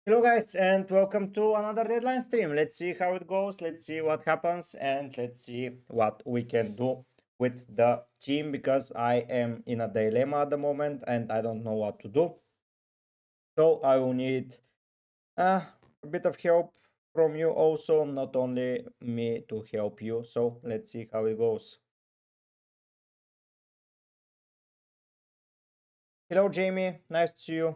Hello guys and welcome to another deadline stream. Let's see how it goes, let's see what happens, and let's see what we can do with the team because I am in a dilemma at the moment and I don't know what to do. So I will need a bit of help from you also, not only me to help you. So let's see how it goes. Hello Jamie, nice to see you.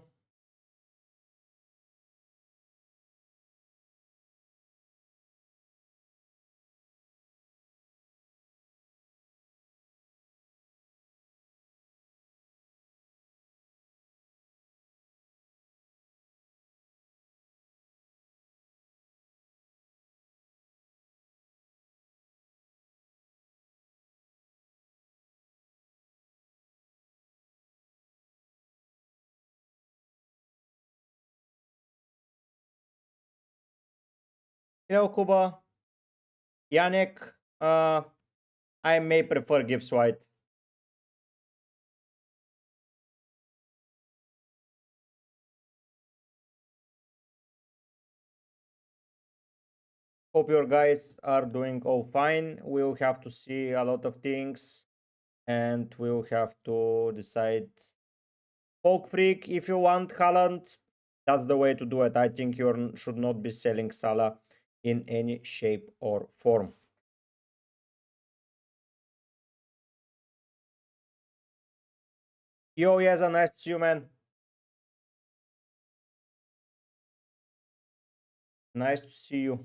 Hello Kuba, Yannick, I may prefer Gibbs White. Hope your guys are doing all fine. We'll have to see a lot of things and we'll have to decide. Poke Freak, if you want Haaland, that's the way to do it. I think you should not be selling Salah in any shape or form. Yo, yes, a nice to see you, man. Nice to see you.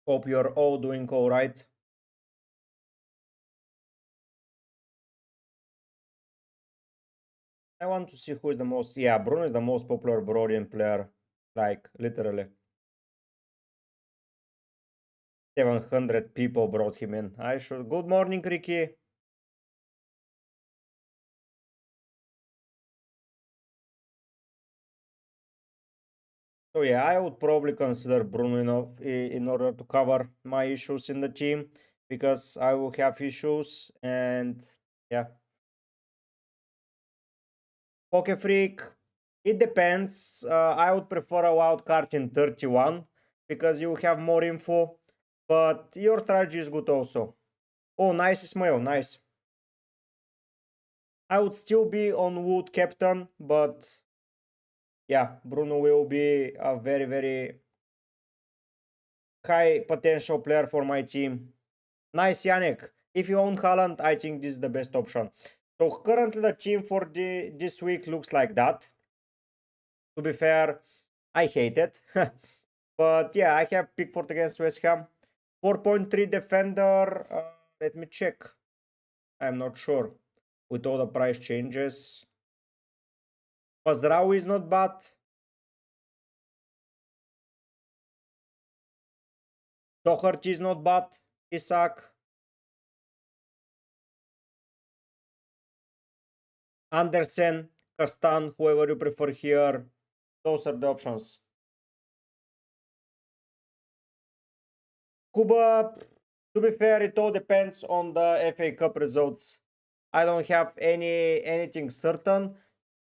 Hope you're all doing all right. I want to see who is the most. Yeah, Bruno is the most popular Brodian player. Like, literally. 700 people brought him in. I should. Good morning, Ricky. So yeah, I would probably consider Bruno in order to cover my issues in the team because I will have issues and yeah. Poke Freak, it depends. I would prefer a wild card in 31 because you have more info, but your strategy is good also. Oh, nice Ismail, nice. I would still be on Wood captain, but yeah, Bruno will be a very, very high potential player for my team. Nice, Yannick. If you own Haaland, I think this is the best option. So currently the team for this week looks like that. To be fair, I hate it. But yeah, I have Pickford against West Ham. 4.3 defender. Let me check. I'm not sure. With all the price changes. Pazrao is not bad. Doherty is not bad. Isak. Andersen. Castan. Whoever you prefer here. Those are the options. Cuba, to be fair, it all depends on the FA Cup results. I don't have anything certain.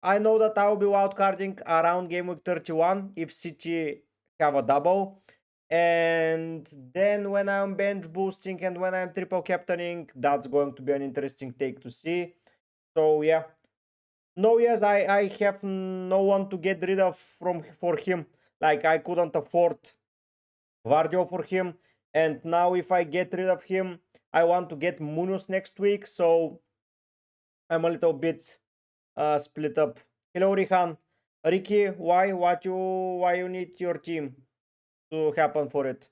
I know that I will be wildcarding around game week 31 if City have a double. And then when I'm bench boosting and when I'm triple captaining, that's going to be an interesting take to see. So yeah. No, yes, I have no one to get rid of for him. Like I couldn't afford Vardio for him. And now if I get rid of him, I want to get Munoz next week. So I'm a little bit split up. Hello, Rihan. Ricky, why you need your team to happen for it?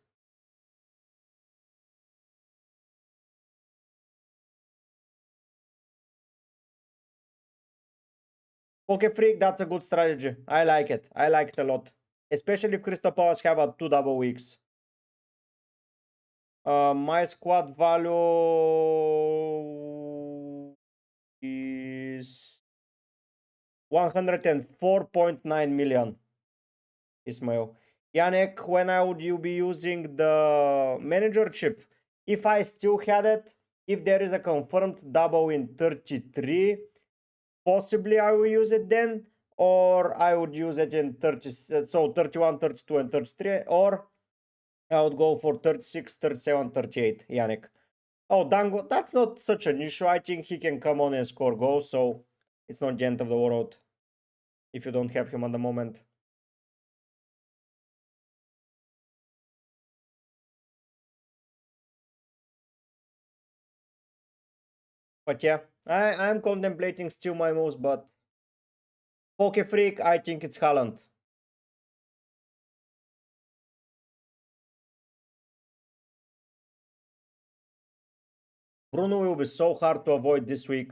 Poke Freak, that's a good strategy. I like it. I like it a lot. Especially if Crystal Palace have a 2 double weeks. My squad value is 104.9 million. Ismail. Yannick, when I would you be using the manager chip? If I still had it, If there is a confirmed double in 33, possibly I will use it then, or I would use it in 30, so 31, 32, and 33, or I would go for 36, 37, 38, Yannick. Oh, Dango, that's not such an issue. I think he can come on and score goals, so it's not the end of the world if you don't have him at the moment. But yeah, I'm contemplating still my moves, but Poke Freak, I think it's Haaland. Bruno will be so hard to avoid this week.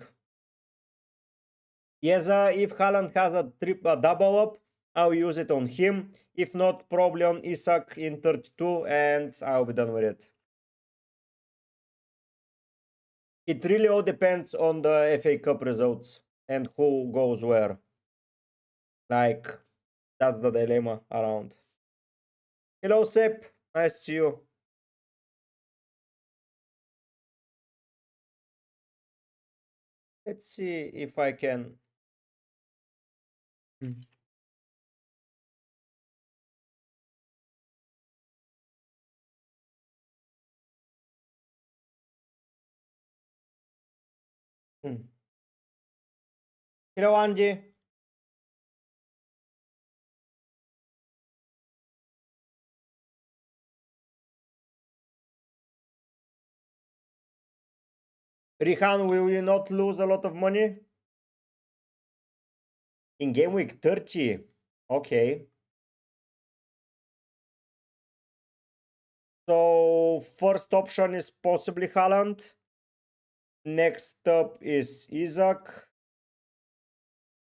Yes, if Haaland has a double up, I'll use it on him. If not, probably on Isak in 32, and I'll be done with it. It really all depends on the FA Cup results and who goes where. Like, that's the dilemma around. Hello, Sep. Nice to see you. Let's see if I can. Hmm. Hello, Angie. Rihan, will you not lose a lot of money? In game week 30. Okay. So first option is possibly Haaland. Next up is Isaac.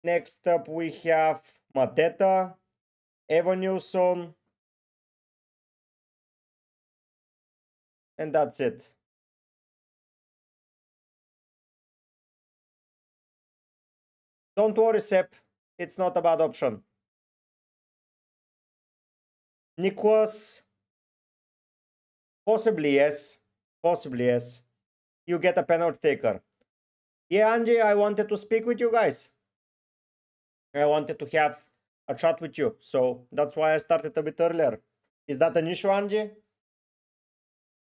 Next up we have Mateta, Evan Nilsson, and that's it. Don't worry, Sep. It's not a bad option. Nicholas, possibly yes. Possibly yes. You get a penalty taker. Yeah, Angie, I wanted to speak with you guys. I wanted to have a chat with you. So that's why I started a bit earlier. Is that an issue, Angie?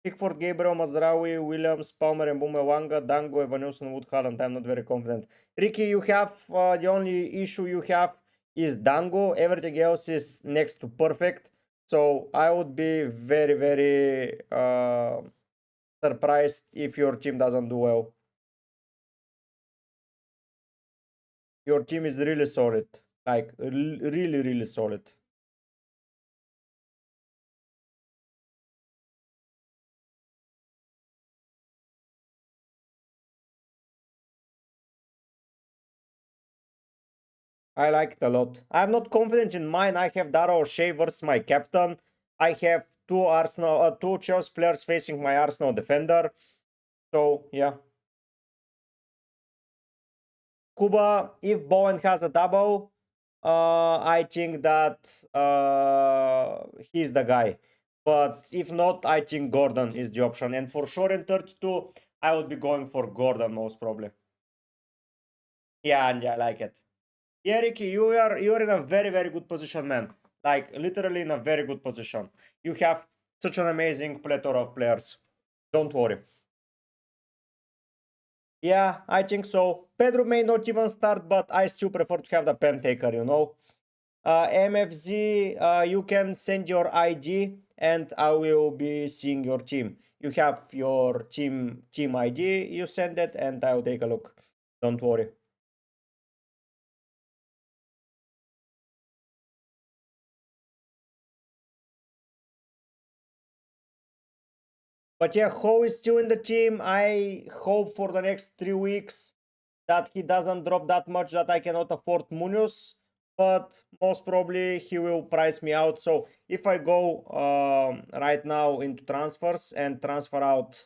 Pickford, Gabriel, Mazraoui, Williams, Palmer, and Bumewanga, Dango, Evanilson, Wood, Haaland. I'm not very confident. Ricky, you have the only issue you have is Dango. Everything else is next to perfect. So I would be very, very surprised if your team doesn't do well. Your team is really solid. Like, really, really solid. I like it a lot. I'm not confident in mine. I have Darrow Shavers, my captain. I have two Chelsea players facing my Arsenal defender. So yeah. Kuba, if Bowen has a double, I think that he's the guy. But if not, I think Gordon is the option. And for sure in 32, I would be going for Gordon most probably. Yeah, and I like it. Yeah, Ricky, you're in a very, very good position, man. Like literally in a very good position. You have such an amazing plethora of players. Don't worry. Yeah, I think so. Pedro may not even start, but I still prefer to have the pen taker, you know. MFZ, you can send your ID and I will be seeing your team. You have your team ID, you send it and I will take a look. Don't worry. But yeah, Ho is still in the team. I hope for the next 3 weeks that he doesn't drop that much that I cannot afford Munoz. But most probably he will price me out. So if I go right now into transfers and transfer out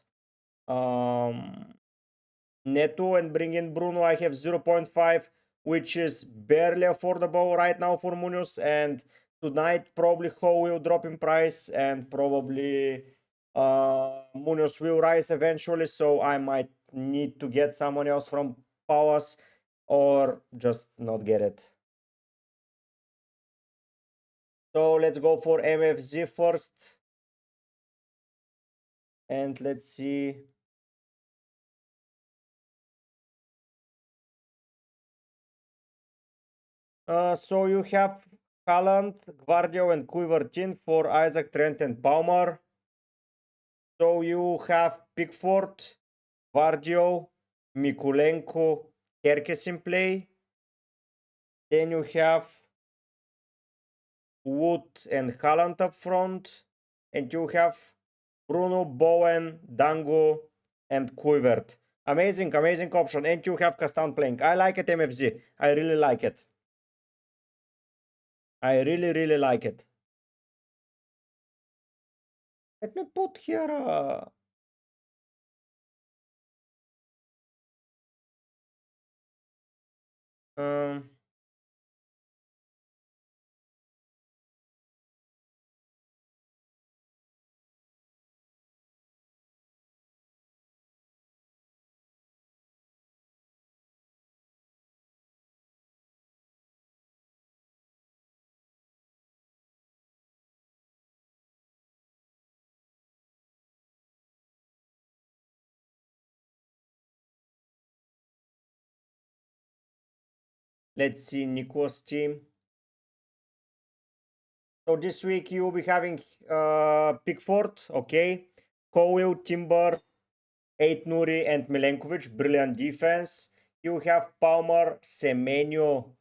Neto and bring in Bruno, I have 0.5, which is barely affordable right now for Munoz. And tonight probably Ho will drop in price and probably Munoz will rise eventually, so I might need to get someone else from Palace or just not get it. So let's go for MFZ first. And let's see. So you have Haaland, Gvardio, and Kluivert for Isaac, Trent, and Palmer. So you have Pickford, Gvardio, Mikulenko, Kerkes in play. Then you have Wood and Haaland up front. And you have Bruno, Bowen, Dango, and Kluivert. Amazing, amazing option. And you have Castan playing. I like it, MFZ. I really like it. I really, really like it. Let me put here. Um, let's see Nico's team. So this week you will be having Pickford, okay, Cowell, Timber, 8 Nuri, and Milenkovic. Brilliant defense. You have Palmer, Semenyo.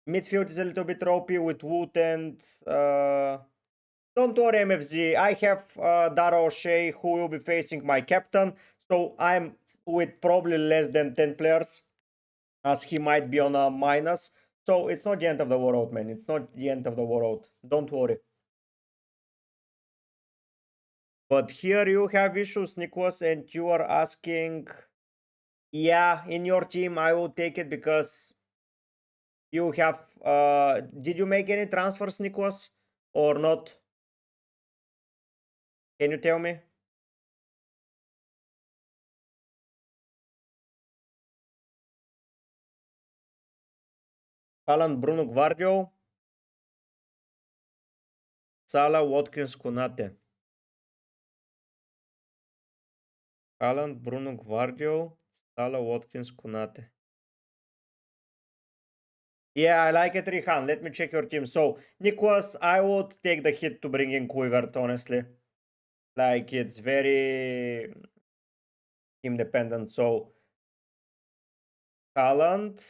Midfield is a little bit ropey with Wood and don't worry, MFZ. I have Dara O'Shea who will be facing my captain. So I'm with probably less than 10 players, as he might be on a minus. So it's not the end of the world, man. It's not the end of the world. Don't worry. But here you have issues, Nicholas, and you are asking, yeah, in your team, I will take it because you have. Did you make any transfers, Nicholas, or not? Can you tell me? Alan, Bruno, Gvardio, Salah, Watkins, Konate. Alan, Bruno, Gvardio, Salah, Watkins, Konate. Yeah, I like it, Rihan. Let me check your team. So, Nicholas, I would take the hit to bring in Kluivert, honestly. Like, it's very team dependent. So, Haaland,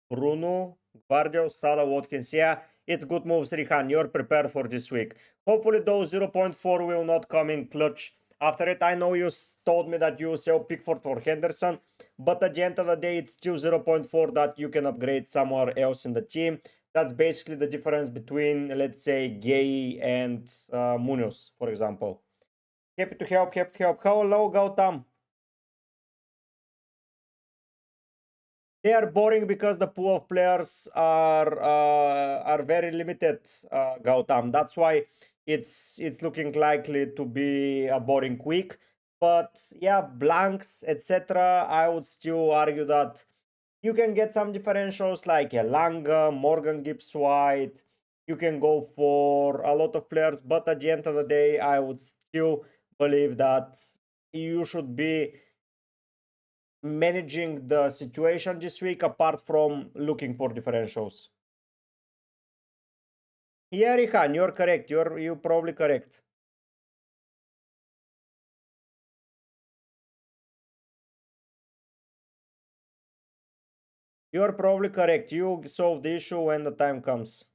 Bruno, Gvardio, Salah, Watkins. Yeah, it's good moves, Rihan. You're prepared for this week. Hopefully, those 0.4 will not come in clutch. After it, I know you told me that you sell Pickford for Henderson, but at the end of the day, it's still 0.4 that you can upgrade somewhere else in the team. That's basically the difference between, let's say, Gay and Munoz, for example. Happy to help, happy to help. Hello, Gautam. They are boring because the pool of players are very limited, Gautam. That's why it's looking likely to be a boring week. But yeah, blanks, etc. I would still argue that you can get some differentials like Elanga, Morgan Gibbs White. You can go for a lot of players, but at the end of the day, I would still believe that you should be managing the situation this week apart from looking for differentials. Yeah, Rihan, you're correct. You're probably correct. You're probably correct. You solve the issue when the time comes.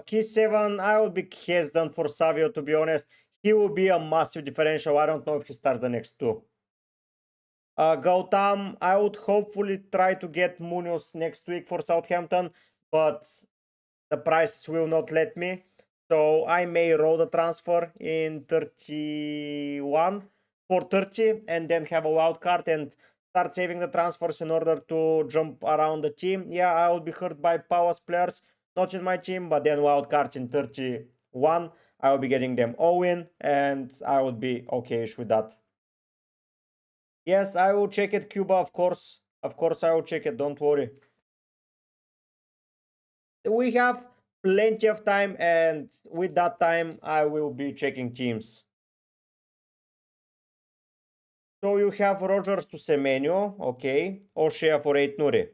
Key 7, I would be hesitant for Savio, to be honest. He will be a massive differential. I don't know if he starts the next two. Gautam, I would hopefully try to get Munoz next week for Southampton, but the prices will not let me. So I may roll the transfer in 31 for 30 and then have a wild card and start saving the transfers in order to jump around the team. Yeah, I will be hurt by powers players, not in my team, but then wild card in 31. I will be getting them all in and I would be okay-ish with that. Yes, I will check it, Cuba, of course. Of course, I will check it. Don't worry. We have plenty of time, and with that time, I will be checking teams. So you have Rogers to Semenyo, okay. O'Shea for 8 Nuri.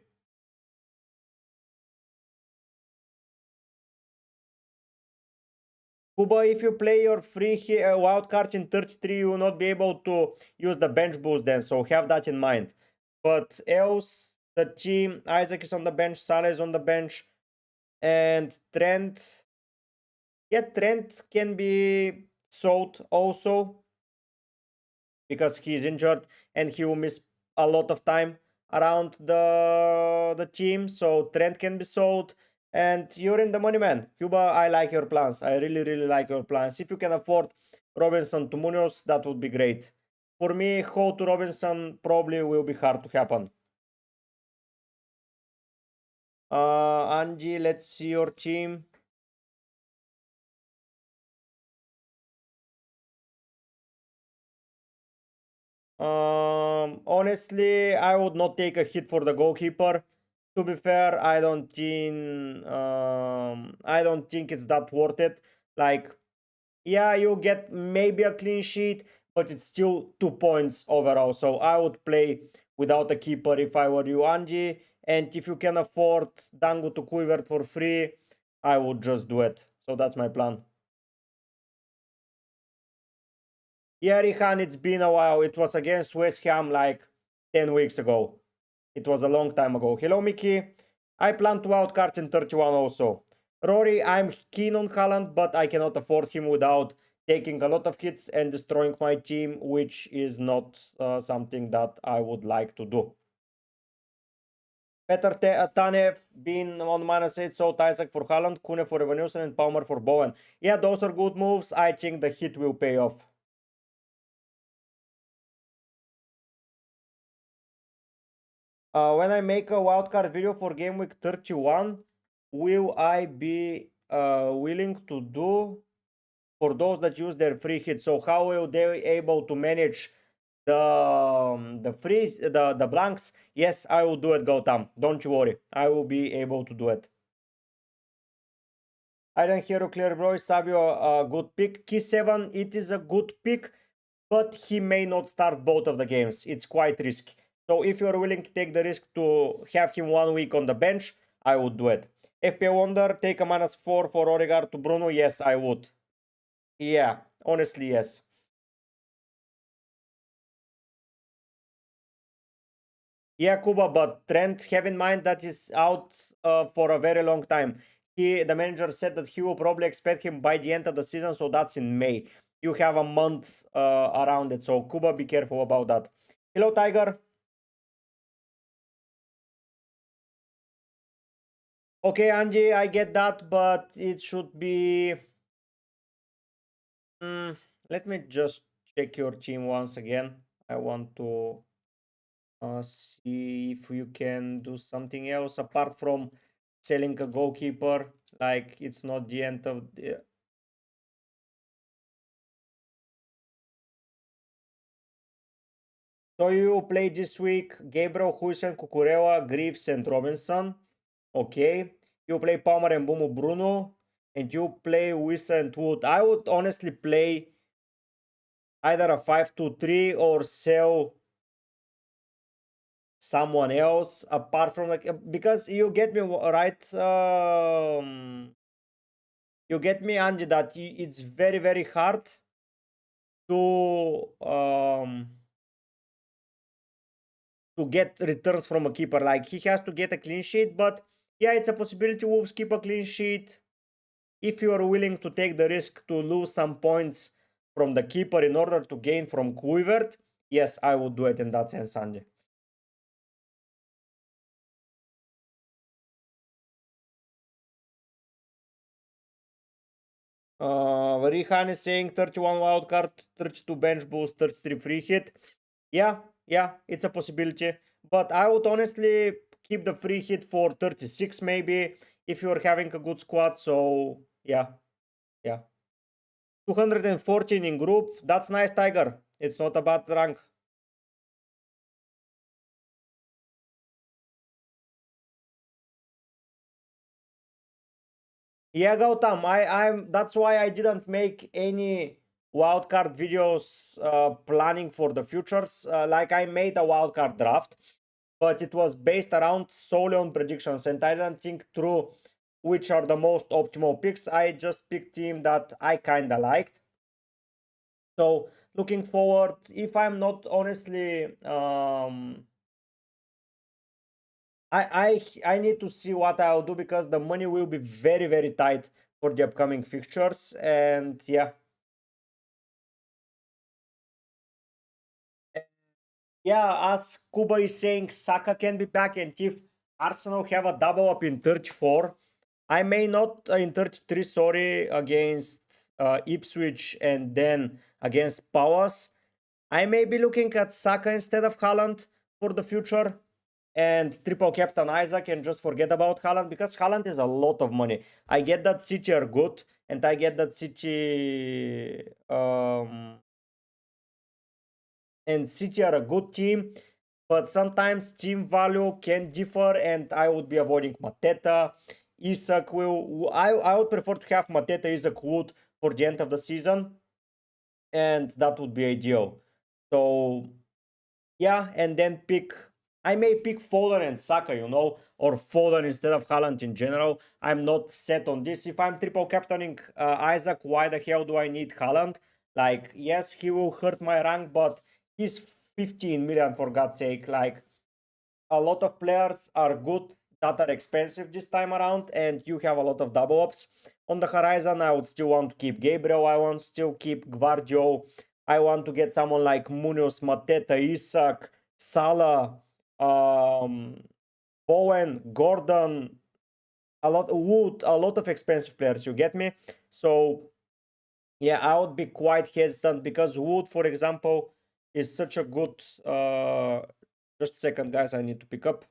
Kuba, if you play your free wild card in 33, you will not be able to use the bench boost then, so have that in mind. But else, the team, Isaac is on the bench, Salah is on the bench, and Trent. Yeah, Trent can be sold also because he's injured and he will miss a lot of time around the team. So Trent can be sold. And you're in the money, man. Cuba, I like your plans. I really like your plans. If you can afford Robinson to Munoz, that would be great. For me, Ho to Robinson probably will be hard to happen. Angie, let's see your team. Honestly, I would not take a hit for the goalkeeper. To be fair, I don't think it's that worth it. Like, yeah, you get maybe a clean sheet, but it's still 2 points overall. So I would play without a keeper if I were you, Angie. And if you can afford Dango to Quiver for free, I would just do it. So that's my plan. Yeah, Rihan, it's been a while. It was against West Ham like 10 weeks ago. It was a long time ago. Hello, Mickey. I plan to outcard in 31 also. Rory, I'm keen on Haaland, but I cannot afford him without taking a lot of hits and destroying my team, which is not something that I would like to do. Peter Tanev being on -8, so Isaac for Haaland, Kune for Evanilson, and Palmer for Bowen. Yeah, those are good moves. I think the hit will pay off. When I make a wildcard video for game week 31, will I be willing to do for those that use their free hit? So how will they able to manage the blanks? Yes, I will do it, Gautam. Don't you worry. I will be able to do it. I don't hear you clear, bro. Is Savio a good pick? Key 7, it is a good pick, but he may not start both of the games. It's quite risky. So if you're willing to take the risk to have him 1 week on the bench, I would do it. FPL Wonder, take a -4 for Odegaard to Bruno. Yes, I would. Yeah, honestly, yes. Yeah, Kuba, but Trent, have in mind that he's out for a very long time. The manager said that he will probably expect him by the end of the season, so that's in May. You have a month around it, so Kuba, be careful about that. Hello, Tiger. Okay, Angie, I get that, but it should be. Let me just check your team once again. I want to see if you can do something else apart from selling a goalkeeper. Like, it's not the end of the. So you play this week Gabriel, Huijsen, Cucurella, Greaves, and Robinson. Okay. You play Palmer and Bumu Bruno. And you play Wissa and Wood. I would honestly play either a 5-2-3 or sell someone else apart from, like, because you get me right. You get me, Angie, that it's very hard to get returns from a keeper. Like, he has to get a clean sheet, but yeah, it's a possibility Wolves keep a clean sheet. if you are willing to take the risk to lose some points from the keeper in order to gain from Kluivert, yes, I would do it in that sense, Sanjay. Rihan is saying 31 wildcard, 32 bench boost, 33 free hit. Yeah, yeah, it's a possibility. But I would honestly keep the free hit for 36 maybe if you're having a good squad. So yeah, yeah. 214 in group. That's nice, Tiger. It's not a bad rank. Yeah, Gautam, I'm that's why I didn't make any wildcard videos planning for the futures. Like I made a wildcard draft, but it was based around solely on predictions, and I didn't think through which are the most optimal picks. I just picked team that I kinda liked. So looking forward, if I'm not honestly, I need to see what I'll do because the money will be very tight for the upcoming fixtures, and yeah. Yeah, as Kuba is saying, Saka can be back, and if Arsenal have a double up in 34, I may not in 33, sorry, against Ipswich and then against Palace. I may be looking at Saka instead of Haaland for the future and triple captain Isaac and just forget about Haaland because Haaland is a lot of money. I get that City are good and I get that City are a good team, but sometimes team value can differ, and I would be avoiding Mateta. Isak will. I would prefer to have Mateta Isak Wood for the end of the season, and that would be ideal. So yeah, and then pick. I may pick Foden and Saka, or Foden instead of Haaland in general. I'm not set on this. If I'm triple captaining Isaac, why the hell do I need Haaland? Like, yes, he will hurt my rank, but he's 15 million for God's sake. Like, a lot of players are good that are expensive this time around, and you have a lot of double ups on the horizon. I would still want to keep Gabriel. I want to still keep Gvardio. I want to get someone like Munoz, Mateta, Isak, Salah, um, Bowen, Gordon, a lot Wood, a lot of expensive players. You get me? So yeah, I would be quite hesitant because Wood, for example, is such a good. Just a second, guys. I need to pick up.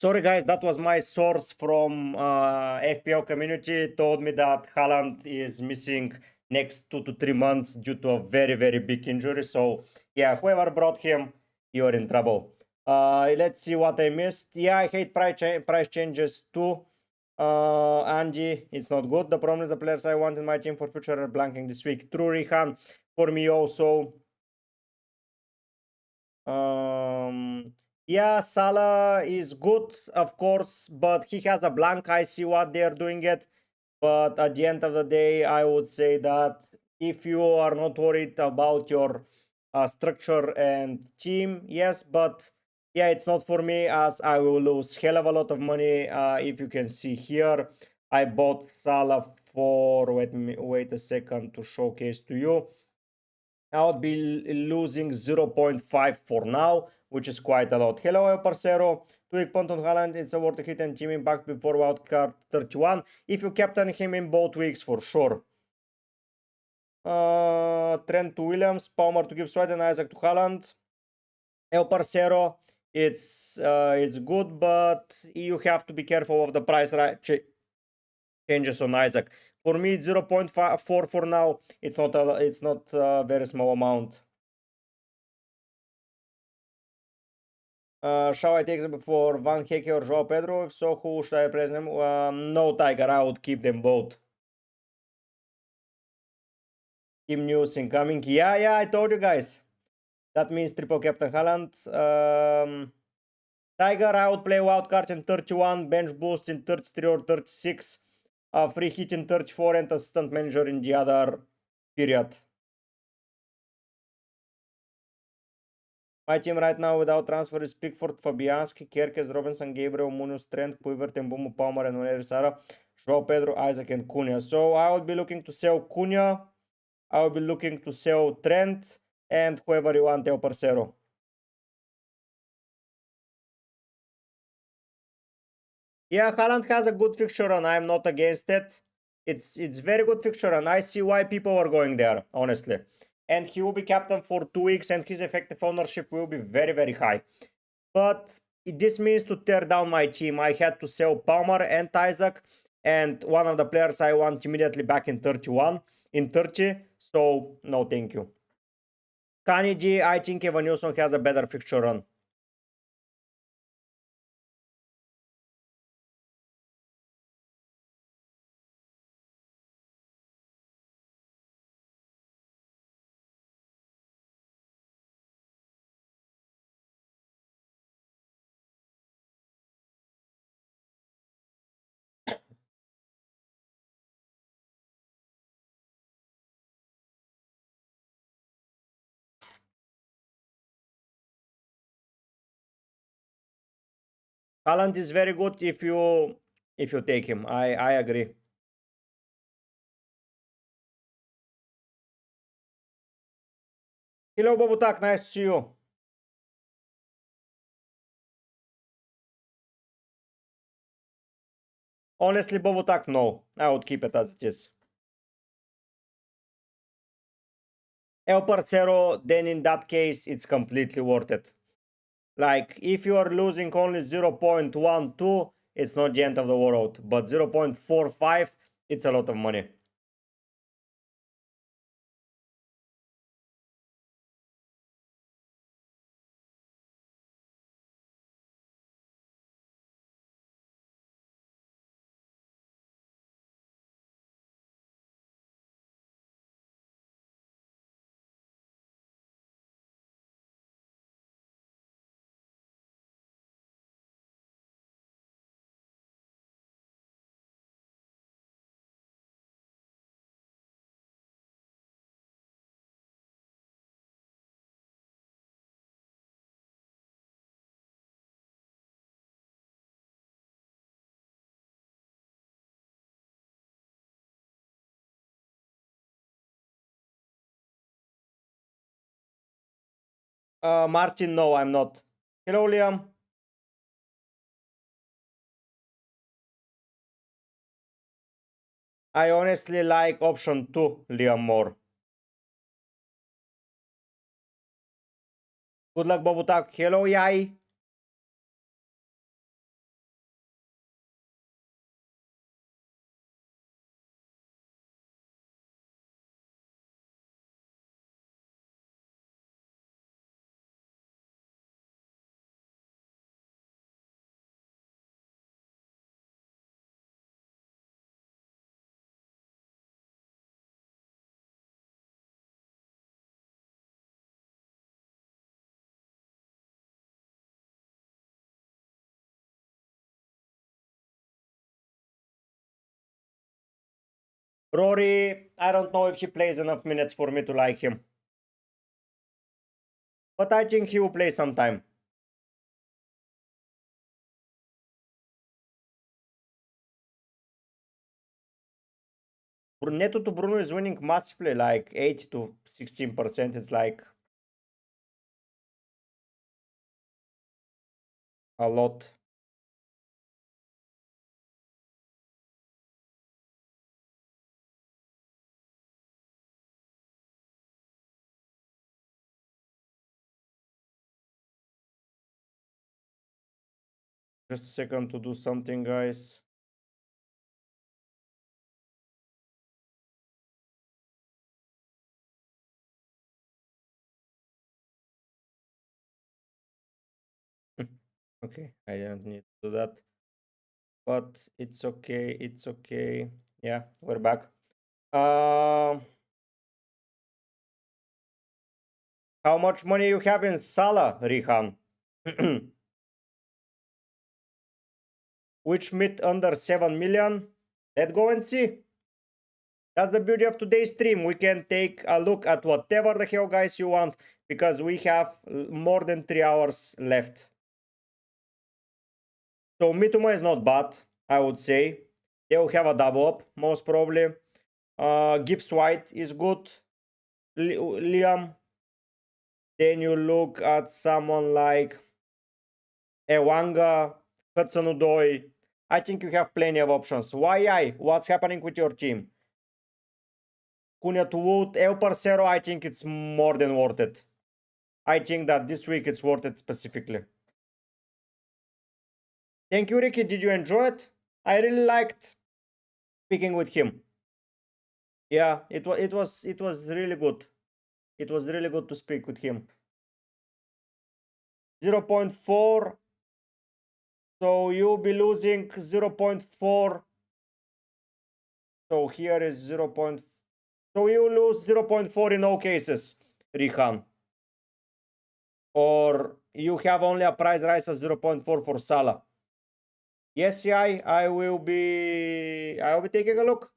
Sorry guys, that was my source from FPL community. Told me that Haaland is missing next 2 to 3 months due to a very big injury. So yeah, whoever brought him, you're in trouble. Let's see what I missed. Yeah, I hate price changes too. Andy, it's not good. The problem is the players I want in my team for future are blanking this week. True, Rihan, for me also. Yeah, Salah is good, of course, but he has a blank. I see what they're doing it. But at the end of the day, I would say that if you are not worried about your structure and team, yes, but yeah, it's not for me as I will lose hell of a lot of money. If you can see here, I bought Salah for, wait a second to showcase to you. I would be losing 0.5 for now, which is quite a lot. Hello, El Parcero. Tweak punt on Haaland. It's a worth a hit and team impact before wildcard 31. If you captain him in both weeks, for sure. Trent to Williams, Palmer to Gibbs White, and Isaac to Haaland. El Parcero, it's good, but you have to be careful of the price changes on Isaac. For me, it's 0.4 for now. It's not a very small amount. Shall I take them for Van Hecke or Joao Pedro? If so, who should I replace them? No, Tiger, I would keep them both. Team news incoming. Yeah, I told you guys. That means triple captain Haaland. Tiger, I would play wildcard in 31, bench boost in 33 or 36, free hit in 34, and assistant manager in the other period. My team right now without transfer is Pickford, Fabianski, Kerkez, Robinson, Gabriel, Munoz, Trent, Kluivert, Mbeumo, Palmer, and Oner Sara, Joao Pedro, Isaac, and Cunha. So I would be looking to sell Cunha. I will be looking to sell Trent and whoever you want, El Parcero. Yeah, Haaland has a good fixture and I'm not against it. It's very good fixture and I see why people are going there, honestly. And he will be captain for 2 weeks and his effective ownership will be very high. But this means to tear down my team. I had to sell Palmer and Isaac, and one of the players I want immediately back in 31, in 30. So no, thank you. Kaniji, I think Evan Nilsson has a better fixture run. Haaland is very good if you take him. I agree. Hello, Bobutak, nice to see you. Honestly, Bobutak, no. I would keep it as it is. El Parcero, then in that case, it's completely worth it. Like, if you are losing only 0.12, it's not the end of the world. But 0.45, it's a lot of money. Martin, no, I'm not. Hello, Liam. I honestly like option 2, Liam, more. Good luck, Bobutak. Hello, Yai. Rory, I don't know if he plays enough minutes for me to like him. But I think he will play sometime. Neto to Bruno is winning massively, like 8 to 16%. It's like a lot. Just a second to do something, guys. Okay, I didn't need to do that. But it's okay, it's okay. Yeah, we're back. How much money you have in Salah, Rihan? Which mid under 7 million? Let's go and see. That's the beauty of today's stream. We can take a look at whatever the hell, guys, you want, because we have more than 3 hours left. So Mitoma is not bad, I would say. They will have a double up, most probably. Gibbs White is good. Liam. Then you look at someone like Ewanga, Hudson-Odoi. I think you have plenty of options. Why? What's happening with your team? Cunha to Wood, El Parcero, I think it's more than worth it. I think that this week it's worth it specifically. Thank you, Ricky. Did you enjoy it? I really liked speaking with him. Yeah, it was really good. It was really good to speak with him. 0.4. So you'll be losing 0.4. So here is 0. So you lose 0.4 in all cases, Rihan. Or you have only a price rise of 0.4 for Salah. Yes, yeah, I will be taking a look.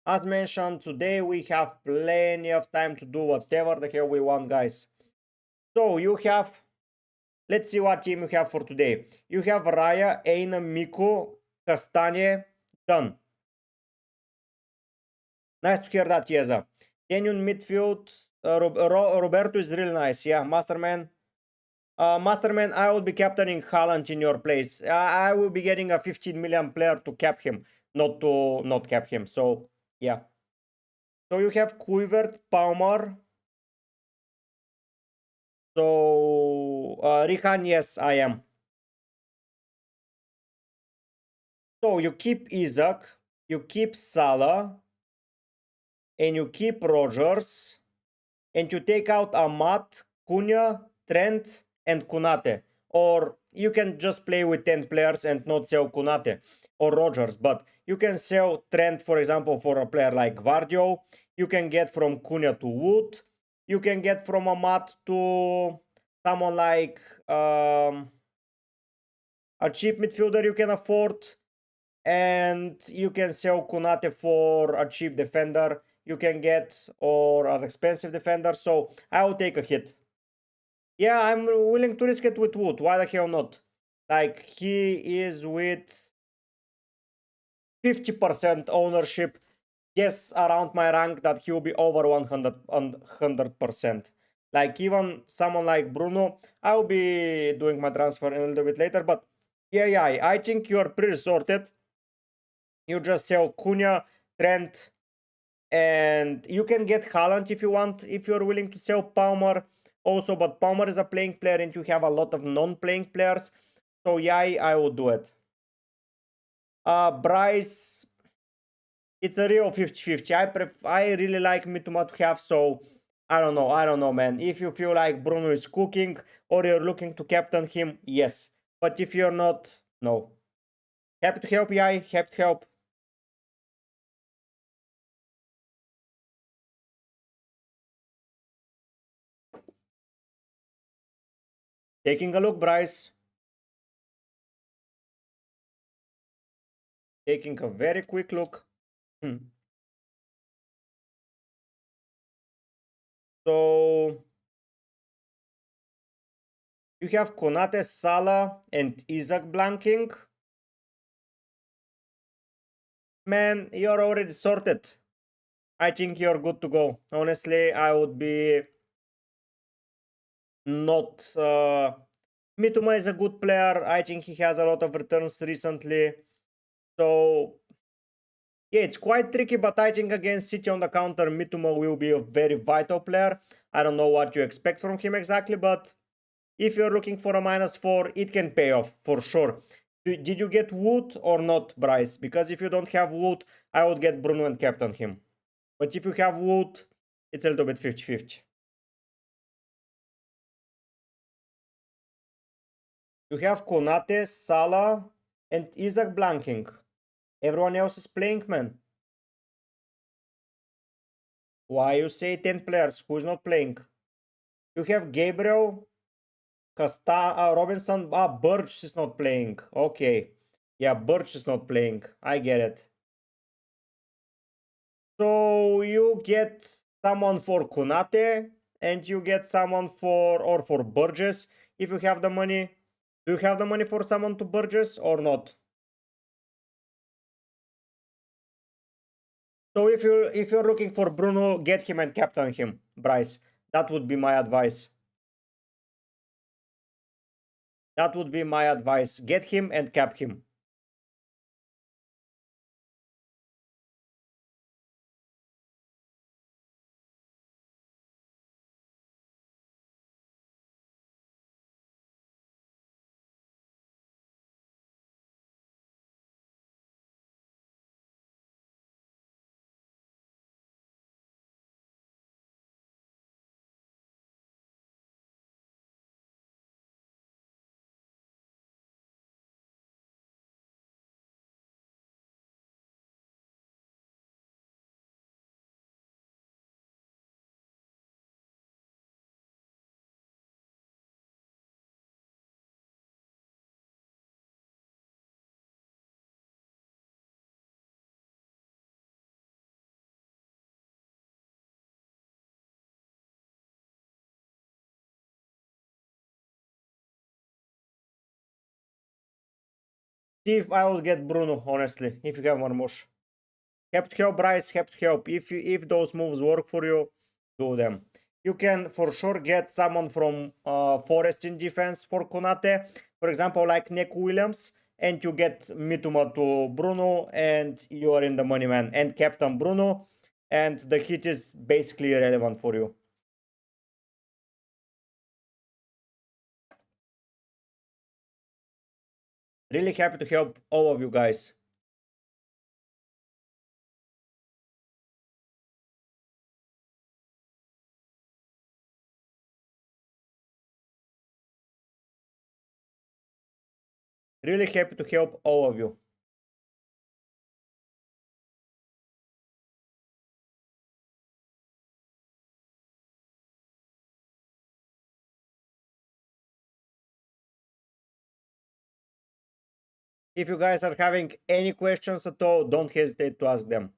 As mentioned, today we have plenty of time to do whatever the hell we want, guys. So you have, let's see what team you have for today. You have Raya, Aina, Miku, Castanie, done. Nice to hear that, Chiesa. Then in midfield, Roberto is really nice. Yeah, Masterman. Masterman, I will be captaining Haaland in your place. I will be getting a 15 million player to cap him, not to not cap him. So, yeah. So you have Kluivert, Palmer. So, Rihan, yes, I am. So you keep Isaac, you keep Salah, and you keep Rogers, and you take out Amat, Cunha, Trent, and Kunate. Or you can just play with 10 players and not sell Kunate or Rogers, but you can sell Trent, for example, for a player like Vardio. You can get from Cunha to Wood. You can get from Amat to someone like a cheap midfielder you can afford. And you can sell Kunate for a cheap defender you can get or an expensive defender. So I will take a hit. Yeah, I'm willing to risk it with Wood. Why the hell not? Like, he is with 50% ownership. Yes, around my rank that he will be over 100%. Like, even someone like Bruno, I will be doing my transfer a little bit later. But yeah, I think you're pretty sorted. You just sell Cunha, Trent, and you can get Haaland if you want, if you're willing to sell Palmer also, but Palmer is a playing player and you have a lot of non-playing players. So yeah, I will do it. Bryce, it's a real 50-50. I really like Mitoma to have, so I don't know, man. If you feel like Bruno is cooking or you're looking to captain him, yes. But if you're not, no. Happy to help, Yai. Happy to help. Taking a look, Bryce. Taking a very quick look. Hmm. So you have Konate, Salah, and Isaac blanking. Man, you're already sorted. I think you're good to go. Honestly, I would be not. Mituma is a good player. I think he has a lot of returns recently. So, yeah, it's quite tricky, but I think against City on the counter, Mituma will be a very vital player. I don't know what you expect from him exactly, but if you're looking for a -4, it can pay off for sure. Did you get Wood or not, Bryce? Because if you don't have Wood, I would get Bruno and captain him. But if you have Wood, it's a little bit 50-50. You have Konate, Salah, and Isaac blanking. Everyone else is playing, man. Why you say 10 players? Who's not playing? You have Gabriel, Robinson. Birch is not playing. Okay. Yeah, Birch is not playing. I get it. So you get someone for Konate and you get someone for Burgess if you have the money. Do you have the money for someone to Burgess or not? So if you're looking for Bruno, get him and captain him, Bryce. That would be my advice. That would be my advice. Get him and cap him. See if I will get Bruno, honestly, if you have Marmoush. Have to help, Bryce, have to help. If those moves work for you, do them. You can for sure get someone from Forest in defense for Konate. For example, like Nick Williams, and you get Mituma to Bruno, and you are in the money, man. And Captain Bruno, and the hit is basically irrelevant for you. Really happy to help all of you guys. Really happy to help all of you. If you guys are having any questions at all, don't hesitate to ask them.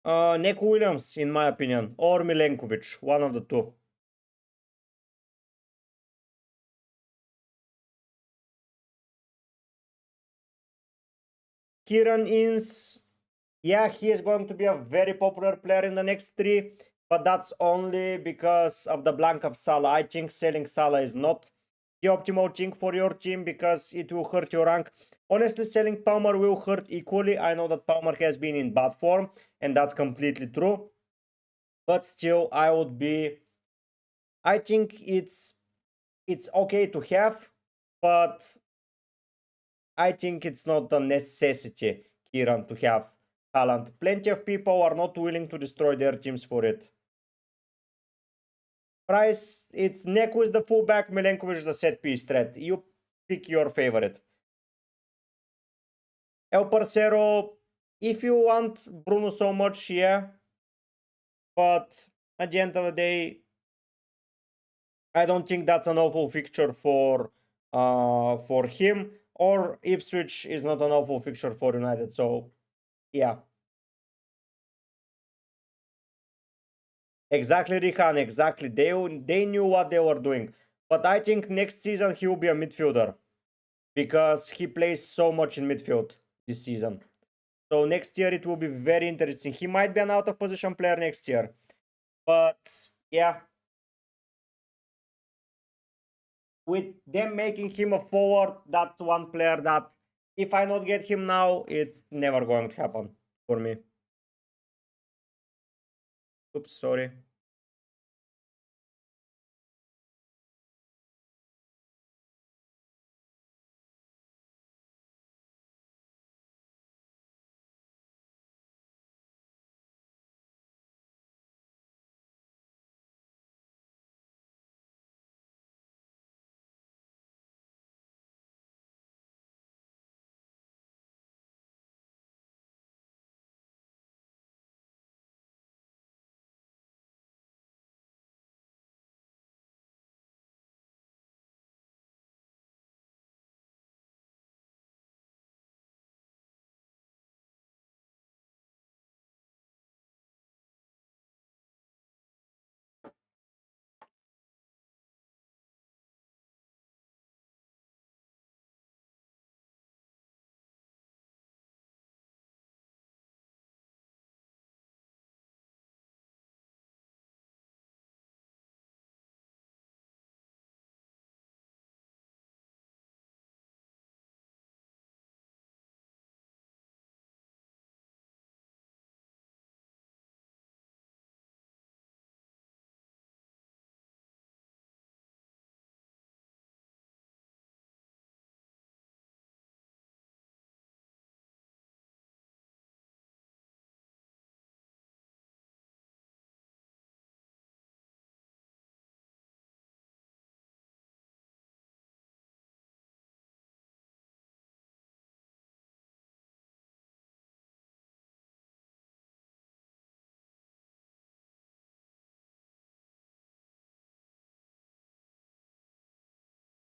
Nick Williams, in my opinion, or Milenkovic, one of the two. Kieran Ince, yeah, he is going to be a very popular player in the next three, but that's only because of the blank of Salah. I think selling Salah is not the optimal thing for your team because it will hurt your rank. Honestly, selling Palmer will hurt equally. I know that Palmer has been in bad form, and that's completely true. But still, I think it's okay to have, but I think it's not a necessity, Kieran, to have. Haaland. Plenty of people are not willing to destroy their teams for it. Price, it's Neku is the fullback, Milenkovic is the set piece threat. You pick your favorite. El Parcero, if you want Bruno so much, yeah. But at the end of the day, I don't think that's an awful fixture for him. Or Ipswich is not an awful fixture for United. So yeah. Exactly, Rihan, exactly. They knew what they were doing. But I think next season he will be a midfielder because he plays so much in midfield this season. So next year it will be very interesting. He might be an out of position player next year. But yeah, with them making him a forward, that's one player that if I not get him now, it's never going to happen for me. Oops, sorry.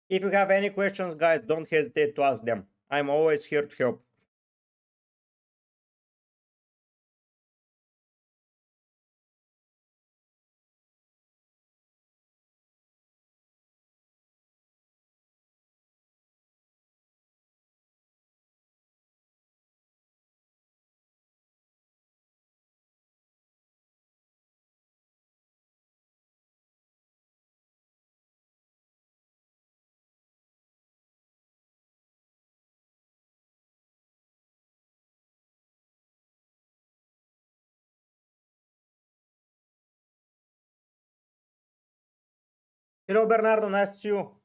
If you have any questions, guys, don't hesitate to ask them. I'm always here to help. Hello, Bernardo. Nice to see you.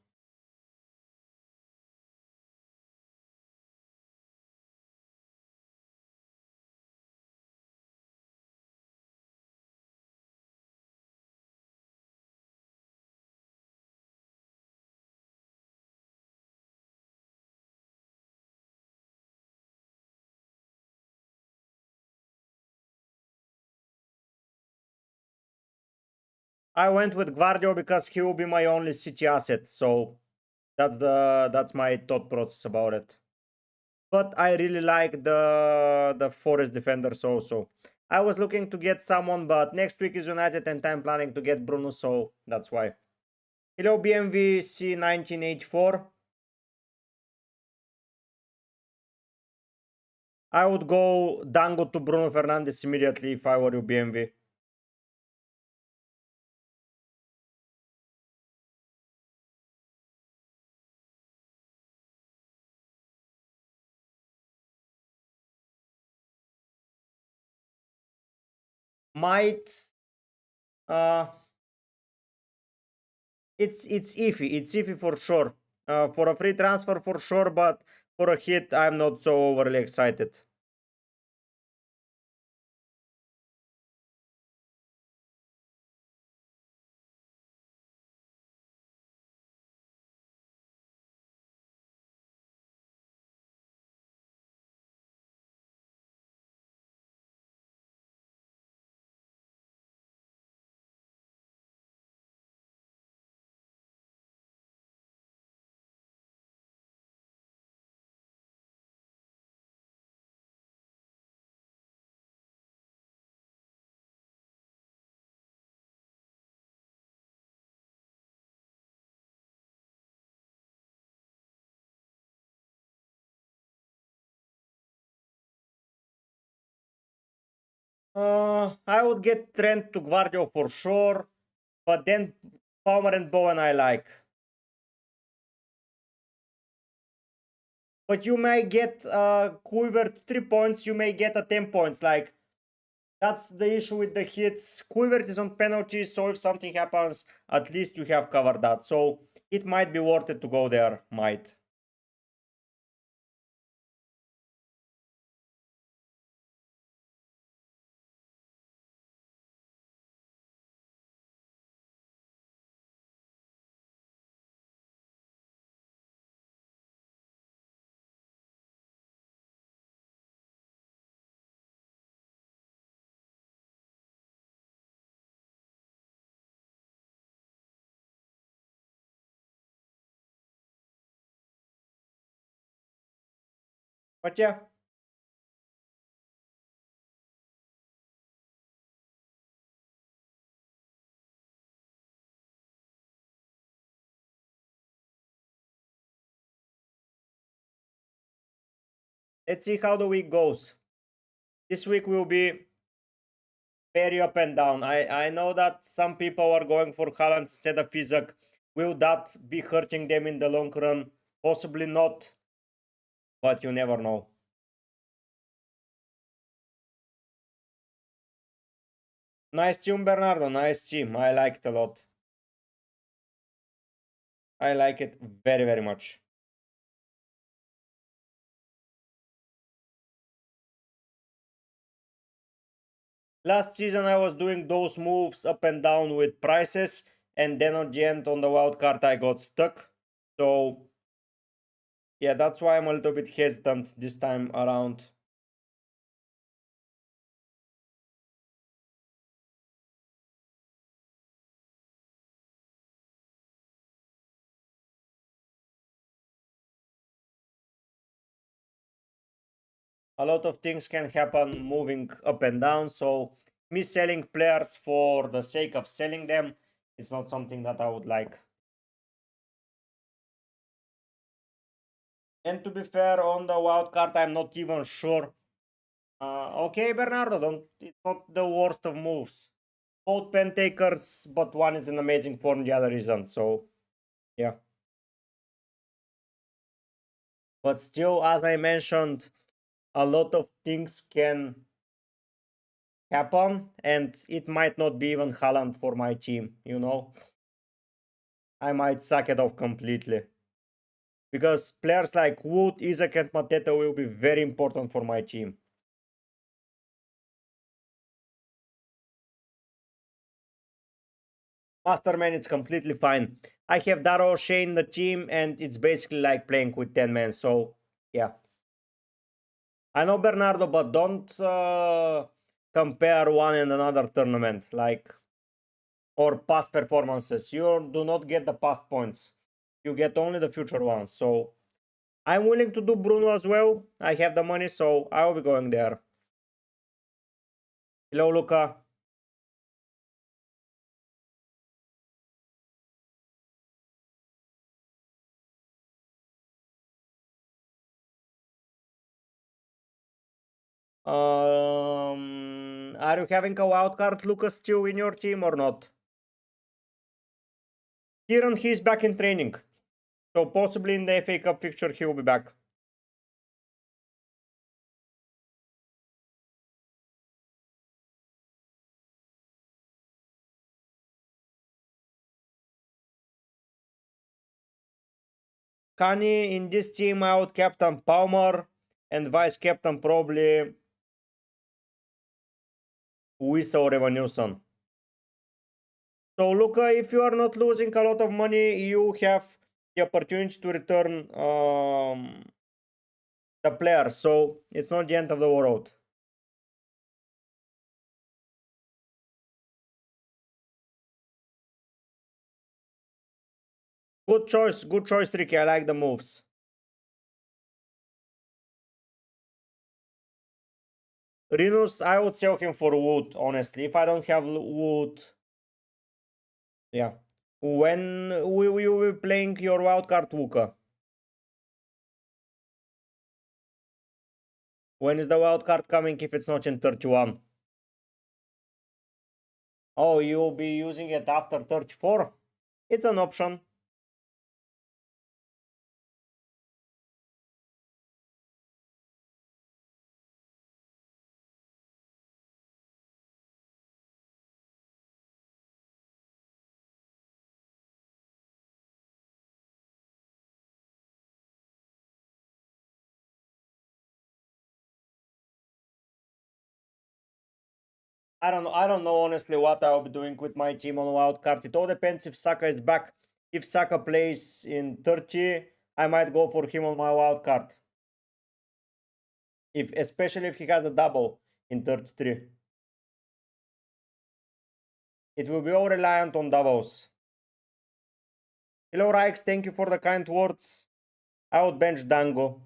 I went with Guardio because he will be my only city asset. So that's my thought process about it. But I really like the Forest defenders also. I was looking to get someone, but next week is United and I'm planning to get Bruno, so that's why. Hello, BMV C1984. I would go Dango to Bruno Fernandes immediately if I were you, BMV. Might uh it's iffy. It's iffy for sure. For a free transfer for sure, but for a hit, I'm not so overly excited. I would get Trent to Guardiola for sure, but then Palmer and Bowen I like. But you may get Kluivert 3 points, you may get a 10 points. Like, that's the issue with the hits. Kluivert is on penalties, so if something happens, at least you have covered that. So it might be worth it to go there, might. But yeah, let's see how the week goes. This week will be very up and down. I know that some people are going for Haaland instead of Isaac. Will that be hurting them in the long run? Possibly not, but you never know. Nice team, Bernardo. Nice team. I like it a lot. I like it very, very much. Last season, I was doing those moves up and down with prices, and then on the end, on the wild card, I got stuck. So, yeah, that's why I'm a little bit hesitant this time around. A lot of things can happen moving up and down. So, me selling players for the sake of selling them is not something that I would like. And to be fair, on the wild card, I'm not even sure. Okay, Bernardo, don't. It's not the worst of moves. Both pen takers, but one is in amazing form, the other isn't. So, yeah. But still, as I mentioned, a lot of things can happen, and it might not be even Haaland for my team, you know? I might suck it off completely. Because players like Wood, Isaac, and Mateta will be very important for my team. Masterman, it's completely fine. I have Darrow O'Shea in the team, and it's basically like playing with 10 men, so yeah. I know Bernardo, but don't compare one and another tournament, like, or past performances. You do not get the past points. You get only the future ones. So I'm willing to do Bruno as well. I have the money, so I will be going there. Hello, Luca. Are you having a wild card, Lucas, still in your team or not? Kieran, he's back in training. So possibly in the FA Cup fixture, he will be back. Kani, in this team, I would captain Palmer and vice captain probably Wissa or Evan Nilsson. So Luca, if you are not losing a lot of money, you have the opportunity to return the players. So it's not the end of the world. Good choice, Ricky. I like the moves. Rinus, I would sell him for Wood, honestly. If I don't have Wood, yeah. When we will be playing your wildcard, Luca? When is the wildcard coming if it's not in 31? Oh, you'll be using it after 34? It's an option. I don't know honestly what I'll be doing with my team on wildcard. It all depends if Saka is back. If Saka plays in 30, I might go for him on my wildcard. Especially if he has a double in 33. It will be all reliant on doubles. Hello Rikes, thank you for the kind words. I would bench Dango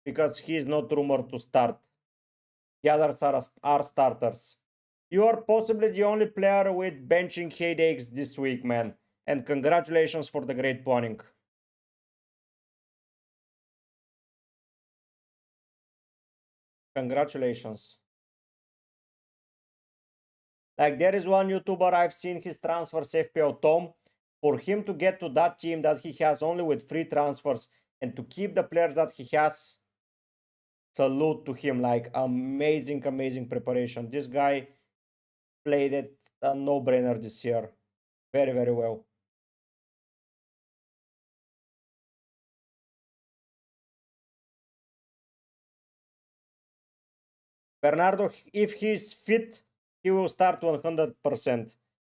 because he is not rumored to start. The others are starters. You are possibly the only player with benching headaches this week, man. And congratulations for the great planning. Congratulations. Like, there is one YouTuber I've seen his transfers, FPL Tom. For him to get to that team that he has only with free transfers and to keep the players that he has, salute to him. Like, amazing, amazing preparation. This guy played it a no-brainer this year. Very, very well. Bernardo, if he's fit, he will start 100%.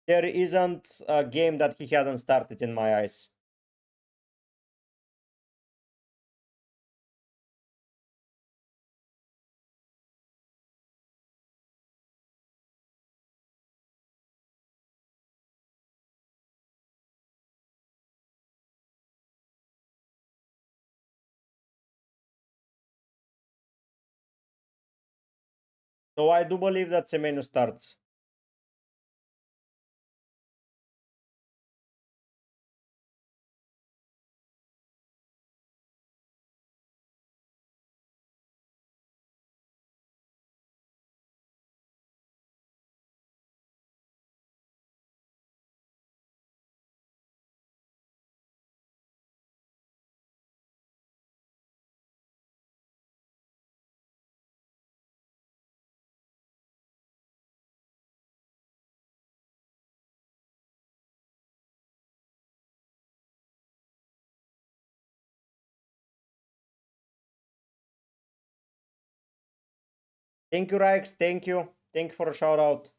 There isn't a game that he hasn't started in my eyes. So I do believe that Semenyo starts. Thank you, Rikes. Thank you. Thank you for a shout out.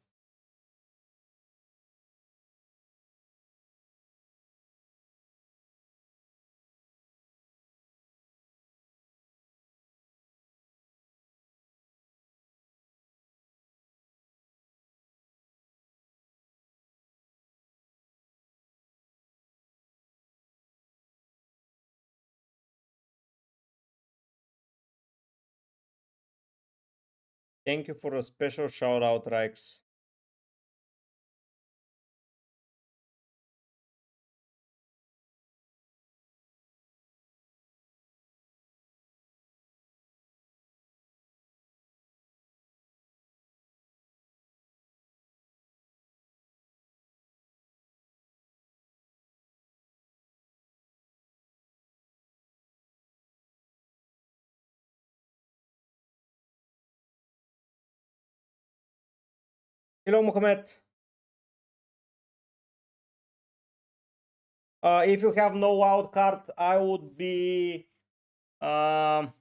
Thank you for a special shout out, Rikes. Hello, Mohamed. If you have no wild card, I would be. Um,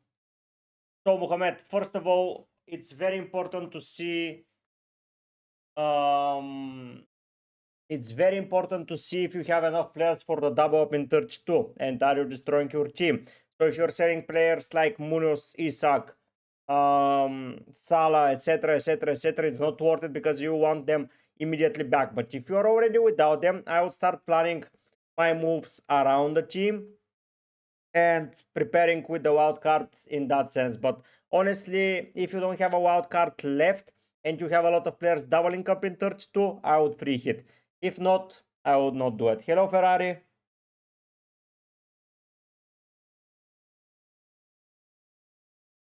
so, Mohamed, first of all, it's very important to see. Um, it's very important to see if you have enough players for the double up in 32 and are you destroying your team. So, if you're selling players like Munoz, Isak, Salah, etc., etc., etc., it's not worth it because you want them immediately back. But if you're already without them, I would start planning my moves around the team and preparing with the wild card in that sense. But honestly, if you don't have a wild card left and you have a lot of players doubling up in 32, I would free hit. If not, I would not do it. Hello, Ferrari.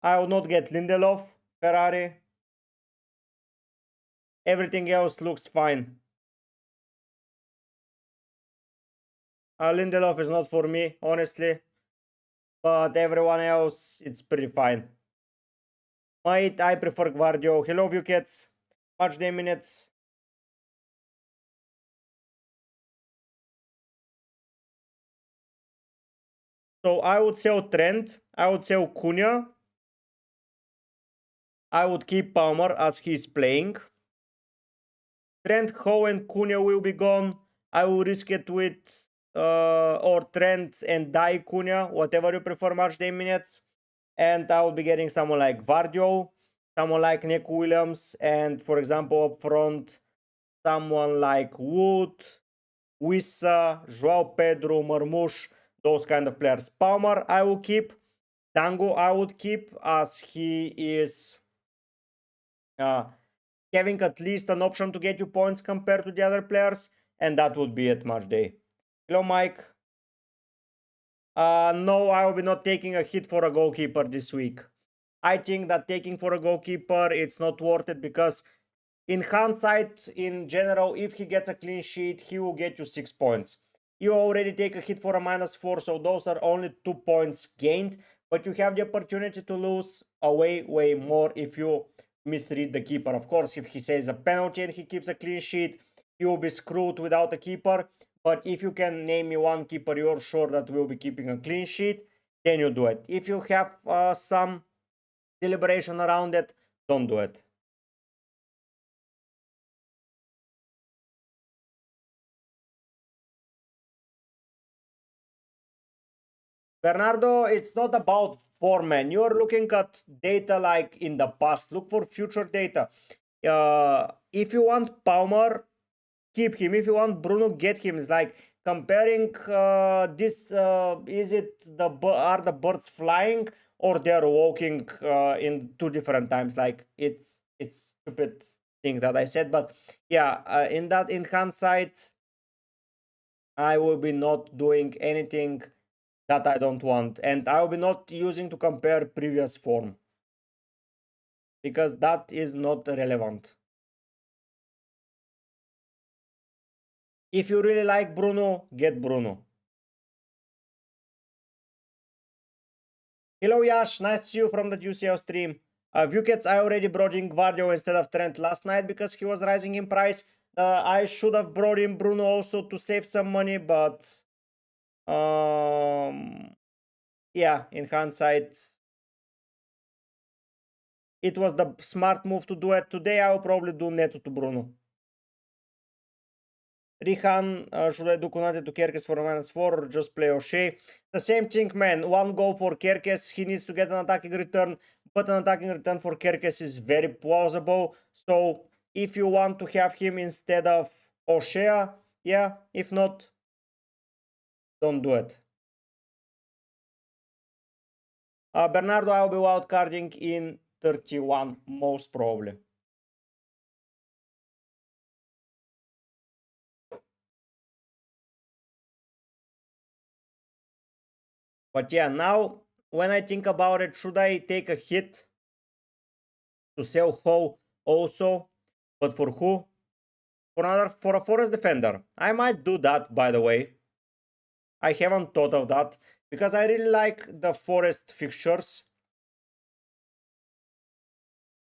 I would not get Lindelof, Ferrari. Everything else looks fine. Lindelof is not for me, honestly. But everyone else, it's pretty fine. Might I prefer Guardio. Hello, you cats. Match day minutes. So I would sell Trent. I would sell Cunha. I would keep Palmer as he's playing. Trent, Howe, and Cunha will be gone. I will risk it with or Trent and die Cunha, whatever you prefer match day minutes. And I will be getting someone like Vardio, someone like Nick Williams, and for example up front, someone like Wood, Wissa, Joao Pedro, Marmoush, those kind of players. Palmer I will keep. Dango I would keep as he is having at least an option to get you points compared to the other players, and that would be it match day. Hello, Mike. No, I will be not taking a hit for a goalkeeper this week. I think that taking for a goalkeeper, it's not worth it because in hindsight, in general, if he gets a clean sheet, he will get you 6 points. You already take a hit for a -4, so those are only 2 points gained, but you have the opportunity to lose way more if you misread the keeper. Of course, if he says a penalty and he keeps a clean sheet, you will be screwed without a keeper. But if you can name me one keeper you're sure that will be keeping a clean sheet, then you do it. If you have some deliberation around it, don't do it. Bernardo, it's not about format. You're looking at data like in the past. Look for future data. If you want Palmer, keep him. If you want Bruno, get him. It's like comparing this. Is it are the birds flying or they're walking in two different times? Like it's stupid thing that I said, but yeah, in hindsight, I will be not doing anything that I don't want, and I will be not using to compare previous form because that is not relevant. If you really like Bruno, get Bruno. Hello Yash, nice to see you from the UCL stream. Viewcats, I already brought in Guardio instead of Trent last night because he was rising in price. I should have brought in Bruno also to save some money, but yeah, in hindsight, it was the smart move to do it. Today I will probably do Neto to Bruno. Rihan, should I do Konate to Kerkes for a -4 or just play O'Shea? The same thing, man. One goal for Kerkes. He needs to get an attacking return, but an attacking return for Kerkes is very plausible. So if you want to have him instead of O'Shea, yeah. If not, don't do it. Bernardo, I'll be wildcarding in 31, most probably. But yeah, now when I think about it, should I take a hit to sell Ho also? But for who? For a forest defender. I might do that, by the way. I haven't thought of that because I really like the forest fixtures.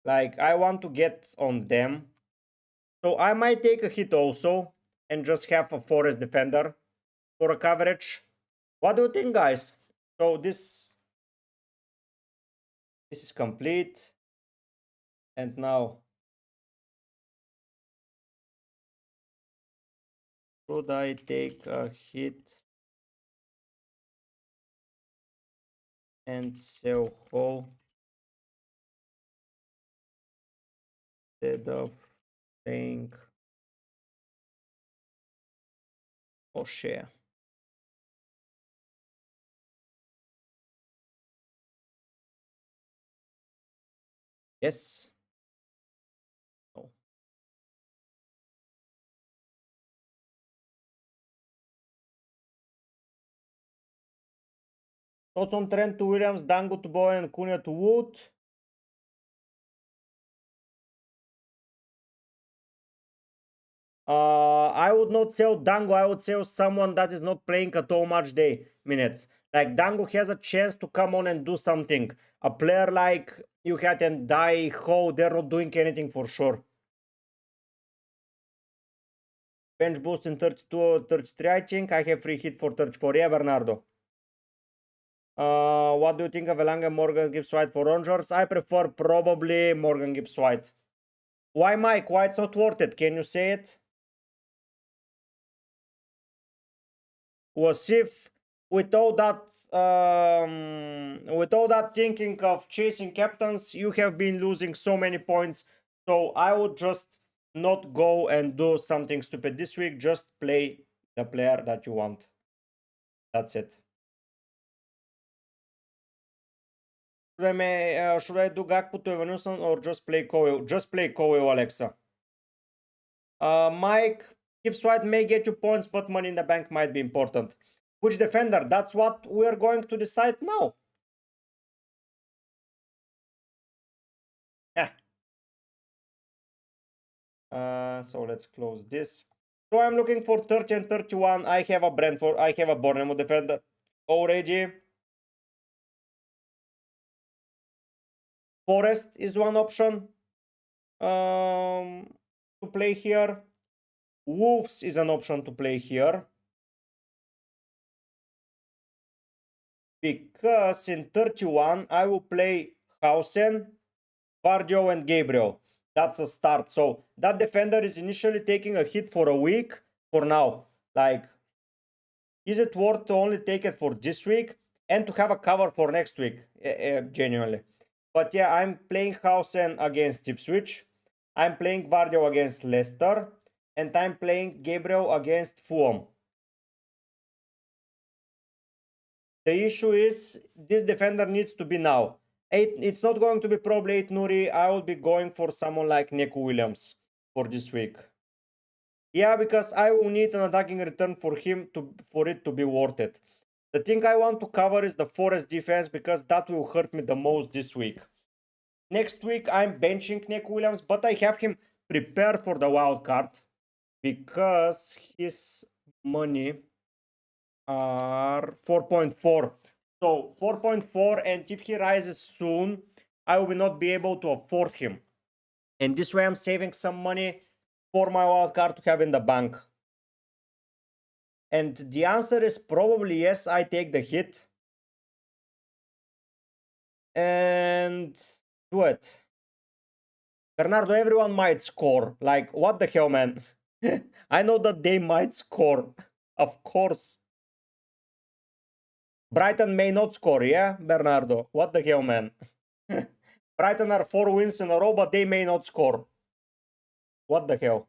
Like I want to get on them. So I might take a hit also and just have a forest defender for a coverage. What do you think, guys? So this is complete. And now should I take a hit and sell whole instead of playing or share? Yes. No. Thoughts on Trent to Williams, Dango to Bowen, Cunha to Wood. I would not sell Dango. I would sell someone that is not playing at all much day minutes. Like Dango has a chance to come on and do something. A player like you had and Die Ho, they're not doing anything for sure. Bench boost in 32 or 33, I think. I have free hit for 34. Yeah, Bernardo. What do you think of Elanga Morgan Gibbs White for Rangers? I prefer probably Morgan Gibbs White. Why, Mike? Why it's not worth it? Can you say it? Was if with all that thinking of chasing captains, you have been losing so many points. So I would just not go and do something stupid this week. Just play the player that you want. That's it. Should I do Gakpo to Evanuson or just play Cowell? Just play Cowell, Alexa. Mike, Gibbs White may get you points, but money in the bank might be important. Which defender? That's what we're going to decide now. Yeah. So let's close this. So I'm looking for 30 and 31. I have a Brentford. I have a Bournemouth defender already. Forest is one option to play here. Wolves is an option to play here. Because in 31, I will play Hausen, Vardio, and Gabriel. That's a start. So that defender is initially taking a hit for a week for now. Like, is it worth to only take it for this week and to have a cover for next week? Genuinely. But yeah, I'm playing Hausen against Ipswich. I'm playing Vardio against Leicester. And I'm playing Gabriel against Fulham. The issue is this defender needs to be now. It's not going to be probably 8 Nuri. I will be going for someone like Neco Williams for this week. Yeah, because I will need an attacking return for him for it to be worth it. The thing I want to cover is the Forest defense because that will hurt me the most this week. Next week I'm benching Neco Williams, but I have him prepared for the wild card because his money are 4.4. So 4.4, and if he rises soon, I will not be able to afford him. And this way I'm saving some money for my wildcard to have in the bank. And the answer is probably yes, I take the hit. And do it. Bernardo, everyone might score. Like, what the hell, man? I know that they might score. Of course. Brighton may not score, yeah, Bernardo? What the hell, man? Brighton are 4 wins in a row, but they may not score. What the hell?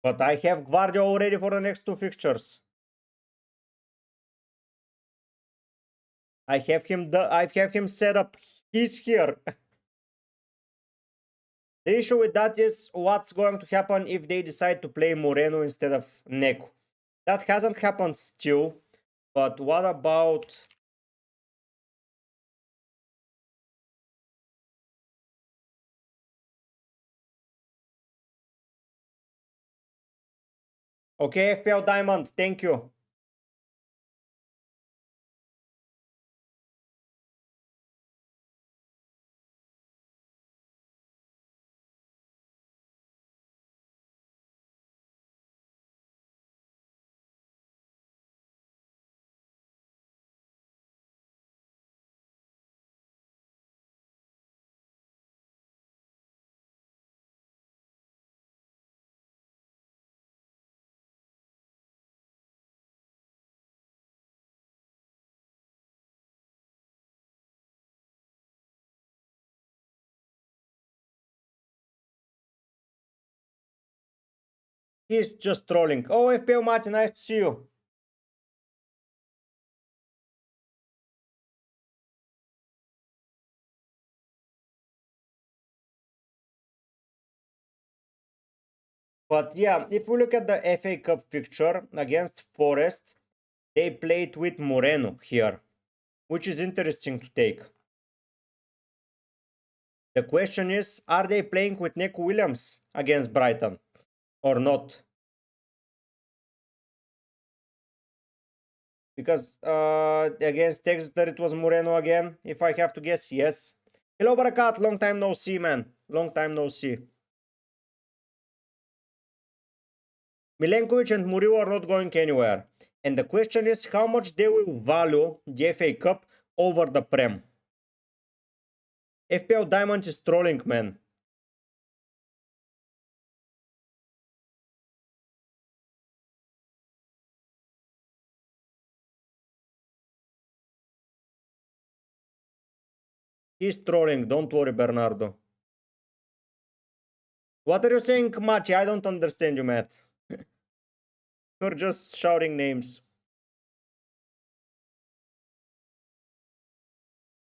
But I have Guardia already for the next 2 fixtures. I have him set up. He's here. The issue with that is what's going to happen if they decide to play Moreno instead of Neco. That hasn't happened still. But what about... Okay, FPL Diamond, thank you. He's just trolling. Oh, FPL Martin, nice to see you. But yeah, if we look at the FA Cup fixture against Forest, they played with Moreno here, which is interesting to take. The question is, are they playing with Neco Williams against Brighton or not? Because against Exeter it was Moreno again, if I have to guess, yes. Hello Barakat, long time no see, man. Long time no see. Milenkovic and Murillo are not going anywhere. And the question is how much they will value the FA Cup over the Prem. FPL Diamond is trolling, man. He's trolling, don't worry, Bernardo. What are you saying, Machi? I don't understand you, Matt. You're just shouting names.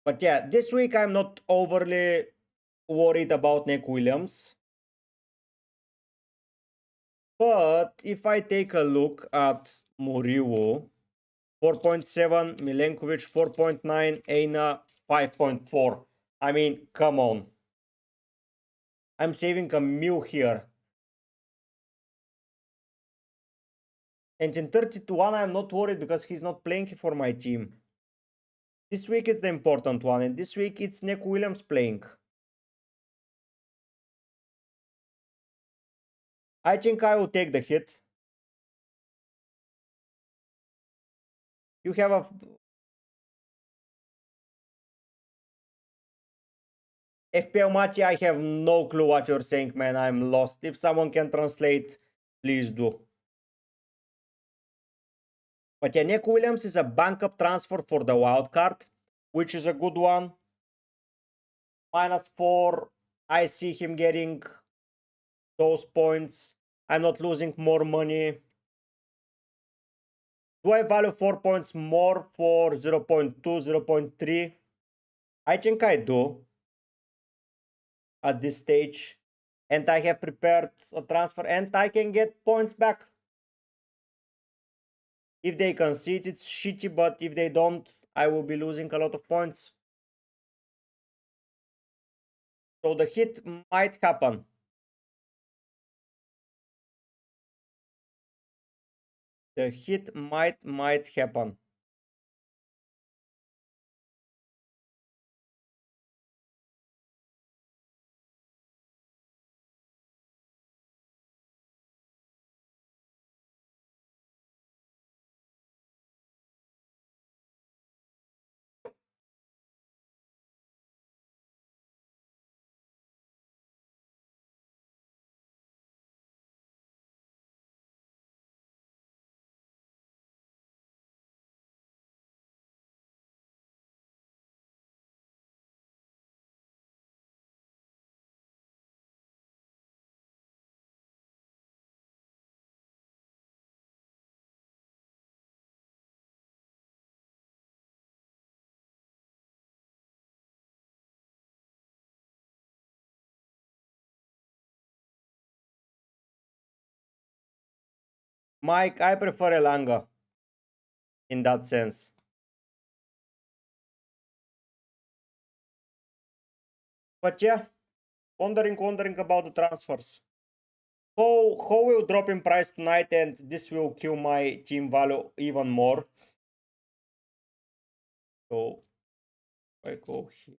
But yeah, this week I'm not overly worried about Nick Williams. But if I take a look at Murillo, 4.7, Milenkovic 4.9, Eina 5.4. I mean, come on. I'm saving a mil here. And in 30-1, I'm not worried because he's not playing for my team. This week it's the important one, and this week it's Nick Williams playing. I think I will take the hit. You have a... FPL Machi, I have no clue what you're saying, man. I'm lost. If someone can translate, please do. But yeah, Nick Williams is a backup transfer for the wild card, which is a good one. -4. I see him getting those points. I'm not losing more money. Do I value 4 points more for 0.2, 0.3? I think I do at this stage. And I have prepared a transfer and I can get points back. If they concede, it's shitty, but if they don't, I will be losing a lot of points. So the hit might happen. The hit might happen. Mike, I prefer Elanga in that sense. But yeah, wondering about the transfers. How will drop in price tonight and this will kill my team value even more. So I go here.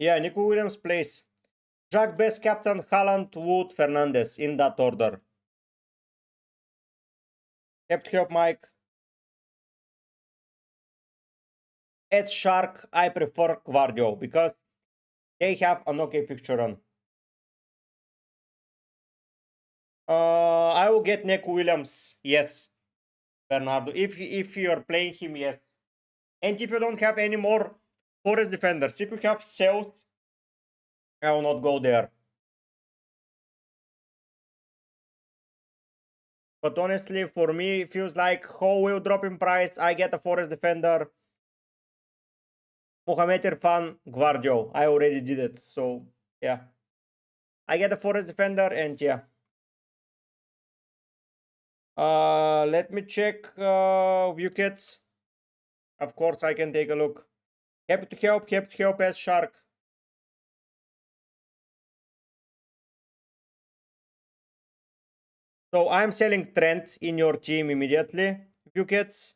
Yeah, Nico Williams plays. Jack Best, Captain, Haaland, Wood, Fernandez in that order. Have to help Mike. As Shark, I prefer Guardio because they have an okay fixture run. I will get Neco Williams. Yes, Bernardo. If you're playing him, yes. And if you don't have any more Forest defenders, if you have sales, I will not go there. But honestly, for me, it feels like Ho will drop in price. I get a Forest defender. Mohamed Irfan, Gvardio. I already did it. So, yeah. I get a Forest defender and yeah. Let me check Wickets. Of course, I can take a look. Happy to help as Shark. So I'm selling Trent in your team immediately. Wickets.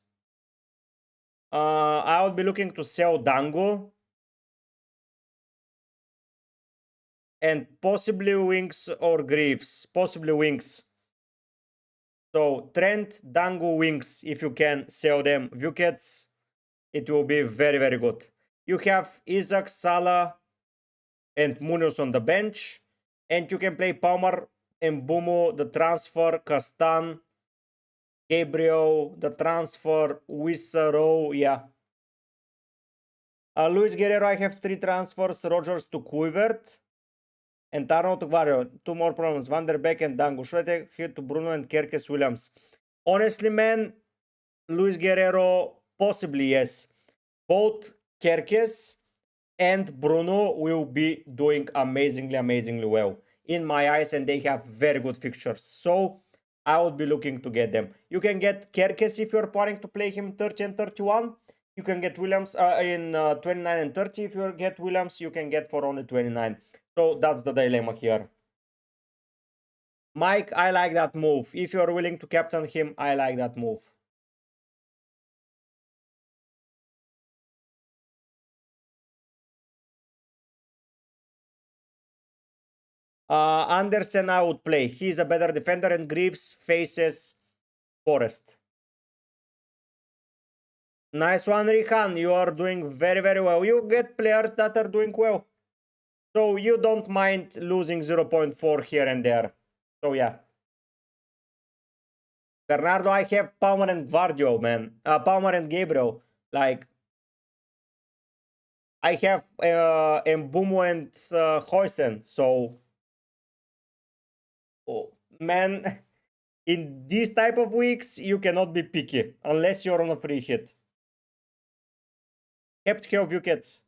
I would be looking to sell Dango. And possibly Wings or Greaves. Possibly Wings. So Trent, Dango, Wings, if you can sell them. Wickets, it will be very, very good. You have Isaac, Salah, and Munoz on the bench. And you can play Palmer, Mbumo, the transfer, Castan, Gabriel, the transfer, Wissaro, yeah. Luis Guerrero, I have 3 transfers. Rogers to Kluivert. And Arnold to Gvardio. 2 more problems. Van der Beek and Dango. Should I take here to Bruno and Kerkes Williams? Honestly, man, Luis Guerrero, possibly yes. Both Kerkes and Bruno will be doing amazingly well in my eyes, and they have very good fixtures. So I would be looking to get them. You can get Kerkes if you're planning to play him 30 and 31. You can get Williams in 29 and 30. If you get Williams, you can get for only 29. So that's the dilemma here. Mike, I like that move. If you're willing to captain him, I like that move. Andersen I would play. He's a better defender, and Greaves faces Forest. Nice one, Rihan. You are doing very well. You get players that are doing well. So you don't mind losing 0.4 here and there. So yeah. Bernardo, I have Palmer and Gvardio, man. Palmer and Gabriel. Like, I have Mbumo and Huysen. So, oh, man, in these type of weeks, you cannot be picky. Unless you're on a free hit. Kept help wickets.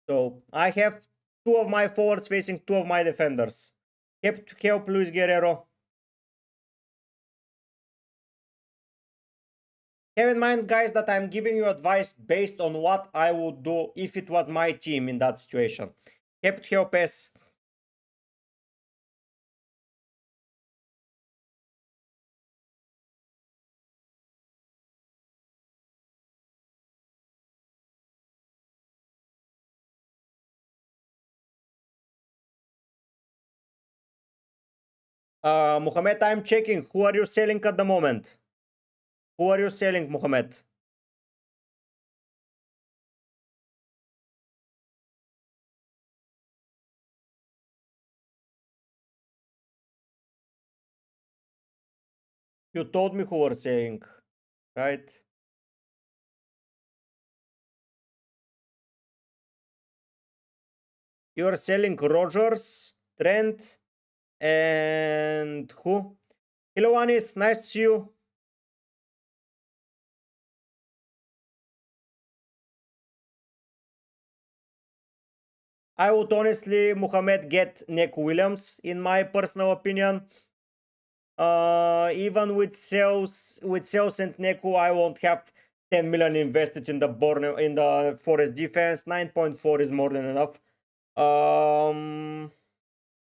So I have 2 of my forwards facing 2 of my defenders. Kept help Luis Guerrero. Have in mind, guys, that I'm giving you advice based on what I would do if it was my team in that situation. Kept help S. Mohamed, I'm checking. Who are you selling at the moment? Who are you selling, Mohamed? You told me who were selling, right? You're selling Rogers, Trent, and who? Hello, Anis. Nice to see you. I would honestly, Mohamed, get Nick Williams, in my personal opinion. Even with sales and Neku, I won't have 10 million invested in the Forest defense. 9.4 is more than enough.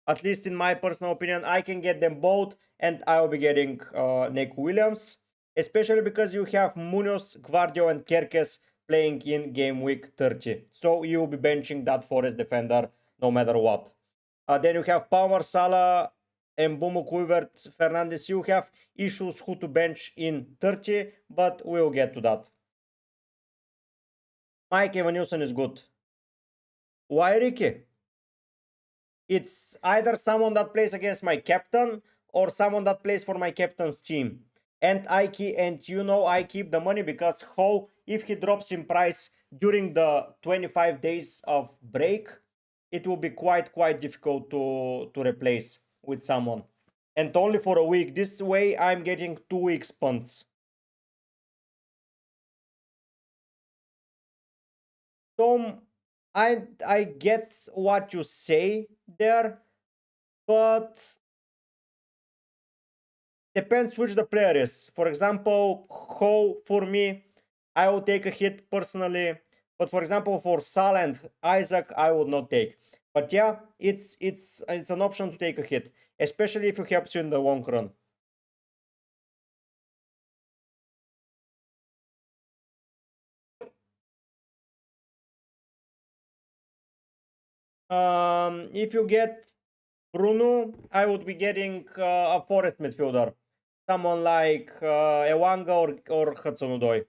At least in my personal opinion, I can get them both, and I will be getting Neku Williams, especially because you have Munoz, Gvardio, and Kerkes playing in game week 30. So you will be benching that Forest defender no matter what. Then you have Palmer, Salah, Mbumo, Kluivert, Fernandes. You have issues who to bench in 30, but we'll get to that. Mike Evanilson is good. Why Ricky? It's either someone that plays against my captain or someone that plays for my captain's team. And I keep the money because how if he drops in price during the 25 days of break, it will be quite difficult to replace with someone. And only for a week. This way I'm getting 2 weeks punts. Tom, I get what you say there, but depends which the player is. For example, how for me, I will take a hit personally, but for example, for Sal and Isaac, I would not take. But yeah, it's an option to take a hit, especially if it helps you in the long run. If you get Bruno, I would be getting a forest midfielder, someone like Ewanga or Hudson-Odoi.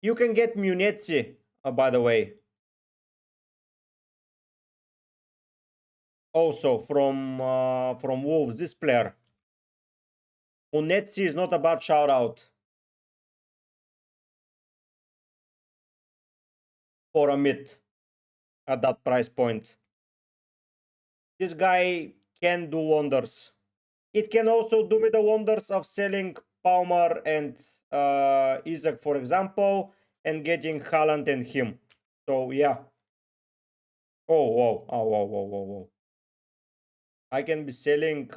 You can get Munetzi, by the way, also from Wolves. This player, Munetzi, is not a bad shout out for a mid at that price point. This guy can do wonders. It can also do me the wonders of selling Palmer and Isaac, for example, and getting Haaland and him. So yeah. Oh whoa! Oh whoa! Whoa! Whoa! Whoa! I can be selling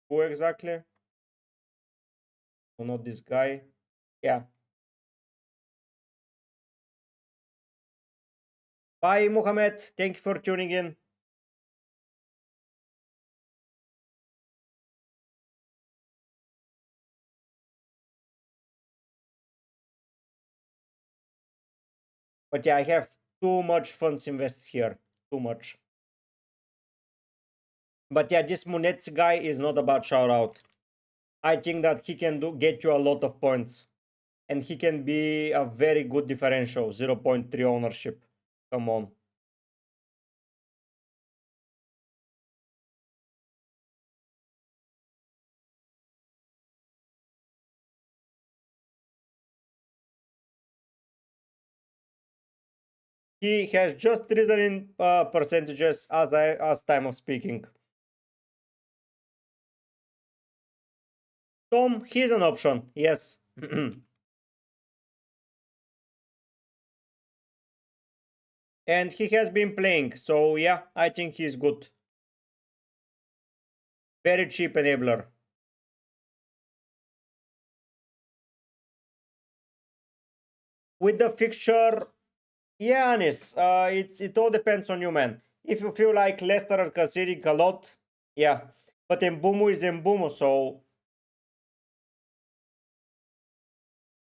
who exactly? Oh, not this guy. Yeah. Bye, Mohammed. Thank you for tuning in. But yeah, I have too much funds invested here. Too much. But yeah, this Munetz guy is not a bad shout out. I think that he can get you a lot of points. And he can be a very good differential. 0.3 ownership. Come on. He has just risen in percentages as time of speaking. Tom, he's an option. Yes. And he has been playing. So yeah, I think he's good. Very cheap enabler. With the fixture, yeah, Anis, it all depends on you, man. If you feel like Leicester are conceding a lot, yeah. But Mbumu is Mbumu, so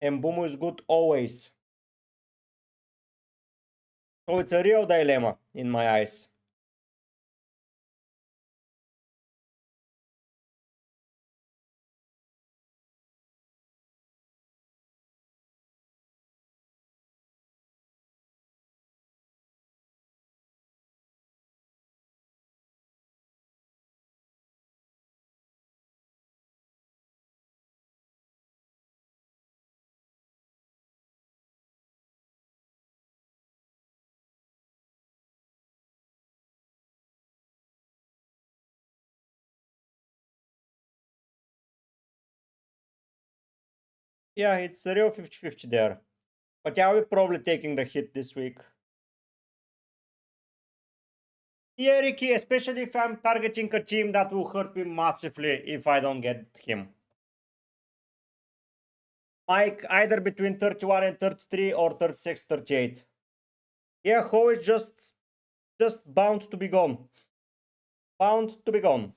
Mbumu is good always. So it's a real dilemma in my eyes. Yeah, it's a real 50-50 there. But yeah, we're probably taking the hit this week. Yeah, Ricky, especially if I'm targeting a team that will hurt me massively if I don't get him. Mike, either between 31 and 33 or 36, 38. Yeah, Ho is just bound to be gone. Bound to be gone.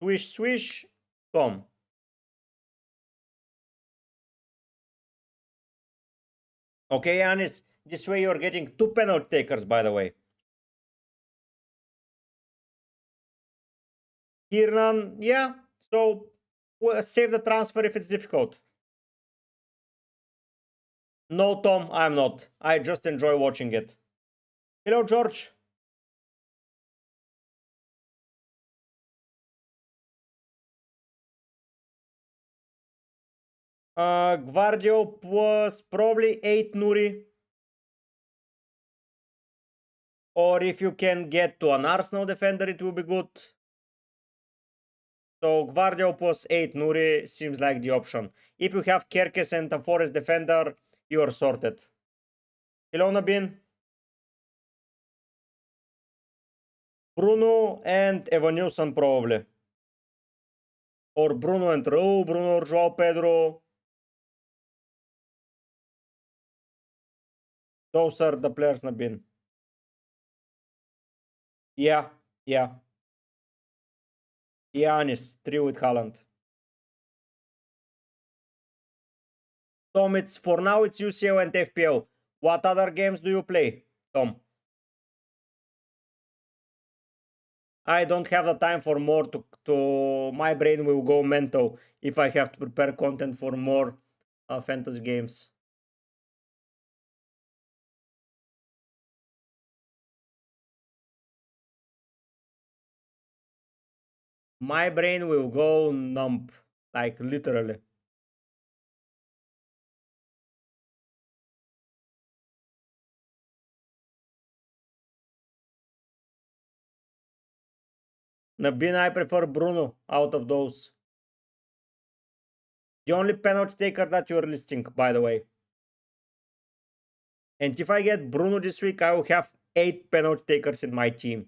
Swish, swish, gone. Okay, Yanis, this way you're getting 2 penalty takers, by the way. Kiernan, yeah, so save the transfer if it's difficult. No, Tom, I'm not. I just enjoy watching it. Hello, George. Gvardio was probably 8 Nuri. Or if you can get to an Arsenal defender, it will be good. So Gvardio plus 8 Nuri seems like the option. If you have Kerkes and a Forest defender, you are sorted. Ilona Bin, Bruno and Evan Nilsson probably. Or Bruno and Raul, Bruno or Joao Pedro. Those are the players na bin. Yeah, yeah. Giannis, 3 with Haaland. Tom, it's for now it's UCL and FPL. What other games do you play, Tom? I don't have the time for more to my brain will go mental if I have to prepare content for more fantasy games. My brain will go numb, like literally. Nabin, I prefer Bruno out of those. The only penalty taker that you're listing, by the way. And if I get Bruno this week, I will have 8 penalty takers in my team.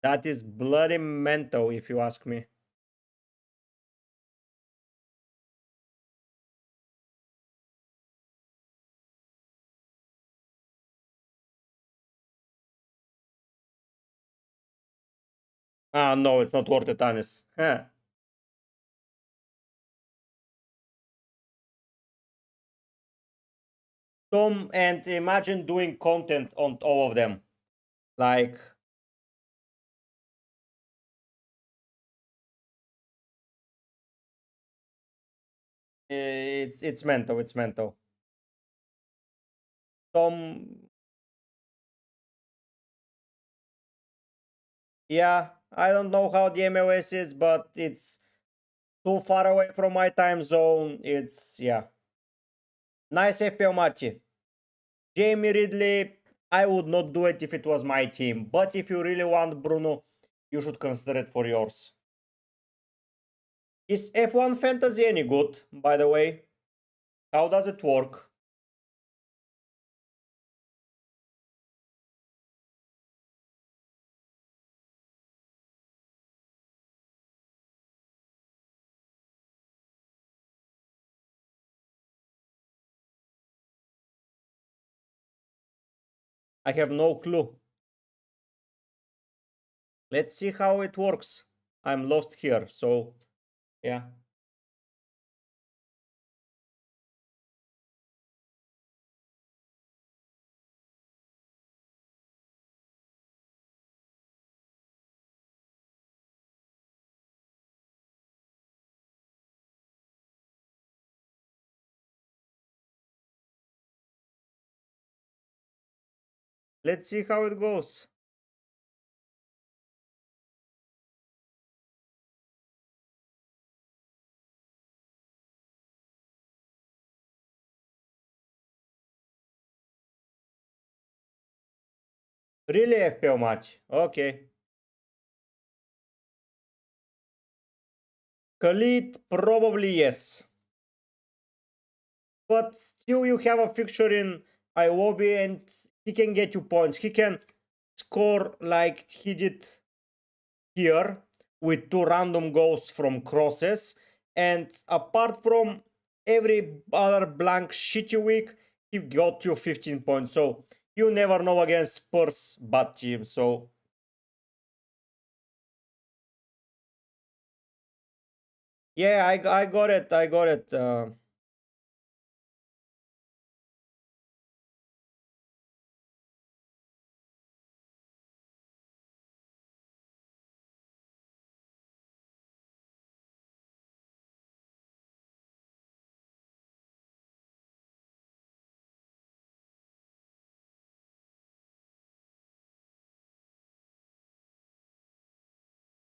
That is bloody mental, if you ask me. Ah, no, it's not worth it, honest. Tom, and imagine doing content on all of them. Like, it's mental, it's mental. Tom, yeah, I don't know how the MLS is, but it's too far away from my time zone. It's, yeah. Nice FPL Marty. Jamie Ridley, I would not do it if it was my team. But if you really want Bruno, you should consider it for yours. Is F1 Fantasy any good, by the way? How does it work? I have no clue. Let's see how it works. I'm lost here, so yeah. Let's see how it goes. Really FPL match. Okay. Khalid, probably yes. But still you have a fixture in Iwobi and he can get you points. He can score like he did here with 2 random goals from crosses. And apart from every other blank shitty week, he got you 15 points. So you never know against Spurs bad team. So yeah, I got it. I got it.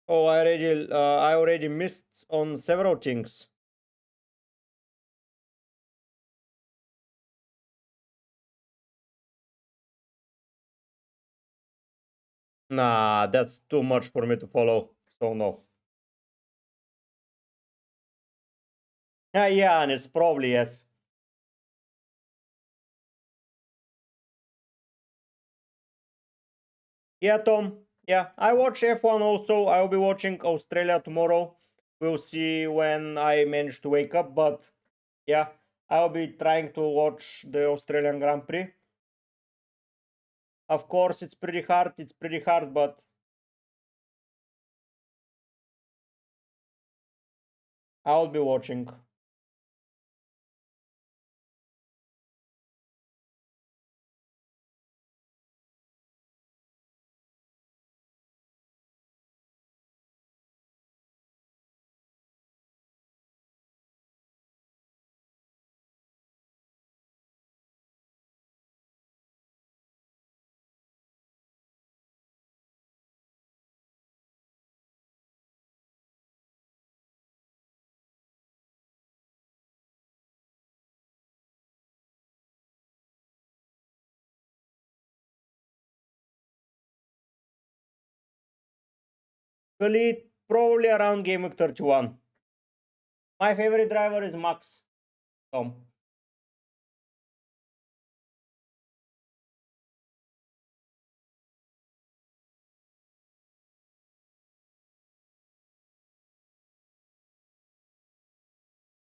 Oh, I already missed on several things. Nah, that's too much for me to follow. So no. Yeah, and it's probably yes. Yeah, Tom. Yeah, I watch F1 also. I'll be watching Australia tomorrow. We'll see when I manage to wake up, but yeah, I'll be trying to watch the Australian Grand Prix. Of course, it's pretty hard. It's pretty hard, but I'll be watching. Khalid, probably around game week 31. My favorite driver is Max. Tom.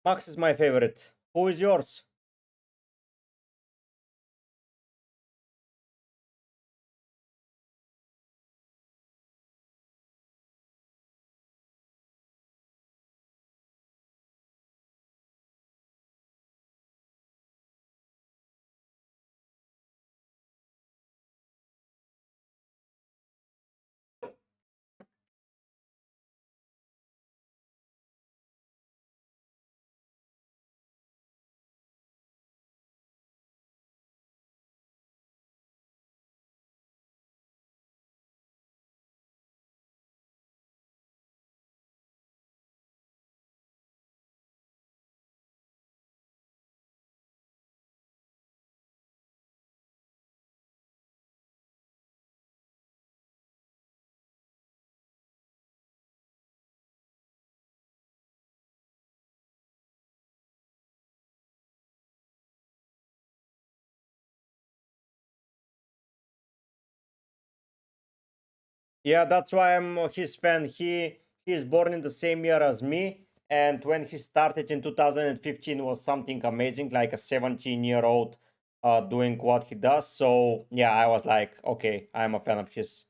Max is my favorite. Who is yours? Yeah, that's why I'm his fan. He's born in the same year as me, and when he started in 2015 was something amazing, like a 17-year-old doing what he does. So yeah, I was like, okay, I'm a fan of his.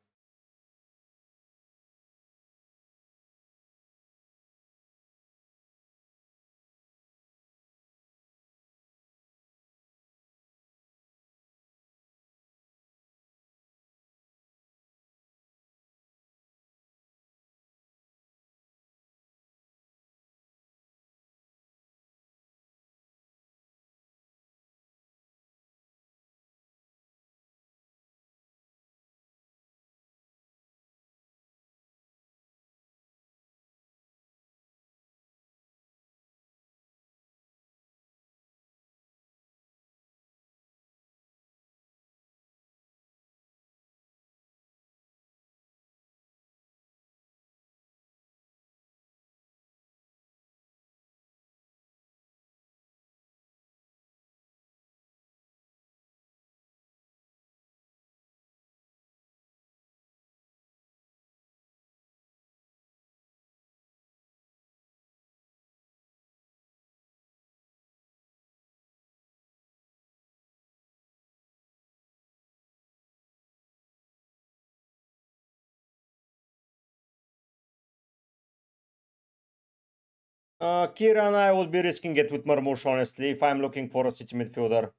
Kieran, I would be risking it with Marmoush, honestly, if I'm looking for a city midfielder.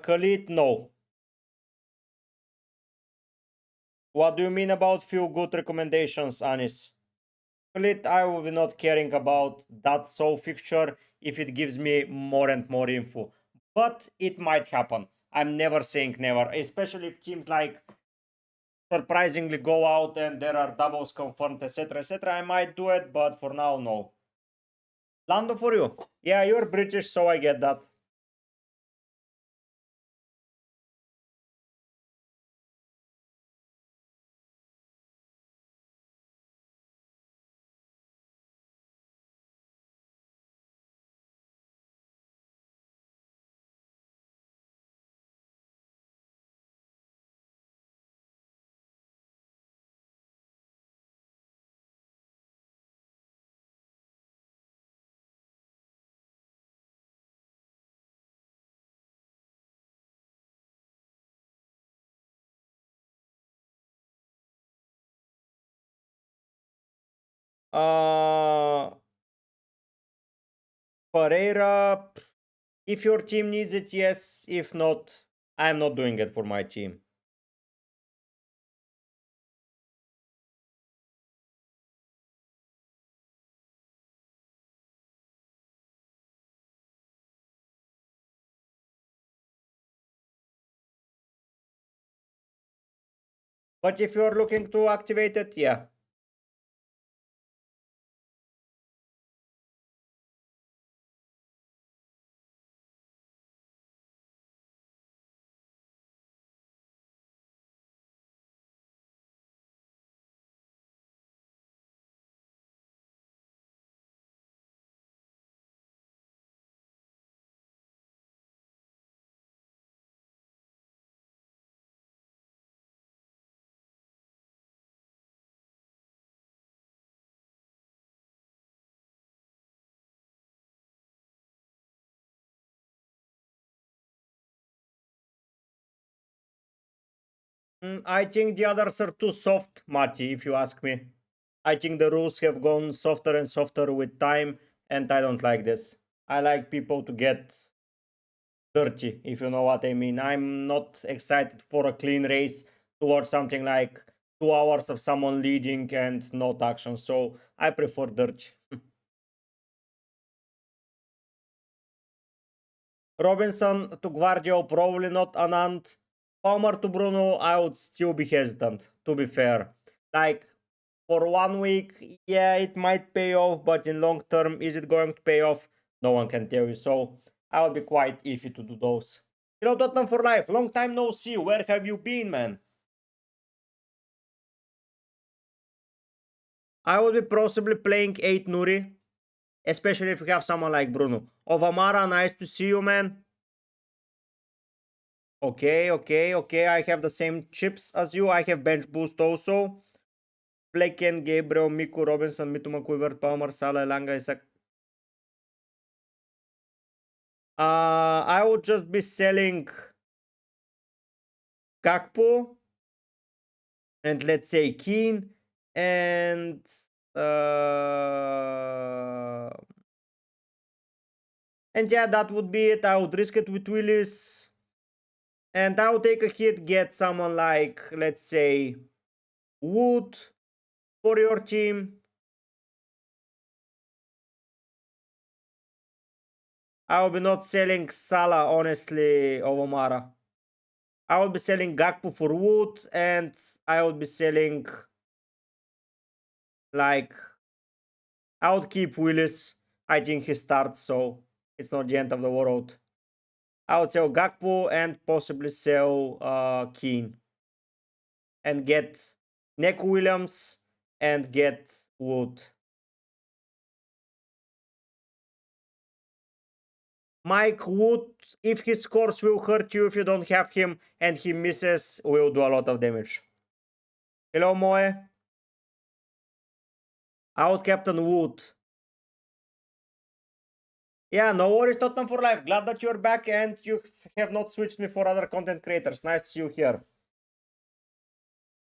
Khalid, no. What do you mean about few good recommendations, Anis? Khalid, I will be not caring about that so fixture if it gives me more and more info. But it might happen. I'm never saying never, especially if teams like surprisingly go out and there are doubles confirmed, etc., etc., I might do it, but for now, no. Lando for you. Yeah, you're British, so I get that. Uh, Pereira, if your team needs it, yes. If not, I'm not doing it for my team. But if you're looking to activate it, yeah. I think the others are too soft, Mati, if you ask me. I think the rules have gone softer and softer with time, and I don't like this. I like people to get dirty, if you know what I mean. I'm not excited for a clean race towards something like 2 hours of someone leading and not action, so I prefer dirty. Robinson to Guardio, probably not Anand. Palmer to Bruno, I would still be hesitant, to be fair. Like, for 1 week, yeah, it might pay off, but in long term, is it going to pay off? No one can tell you. So I would be quite iffy to do those. Hello, Tottenham for life. Long time no see. Where have you been, man? I would be possibly playing 8 Nuri, especially if you have someone like Bruno. Ovamara, nice to see you, man. Okay, okay, okay. I have the same chips as you. I have bench boost also. Flecken, Gabriel, Miku, Robinson, Mitoma, Quiver, Palmer, Salah, Langa, Isaac. I would just be selling Gakpo and let's say Keane and uh and yeah, that would be it. I would risk it with Willis and I would take a hit, get someone like let's say Wood for your team. I will be not selling Salah, honestly, Ovamara. I will be selling Gakpo for Wood, and I would be selling like I would keep Willis. I think he starts, so it's not the end of the world. I would sell Gakpo and possibly sell Keane and get Neck Williams and get Wood. Mike Wood, if he scores, will hurt you. If you don't have him and he misses, will do a lot of damage. Hello, Moe. Out Captain Wood. Yeah, no worries, Tottenham for life. Glad that you're back and you have not switched me for other content creators. Nice to see you here.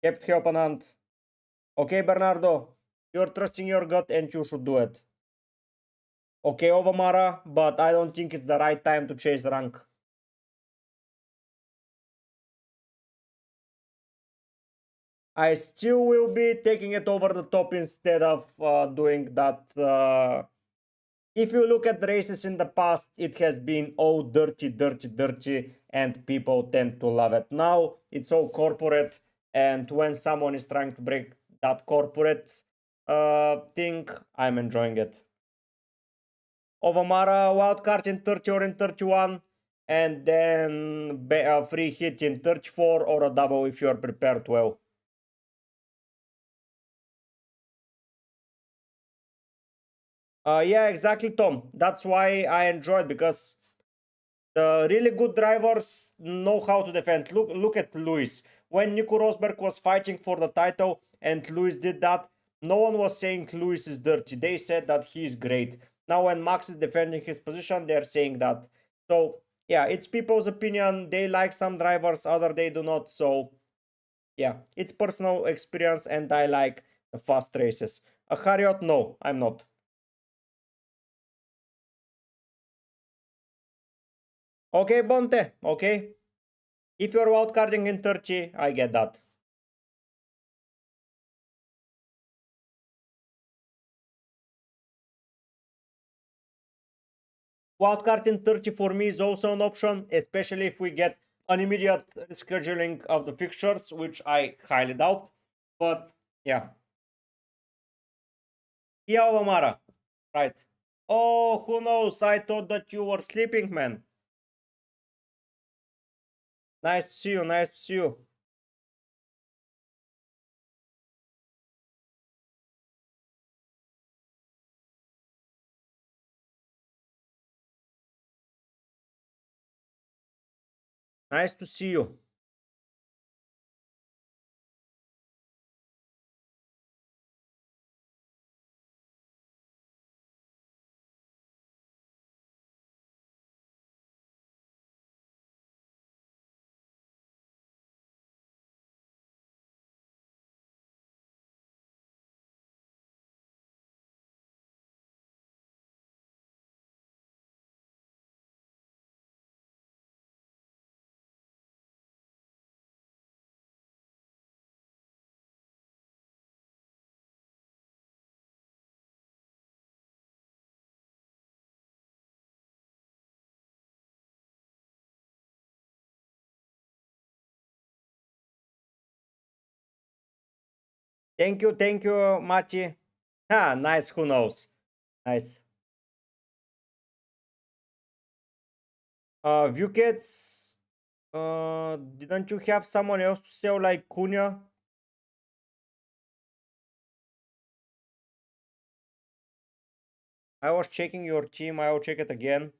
Kept help on hand. Okay, Bernardo. You're trusting your gut and you should do it. Okay, Ovamara, but I don't think it's the right time to chase rank. I still will be taking it over the top instead of doing that. If you look at the races in the past, it has been all dirty, dirty, dirty, and people tend to love it. Now it's all corporate, And when someone is trying to break that corporate thing, I'm enjoying it. Ovamara wildcard in 30 or in 31, and then a free hit in 34 or a double if you are prepared well. Yeah, exactly, Tom. That's why I enjoyed, because the really good drivers know how to defend. Look at Lewis. When Nico Rosberg was fighting for the title and Lewis did that, no one was saying Lewis is dirty. They said that he's great. Now when Max is defending his position, they're saying that. So yeah, it's people's opinion. They like some drivers, other they do not. So yeah, it's personal experience, and I like the fast races. A Harriot, no, I'm not. Okay, Bonte, okay. If you're wildcarding in 30, I get that. Wildcard in 30 for me is also an option, especially if we get an immediate scheduling of the fixtures, which I highly doubt. But yeah. Yeah, Omara. Right. Oh, who knows? I thought that you were sleeping, man. Nice to see you. Nice to see you. Nice to see you. Thank you, Machi. Ah, nice. Who knows? Nice. View kits. Didn't you have someone else to sell like Cunha? I was checking your team. I will check it again.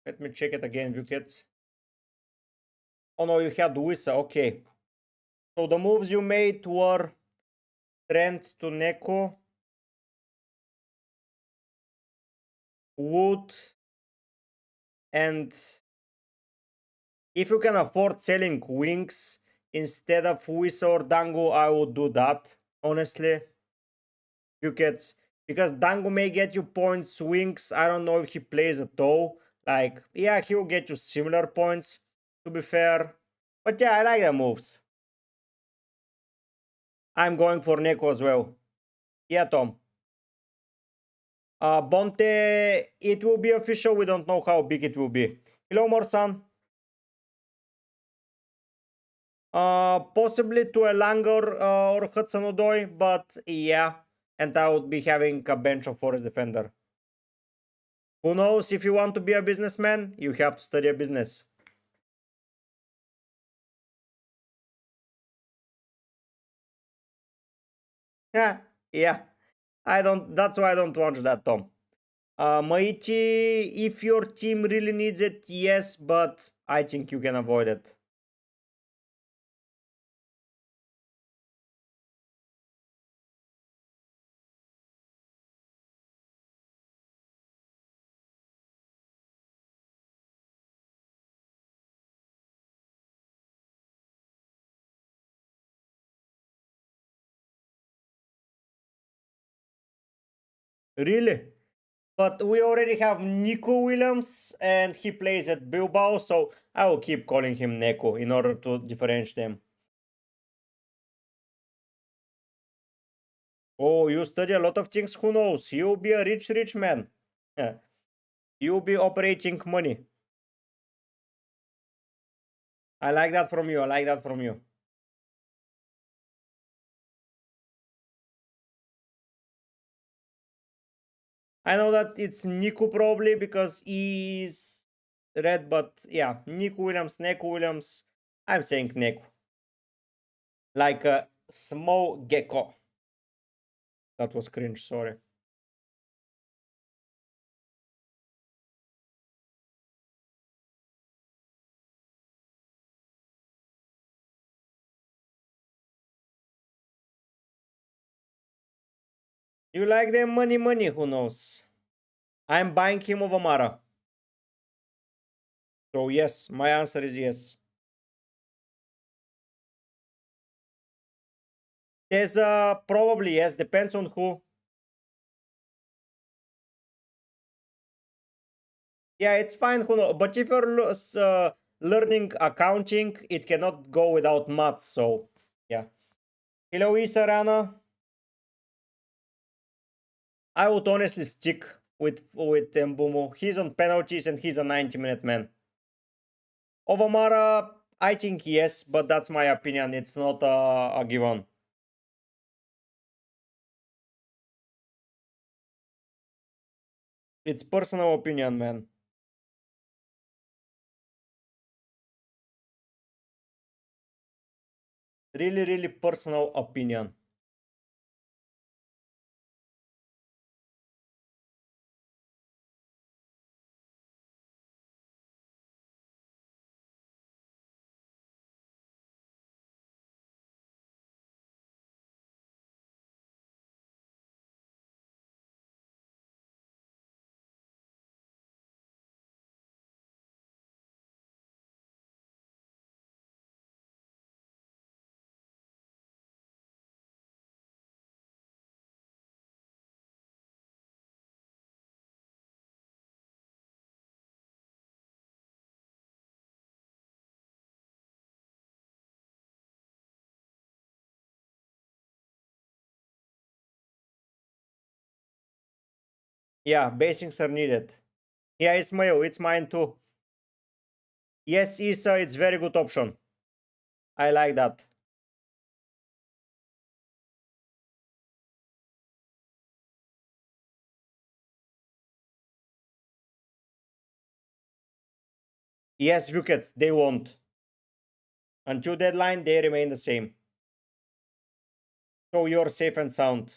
Let me check it again, view kits. Oh no, you had Wissa. Okay. So the moves you made were Trent to Neko, Wood, and if you can afford selling wings instead of Wissa or Dango, I would do that. Honestly, you get, because Dango may get you points. Wings, I don't know if he plays at all. Like, yeah, he will get you similar points, to be fair. But yeah, I like the moves. I'm going for Neko as well. Yeah, Tom. Bonte, it will be official. We don't know how big it will be. Hello, Morsan. Possibly to a Langer or Hudson Odoi, but yeah. And I would be having a bench of Forest Defender. Who knows? If you want to be a businessman, you have to study a business. Yeah, yeah. I don't. That's why I don't watch that, Tom. Maichi, if your team really needs it, yes, but I think you can avoid it. Really? But we already have Nico Williams and he plays at Bilbao, so I will keep calling him Neko in order to differentiate them. Oh, you study a lot of things, who knows? You'll be a rich man. You'll be operating money. I like that from you. I like that from you. I know that it's Niku probably because he's red, but yeah, Niku Williams, Neku Williams. I'm saying Neku. Like a small gecko. That was cringe, sorry. You like the money, who knows? I'm buying him over Mara. So yes, my answer is yes. There's probably yes, depends on who. Yeah, it's fine, who knows. But if you're learning accounting, it cannot go without maths. So yeah. Hello, Isarana. I would honestly stick with Mbumo. He's on penalties and he's a 90-minute man. Ovamara, I think yes, but that's my opinion. It's not a given. It's personal opinion, man. Really, really personal opinion. Yeah, basics are needed. Yeah, it's Mayo. It's mine too. Yes, Isa, it's very good option. I like that. Yes, wickets, they won't. Until deadline, they remain the same. So you're safe and sound.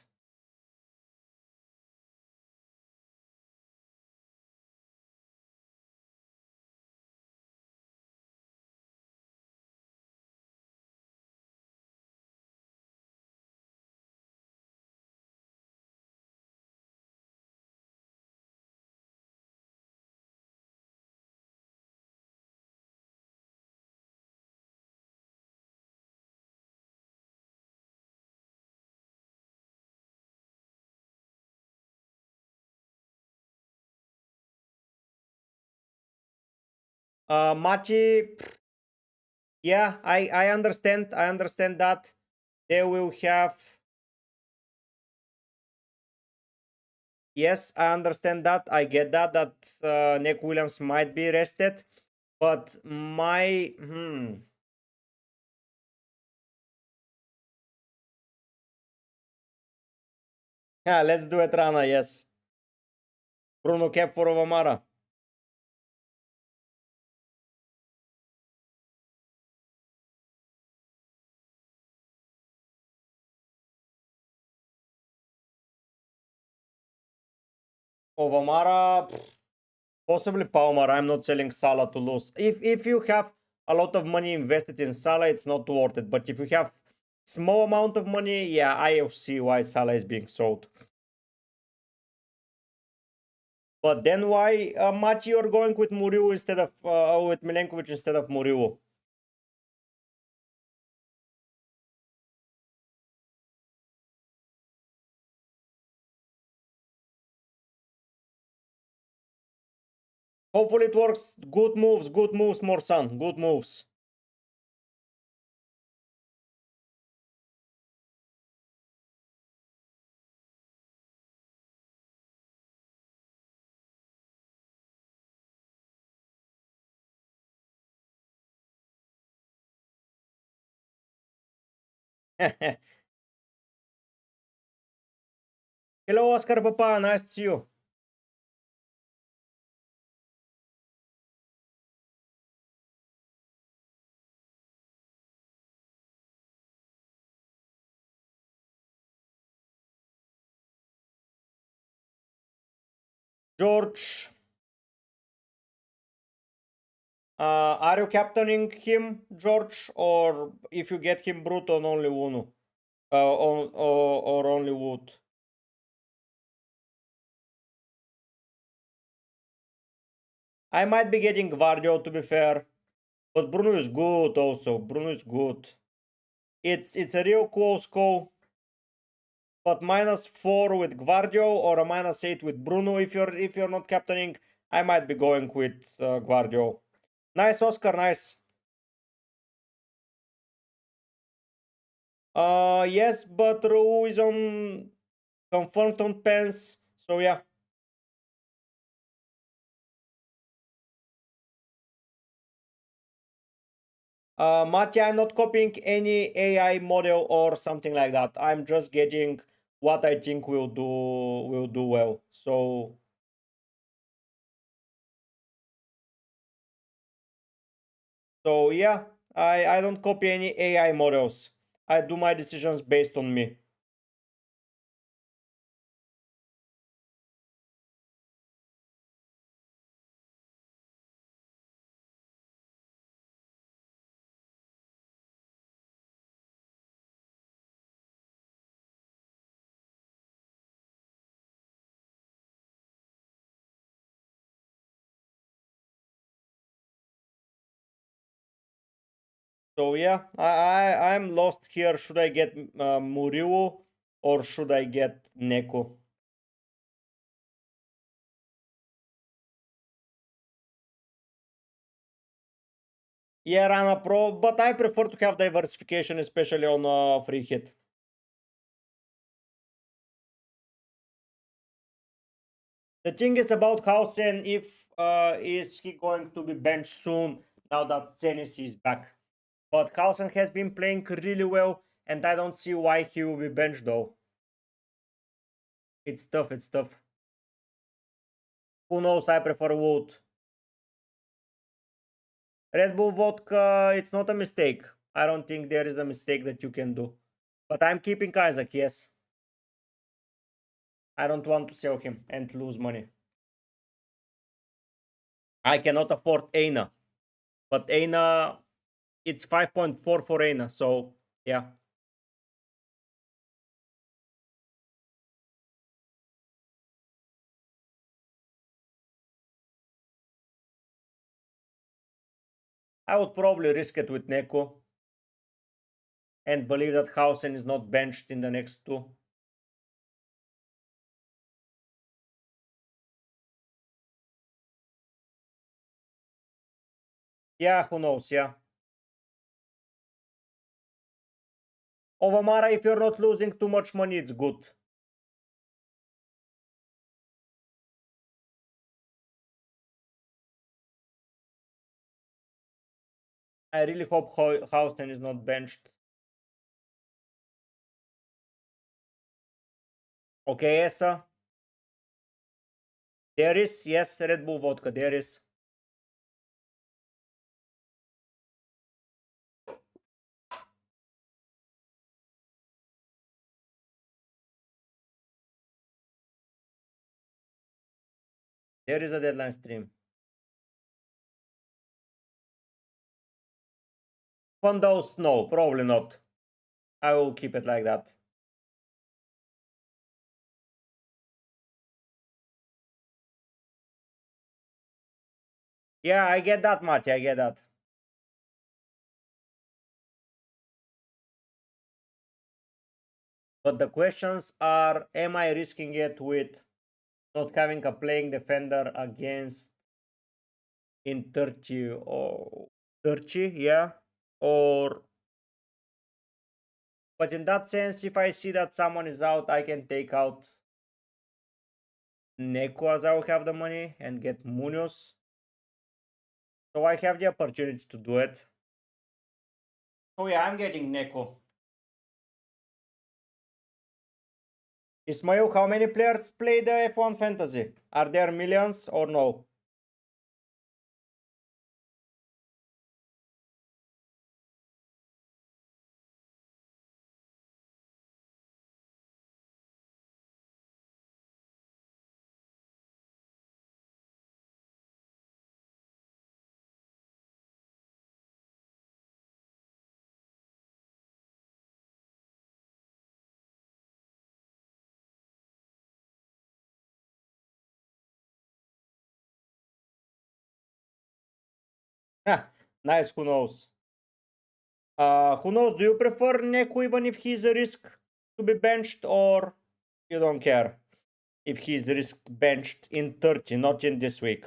Machi, yeah, I understand. I understand that they will have. Yes, I understand that. I get that Nick Williams might be rested, but my yeah, let's do it, Rana. Yes, Bruno Cap for Ovamara. Ovamara, possibly Palmer. I'm not selling Salah to lose. If you have a lot of money invested in Salah, it's not worth it. But if you have small amount of money, yeah, I see why Salah is being sold. But then why much you're going with Muriu instead of with Milenkovic instead of Muriu? Hopefully it works. Good moves, more sun, good moves. Hello, Oscar Papa. Nice to see you. George, are you captaining him, George, or if you get him brute on only Uno, or only Wood? I might be getting Guardio to be fair, but Bruno is good also. Bruno is good. It's a real close call, but -4 with Guardio or a -8 with Bruno. If you're not captaining, I might be going with Guardio. Nice, Oscar. Nice. Yes, but Ru is on confirmed on pens. So yeah. Matya, I'm not copying any AI model or something like that. I'm just getting what I think will do well. So yeah, I don't copy any AI models. I do my decisions based on me. So yeah, I'm lost here. Should I get Muriu or should I get Neko? Yeah, Rana Pro, but I prefer to have diversification, especially on free hit. The thing is about Hausen, if is he going to be benched soon now that Zenis is back. But Hausen has been playing really well, and I don't see why he will be benched though. It's tough, it's tough. Who knows, I prefer Wood. Red Bull vodka, it's not a mistake. I don't think there is a mistake that you can do. But I'm keeping Isaac, yes. I don't want to sell him and lose money. I cannot afford Aina. But Aina, it's 5.4 for Aina, so yeah. I would probably risk it with Neko and believe that Hausen is not benched in the next two. Yeah, who knows, yeah. Ovamara, if you're not losing too much money, it's good. I really hope Hausen is not benched. Okay, Esa. There is, yes, Red Bull vodka, there is. There is a deadline stream. Fundos, no, probably not. I will keep it like that. Yeah, I get that, Mati, I get that. But the questions are, am I risking it with not having a playing defender against in 30 or 30, yeah? Or, but in that sense, if I see that someone is out, I can take out Neko as I will have the money and get Munoz. So I have the opportunity to do it. So yeah, I'm getting Neko. Ismail, how many players play the F1 Fantasy? Are there millions or no? Nice, who knows? Who knows? Do you prefer Neku even if he's a risk to be benched, or you don't care if he's risk benched in 30, not in this week?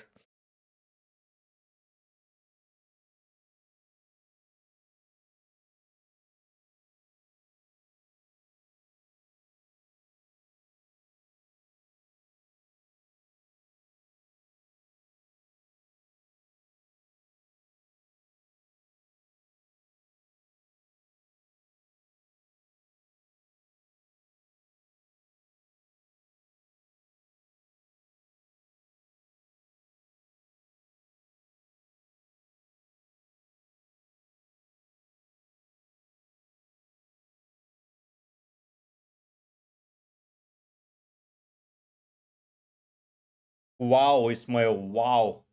Wow, Ismail, wow.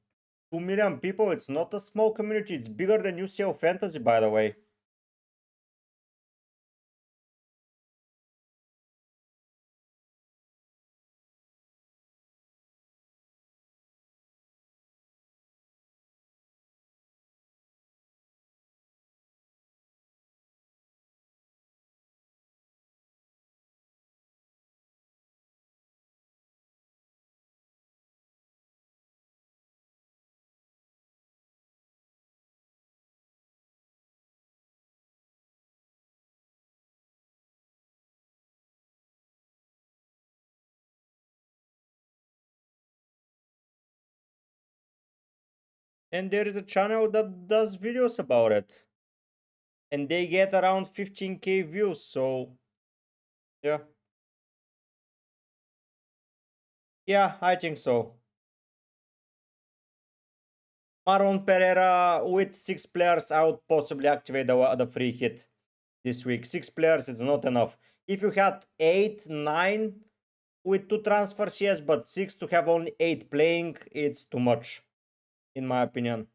2 million people, it's not a small community, it's bigger than UCL Fantasy, by the way. And there is a channel that does videos about it. And they get around 15k views, so yeah. Yeah, I think so. Maron Pereira with 6 players, I would possibly activate the free hit this week. 6 players, it's not enough. If you had 8, 9 with 2 transfers, yes, but 6 to have only 8 playing, it's too much, in my opinion.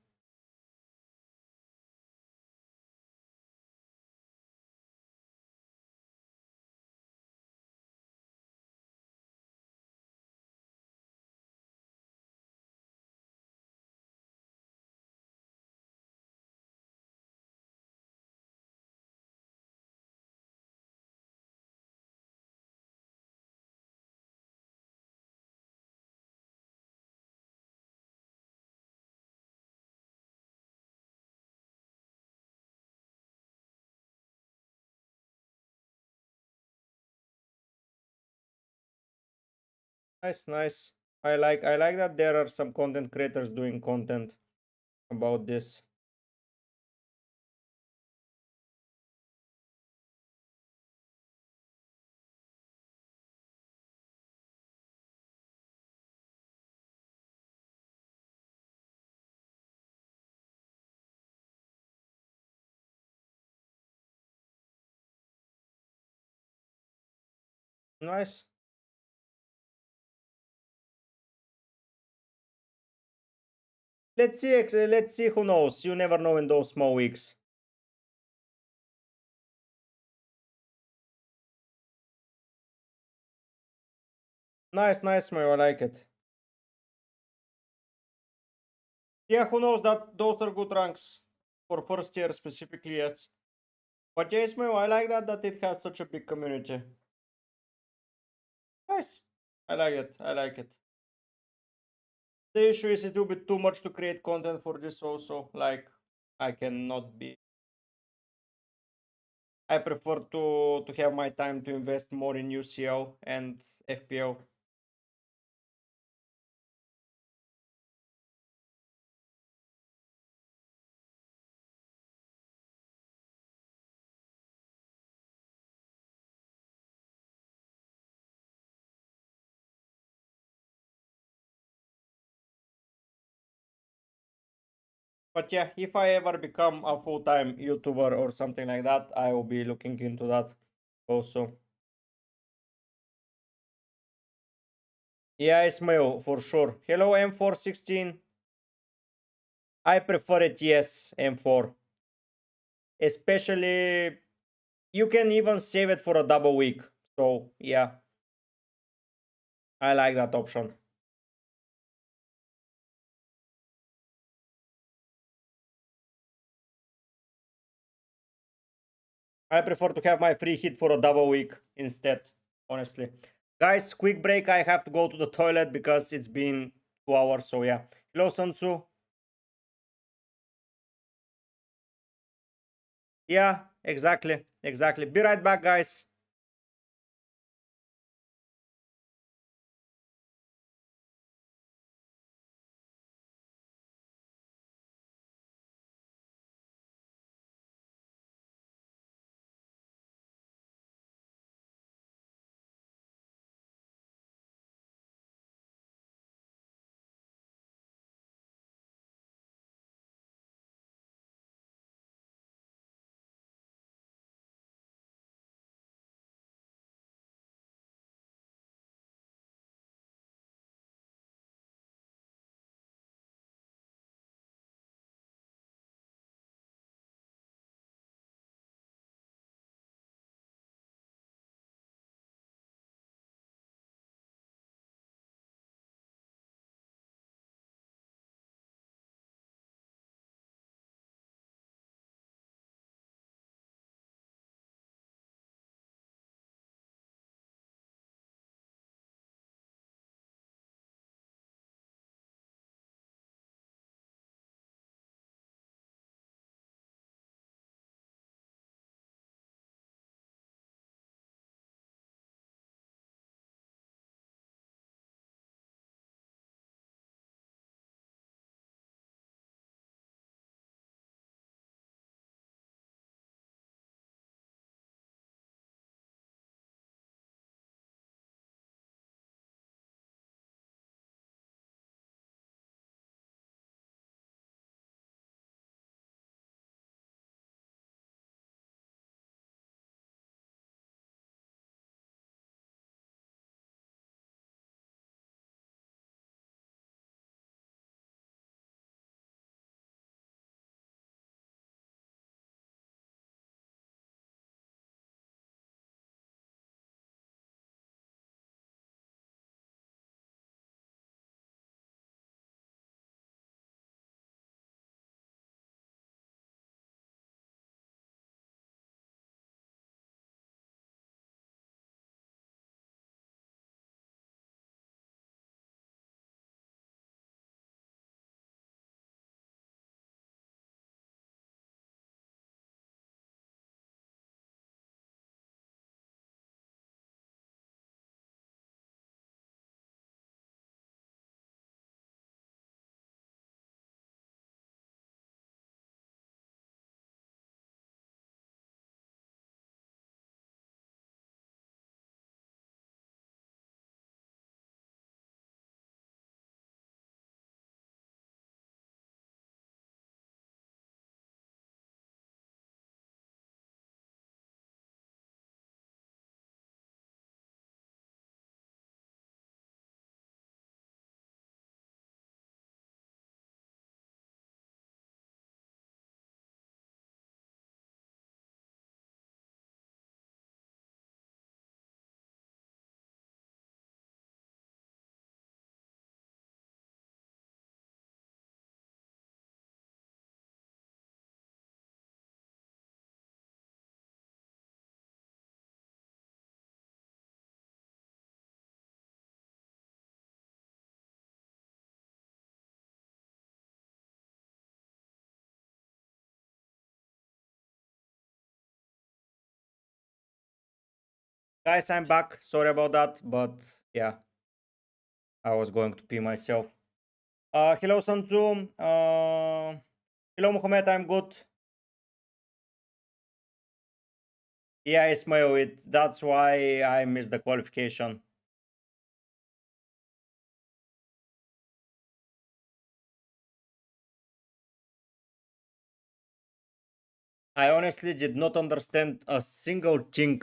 Nice, nice. I like that there are some content creators doing content about this. Nice. Let's see who knows. You never know in those small weeks. Nice, nice, Mayo. I like it. Yeah, who knows that those are good ranks for first year specifically, yes. But yes, Mayo, I like that it has such a big community. Nice. I like it. I like it. The issue is it will be too much to create content for this also. Like I cannot be. I prefer to have my time to invest more in UCL and FPL. But yeah, if I ever become a full-time YouTuber or something like that, I will be looking into that also. Yeah, Ismail, for sure. Hello, M416. I prefer it, yes, M4. Especially, you can even save it for a double week. So, yeah, I like that option. I prefer to have my free hit for a double week instead, honestly. Guys, quick break. I have to go to the toilet because it's been 2 hours. So, yeah. Hello, Sansu. Yeah, exactly. Exactly. Be right back, guys. Guys, I'm back. Sorry about that. But yeah, I was going to pee myself. Hello, Sanzu. Hello, Mohammed. I'm good. Yeah, Ismail. That's why I missed the qualification. I honestly did not understand a single thing.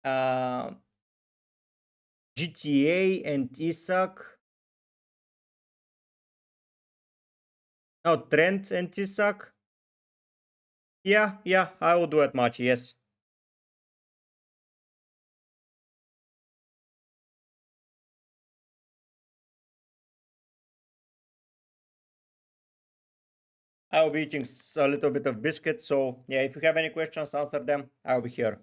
Uh, GTA and Isak. No, Trent and Isak. Yeah, I will do it much, yes. I'll be eating a little bit of biscuit, so yeah, if you have any questions, answer them. I'll be here.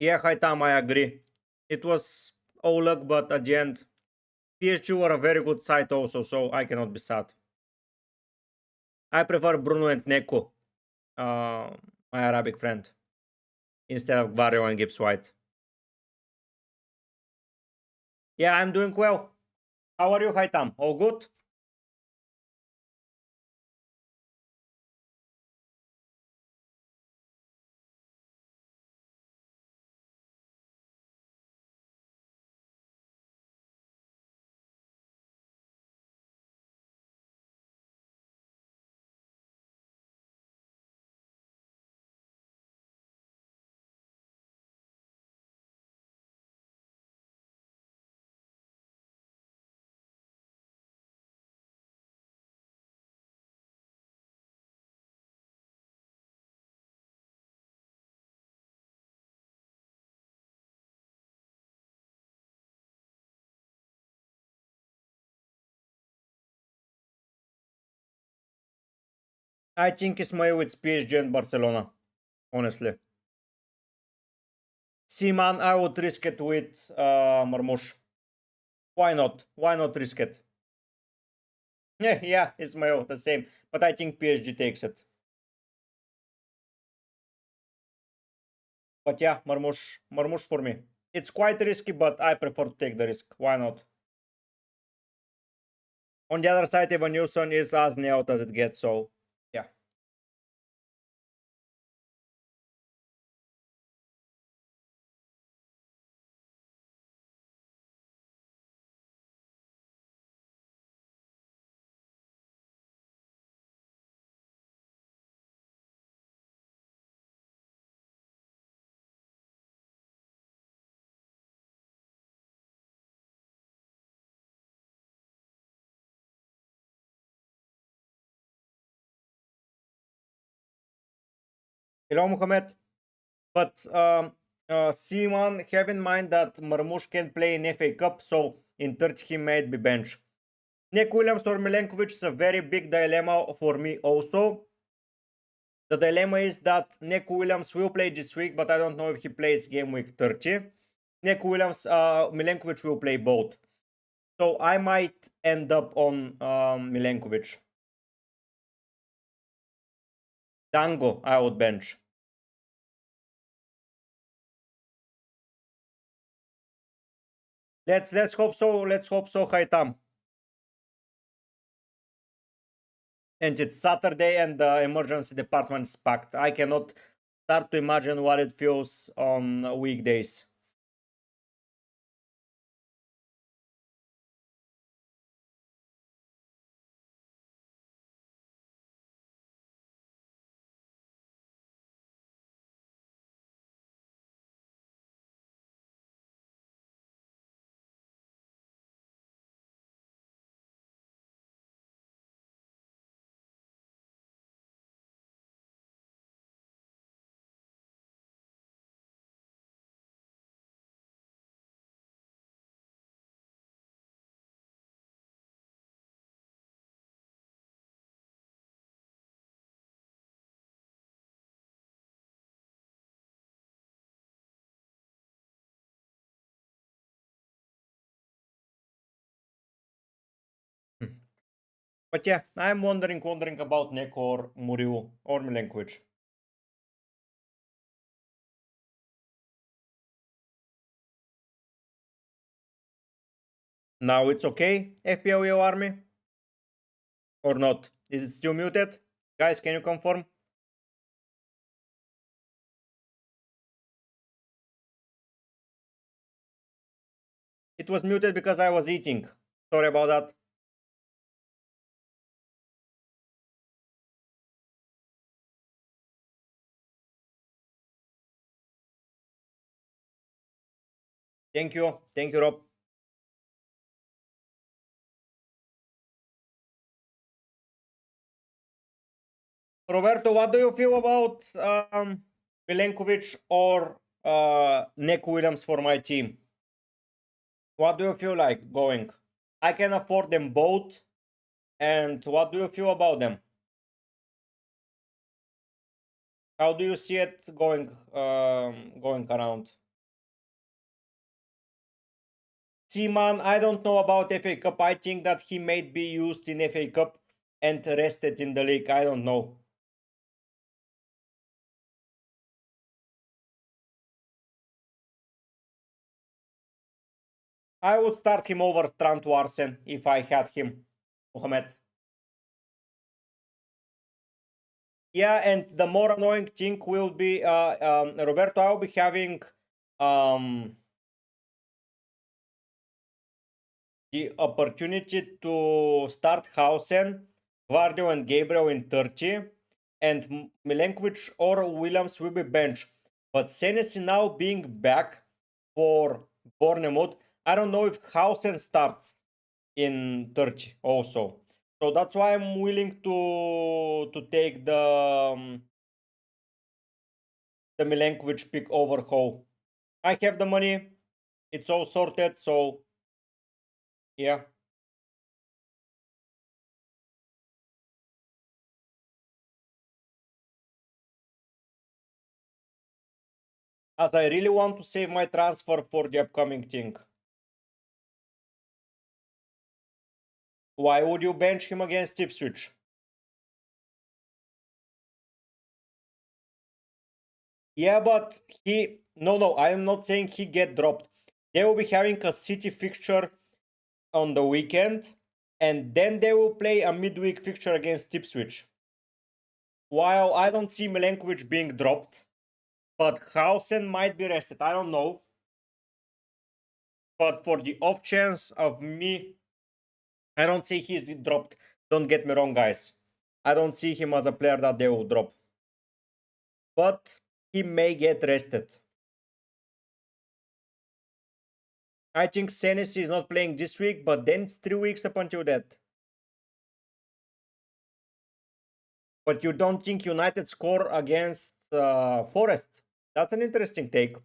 Yeah, hi Tam, I agree. It was all luck, but at the end, PSG were a very good side also, so I cannot be sad. I prefer Bruno and Neko, my Arabic friend, instead of Vario and Gibbs White. Yeah, I'm doing well. How are you, Haitam? All good? I think Ismail with PSG and Barcelona, honestly. Seaman, I would risk it with Marmoush. Why not? Why not risk it? Yeah, Ismail, the same. But I think PSG takes it. But yeah, Marmoush for me. It's quite risky, but I prefer to take the risk. Why not? On the other side, Evan Newson is as nailed as it gets, so yeah. Hello, Mohamed. But Seaman, have in mind that Marmoush can play in FA Cup, so in third he might be bench. Nick Williams or Milenkovic is a very big dilemma for me also. The dilemma is that Nick Williams will play this week, but I don't know if he plays game week 30. Nick Williams, Milenkovic will play both. So I might end up on Milenkovic. Dango, I would bench. Let's hope so. Let's hope so, Haitam. And it's Saturday and the emergency department is packed. I cannot start to imagine what it feels on weekdays. But yeah, I'm wondering about Neko or Muriu or Milenkovic. Now it's okay, FPL army? Or not? Is it still muted? Guys, can you confirm? It was muted because I was eating. Sorry about that. Thank you. Thank you, Rob. Roberto, what do you feel about Milenkovic or Nick Williams for my team? What do you feel like going? I can afford them both. And what do you feel about them? How do you see it going around? Seaman, I don't know about FA Cup. I think that he might be used in FA Cup and rested in the league. I don't know. I would start him over Strand Larsen if I had him, Mohamed. Yeah, and the more annoying thing will be, Roberto, I'll be having um, the opportunity to start Hausen, Guardio, and Gabriel in 30, and Milenkovic or Williams will be bench. But Senesi now being back for Bournemouth, I don't know if Hausen starts in 30 also. So that's why I'm willing to take the Milenkovic pick over Ho. I have the money. It's all sorted. So yeah. As I really want to save my transfer for the upcoming thing. Why would you bench him against Ipswich? Yeah, but he... No, I am not saying he get dropped. They will be having a City fixture on the weekend, and then they will play a midweek fixture against Ipswich. While I don't see Milenkovic being dropped, but Hausen might be rested. I don't know. But for the off chance of me, I don't see he's dropped. Don't get me wrong, guys. I don't see him as a player that they will drop. But he may get rested. I think Senesi is not playing this week, but then it's 3 weeks up until that. But you don't think United score against Forest? That's an interesting take.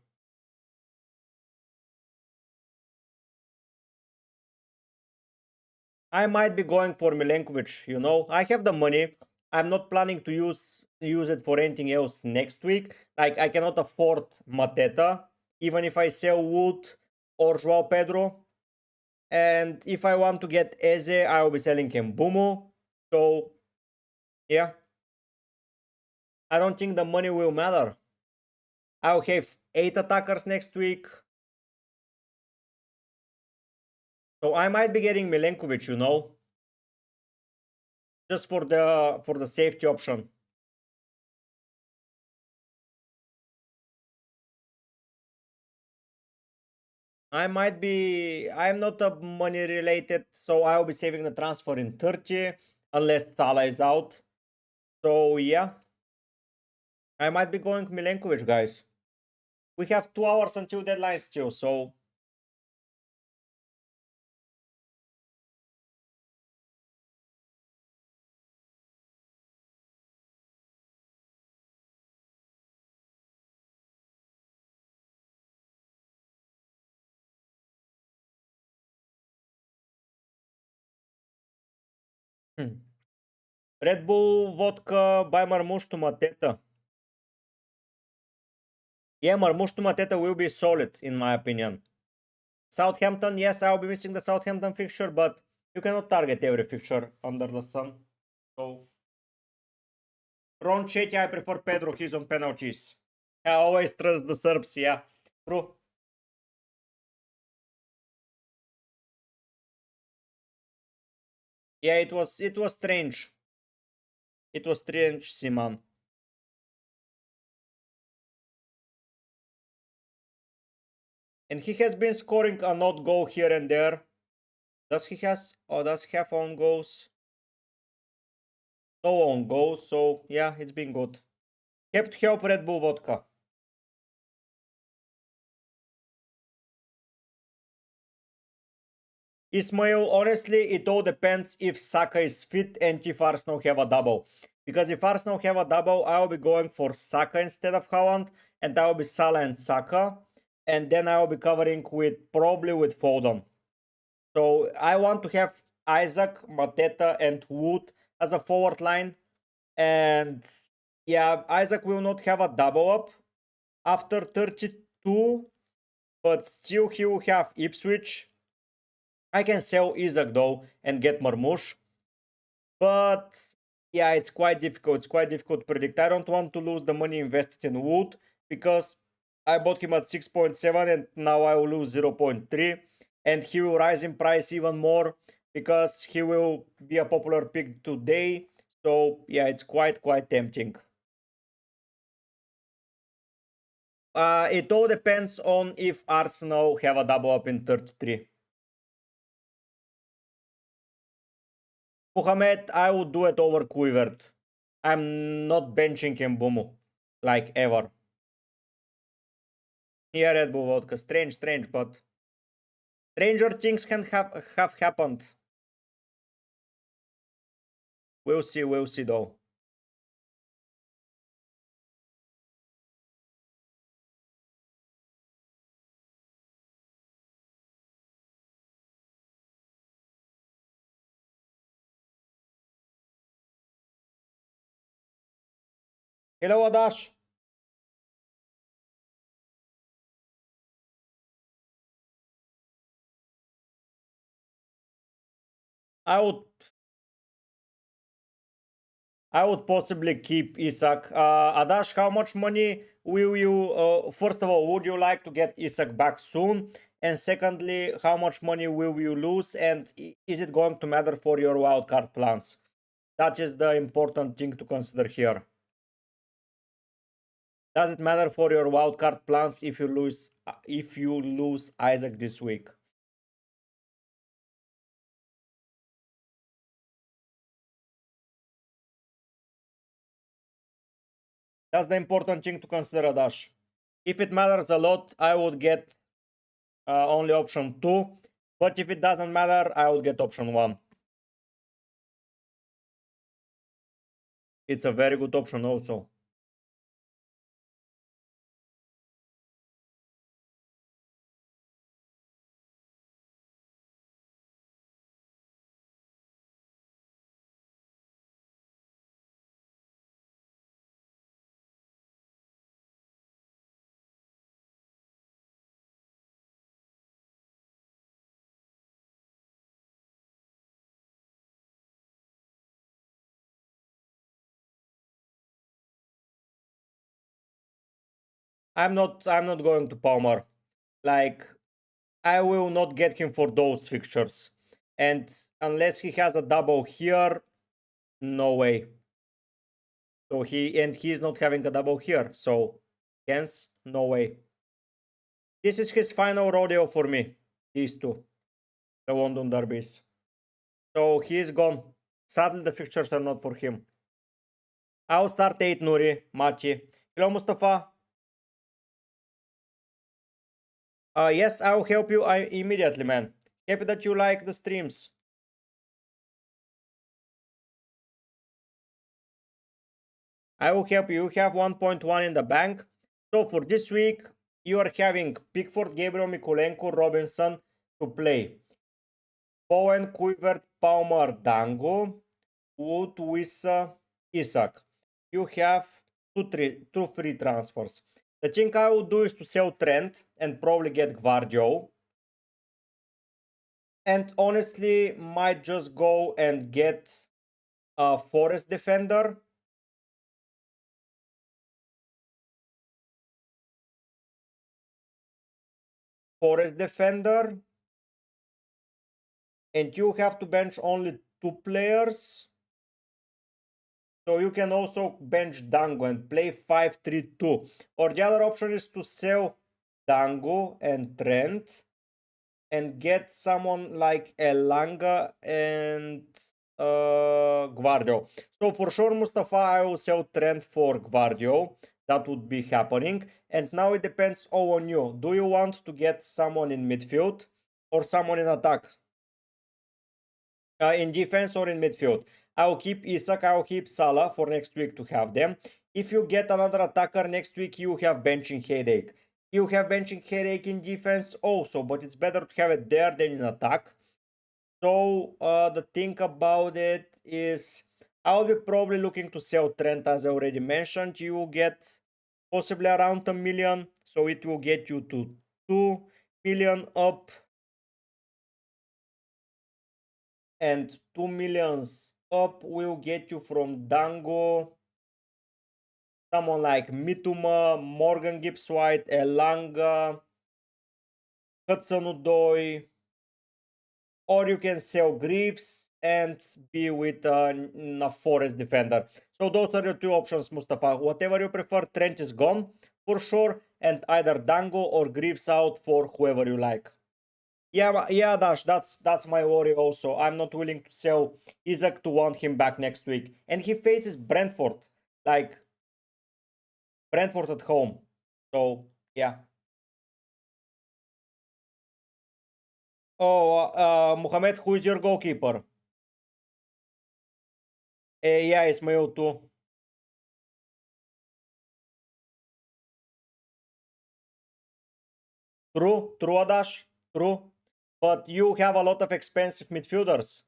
I might be going for Milenkovic, you know. I have the money. I'm not planning to use it for anything else next week. Like I cannot afford Mateta, even if I sell Wood or Joao Pedro. And if I want to get Eze, I will be selling Mbumo. So yeah, I don't think the money will matter. I'll have 8 attackers next week. So I might be getting Milenkovic, you know. Just for the safety option. I'm not a money related, so I'll be saving the transfer in 30 unless Salah is out. So yeah, I might be going Milenkovic, guys. We have 2 hours until deadline still, so hmm. Red Bull vodka by Marmush to Mateta. Yeah, Marmush to Mateta will be solid in my opinion. Southampton, yes, I'll be missing the Southampton fixture, but You cannot target every fixture under the sun. So Ron Chetty, I prefer Pedro. He's on penalties. I always trust the Serbs. Yeah, true. Yeah, it was strange. It was strange, Simon. And he has been scoring a not goal here and there. Does he have own goals? No own goals, so yeah, it's been good. Kept help Red Bull vodka. Ismail, honestly, it all depends if Saka is fit and if Arsenal have a double. Because if Arsenal have a double, I will be going for Saka instead of Haaland, and I will be Salah and Saka, and then I will be covering with probably with Foden. So I want to have Isaac, Mateta, and Wood as a forward line, and yeah, Isaac will not have a double up after 32, but still he will have Ipswich. I can sell Isaac though and get Marmoush. But yeah, it's quite difficult. It's quite difficult to predict. I don't want to lose the money invested in Wood because I bought him at 6.7 and now I will lose 0.3. And he will rise in price even more because he will be a popular pick today. So yeah, it's quite tempting. It all depends on if Arsenal have a double up in 33. Mohamed, I would do it over Quivered. I'm not benching Mbumu, like ever. Yeah, Red Bull vodka. Strange, but stranger things can have happened. We'll see though. Hello, Adash. I would I would possibly keep Isak. Adash, how much money will you? First of all, would you like to get Isak back soon? And secondly, how much money will you lose? And is it going to matter for your wildcard plans? That is the important thing to consider here. Does it matter for your wildcard plans if you lose Isaac this week? That's the important thing to consider, Dash. If it matters a lot, I would get only option 2. But if it doesn't matter, I would get option 1. It's a very good option also. I'm not going to Palmer. Like, I will not get him for those fixtures. And unless he has a double here, no way. So he's not having a double here. So hence, no way. This is his final rodeo for me. These two. The London derbies. So he is gone. Sadly, the fixtures are not for him. I'll start 8 Nuri, Machi. Hello, Mustafa. Yes, I'll help you immediately, man. Happy that you like the streams. I will help you. You have 1.1 in the bank. So for this week, you are having Pickford, Gabriel, Mikulenko, Robinson to play. Bowen, Kuivert, Palmer, Dango, Wood, Wissa, Isak. You have two free transfers. The thing I will do is to sell Trent and probably get Gvardio. And honestly, might just go and get a Forest Defender. Forest Defender. And you have to bench only 2 players. So you can also bench Dango and play 5-3-2. Or the other option is to sell Dango and Trent and get someone like Elanga and Guardio. So for sure, Mustafa, I will sell Trent for Guardio. That would be happening. And now it depends all on you. Do you want to get someone in midfield or someone in attack? In defense or in midfield. I'll keep Isak, I'll keep Salah for next week to have them. If you get another attacker next week, you have benching headache. You have benching headache in defense also, but it's better to have it there than in attack. So the thing about it is I'll be probably looking to sell Trent, as I already mentioned. You will get possibly around 1 million, so it will get you to 2 million up, and 2 millions up will get you from Dango someone like Mituma, Morgan Gibbs White, Elanga, Hudson-Odoi, or you can sell Greaves and be with a Forest Defender. So those are your two options, Mustafa. Whatever you prefer, Trent is gone for sure, and either Dango or Greaves out for whoever you like. Yeah, Dash, that's my worry also. I'm not willing to sell Isaac to want him back next week. And he faces Brentford. Like, Brentford at home. So, yeah. Oh, Mohamed, who is your goalkeeper? Yeah, Ismail too. True, Adash, true. But you have a lot of expensive midfielders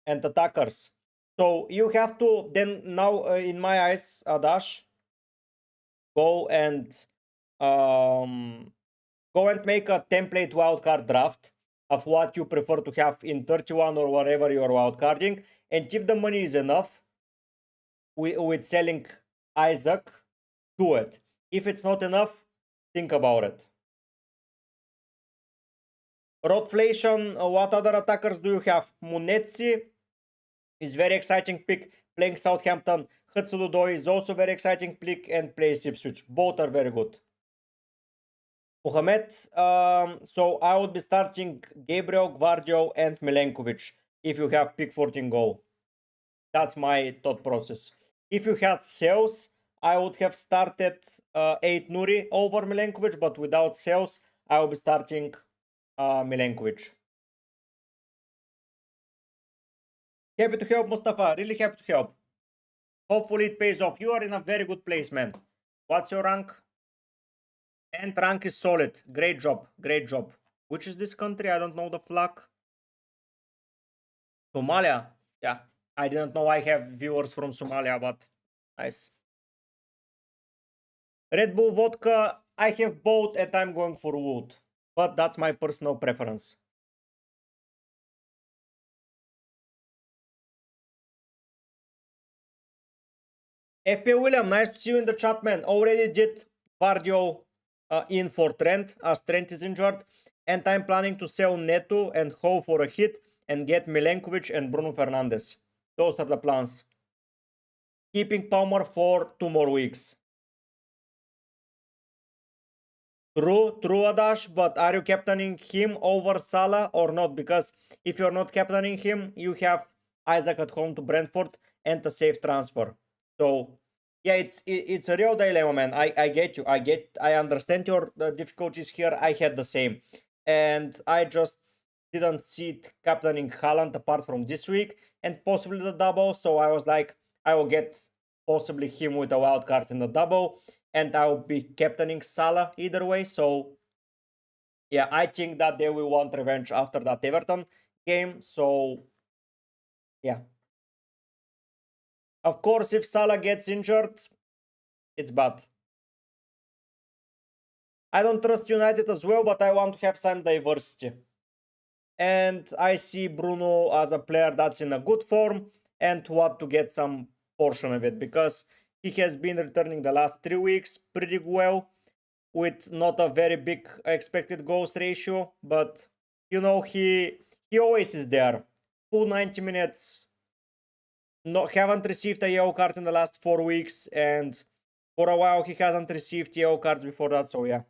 and attackers. So you have to then now, in my eyes, Adash, go and um, go and make a template wildcard draft of what you prefer to have in 31 or wherever you're wildcarding. And if the money is enough with selling Isaac, do it. If it's not enough, think about it. Rotflation, what other attackers do you have? Munetsi is very exciting pick, playing Southampton. Hudson-Odoi is also very exciting pick and plays Ipswich. Both are very good. Mohamed, so I would be starting Gabriel, Gvardio, and Milenkovic if you have pick 14 goal. That's my thought process. If you had sales, I would have started 8 Nuri over Milenkovic, but without sales, I will be starting Milenkovic. Happy to help, Mustafa. Really happy to help. Hopefully it pays off. You are in a very good place, man. What's your rank? And rank is solid. Great job. Great job. Which is this country? I don't know the flag. Somalia. Yeah. I didn't know I have viewers from Somalia, but nice. Red Bull vodka. I have both and I'm going for wood. But that's my personal preference. FPL William, nice to see you in the chat, man. Already did Vardio in for Trent, as Trent is injured. And I'm planning to sell Neto and Ho for a hit and get Milenkovic and Bruno Fernandes. Those are the plans. Keeping Palmer for 2 more weeks. True, Adash, but are you captaining him over Salah or not? Because if you're not captaining him, you have Isaac at home to Brentford and a safe transfer. So yeah, it's a real dilemma, man. I get you. I understand your difficulties here. I had the same, and I just didn't see it captaining Haaland apart from this week and possibly the double. So I was like, I will get possibly him with a wild card in the double, and I'll be captaining Salah either way. So yeah, I think that they will want revenge after that Everton game. So yeah. Of course, if Salah gets injured, it's bad. I don't trust United as well, but I want to have some diversity. and I see Bruno as a player that's in a good form and want to get some portion of it because he has been returning the last 3 weeks pretty well with not a very big expected goals ratio, but you know he always is there. Full 90 minutes. No, haven't received a yellow card in the last 4 weeks, and for a while he hasn't received yellow cards before that. So yeah.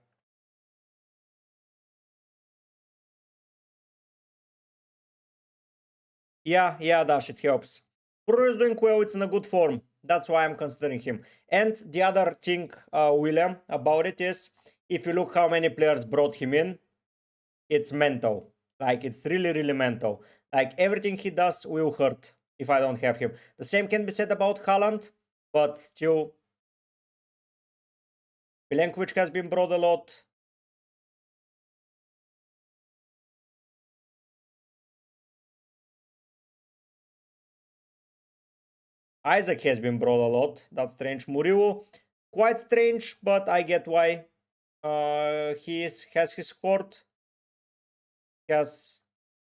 Yeah, Dash, it helps. Bruno is doing well, it's in a good form. That's why I'm considering him. And the other thing, William, about it is, if you look how many players brought him in, it's mental. Like, it's really, really mental. Like, everything he does will hurt if I don't have him. The same can be said about Haaland, but still, Milenkovic has been brought a lot. Isaac has been brought a lot. That's strange. Murillo, quite strange, but I get why. Has he scored? He has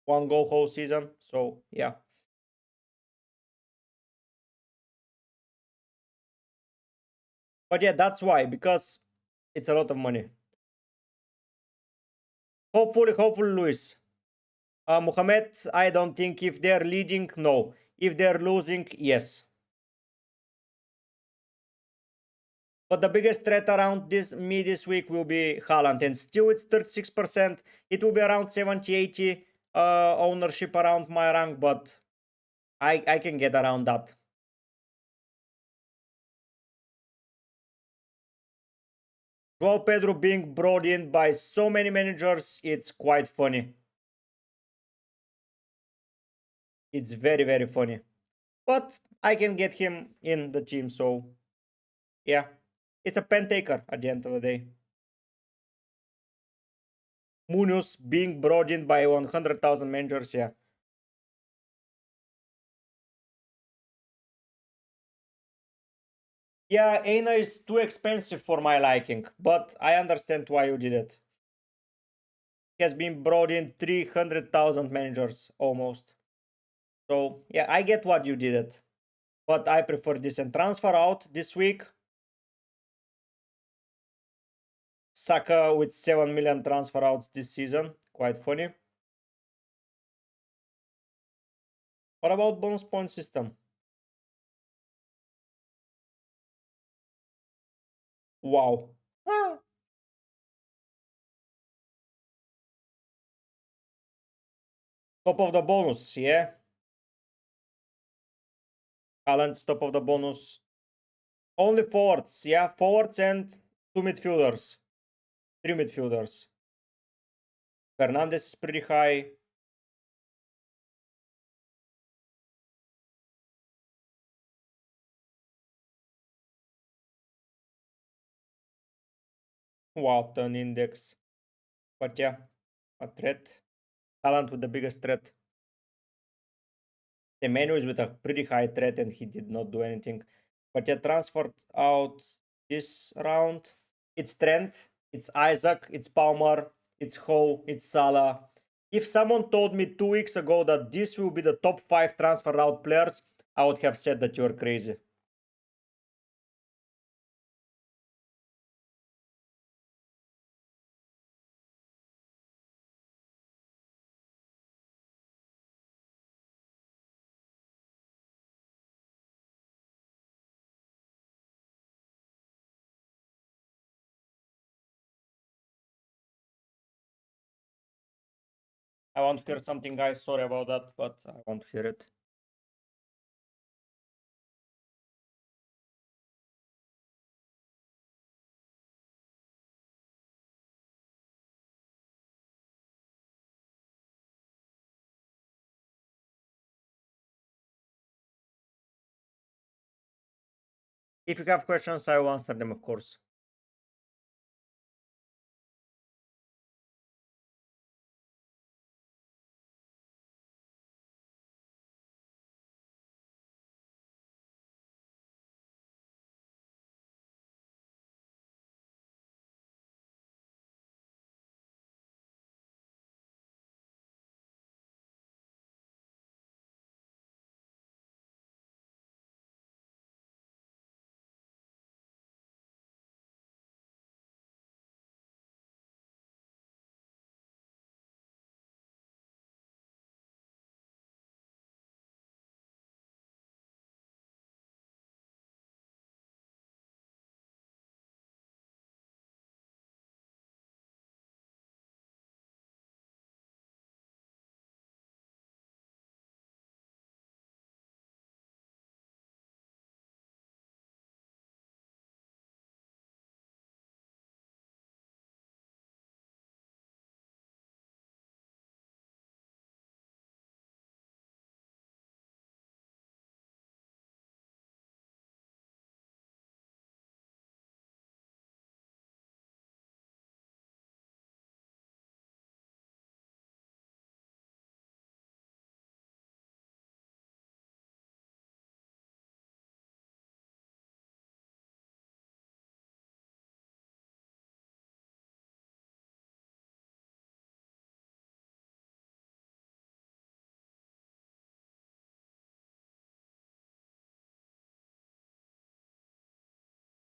1 goal whole season. So yeah. But yeah, that's why, because it's a lot of money. Hopefully, Luis. Mohamed, I don't think if they're leading, no. If they're losing, yes. But the biggest threat around this week will be Haaland, and still it's 36%. It will be around 70-80 ownership around my rank, but I can get around that. Joao Pedro being brought in by so many managers, it's quite funny. It's very, very funny. But I can get him in the team, so yeah. It's a pen taker at the end of the day. Munoz being brought in by 100,000 managers, yeah. Yeah, Aina is too expensive for my liking, but I understand why you did it. He has been brought in 300,000 managers almost. So yeah, I get what you did it. But I prefer this and transfer out this week. Saka with 7 million transfer outs this season. Quite funny. What about bonus point system? Wow. Ah. Top of the bonus, yeah. Haaland's top of the bonus. Only forwards, yeah. Forwards and 2 midfielders. 3 midfielders. Fernandez is pretty high. Wow, turn index. But yeah, a threat. Haaland with the biggest threat. The menu is with a pretty high threat and he did not do anything. But yeah, transferred out this round. It's Trent, it's Isaac, it's Palmer, it's Ho, it's Salah. If someone told me 2 weeks ago that this will be the top 5 transfer out players, I would have said that you're crazy. I want to hear something, guys. Sorry about that, but I want to hear it. If you have questions, I will answer them, of course.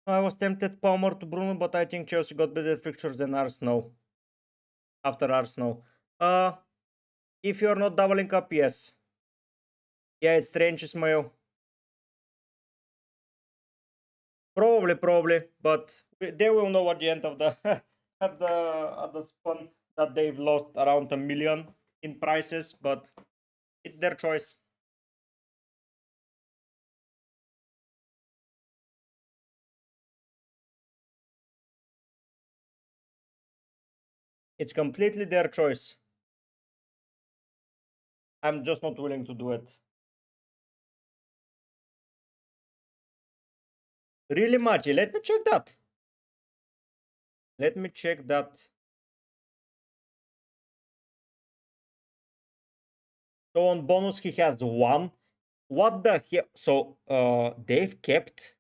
I was tempted Palmer to Bruno, but I think Chelsea got better fixtures than Arsenal. After Arsenal. If you're not doubling up, yes. Yeah, it's strange, Ismail. Probably, but they will know at the end of the at the spun that they've lost around 1 million in prices, but it's their choice. It's completely their choice. I'm just not willing to do it. Really, Mati? Let me check that. Let me check that. So on bonus, he has 1. What the hell? So they've kept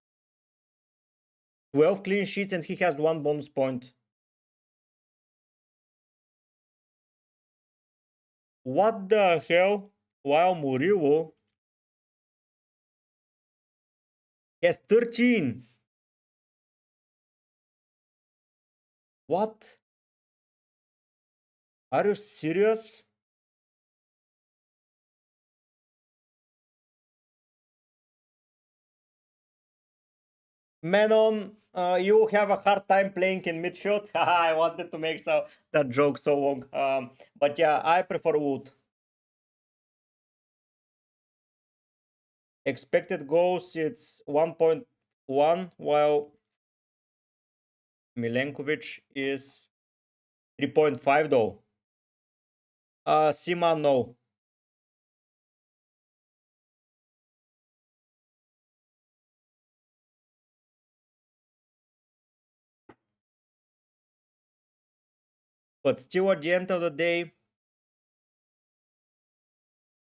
12 clean sheets and he has 1 bonus point. What the hell? While Murillo has 13. What? Are you serious? Menon, you have a hard time playing in midfield. I wanted to make that joke so long. But yeah, I prefer Wood. Expected goals, it's 1.1, while Milenkovic is 3.5 though. Sima, no. But still, at the end of the day,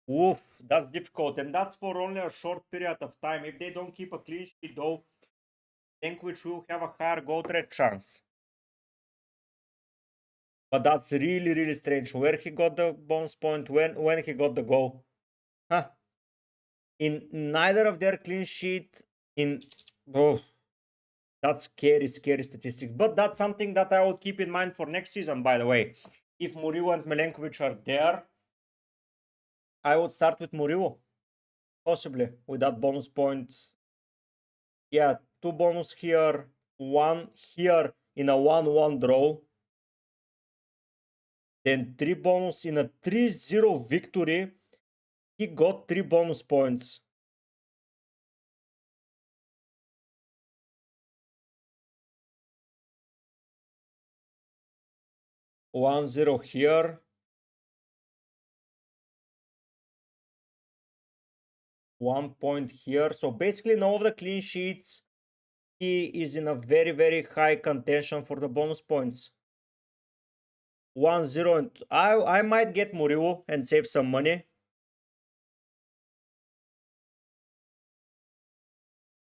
woof, that's difficult. And that's for only a short period of time. If they don't keep a clean sheet though, Milenkovic will have a higher goal threat chance. But that's really strange. Where he got the bonus point, when he got the goal. Huh. In neither of their clean sheet, that's scary statistics. But that's something that I will keep in mind for next season, by the way. If Murillo and Milenkovic are there, I would start with Murillo. Possibly with that bonus point. Yeah, 2 bonus here, 1 here in a 1-1 draw. Then 3 bonus in a 3-0 victory. He got 3 bonus points. 1-0 here. 1 point here. So basically in all of the clean sheets, he is in a very high contention for the bonus points. 1-0 and I might get Murillo and save some money.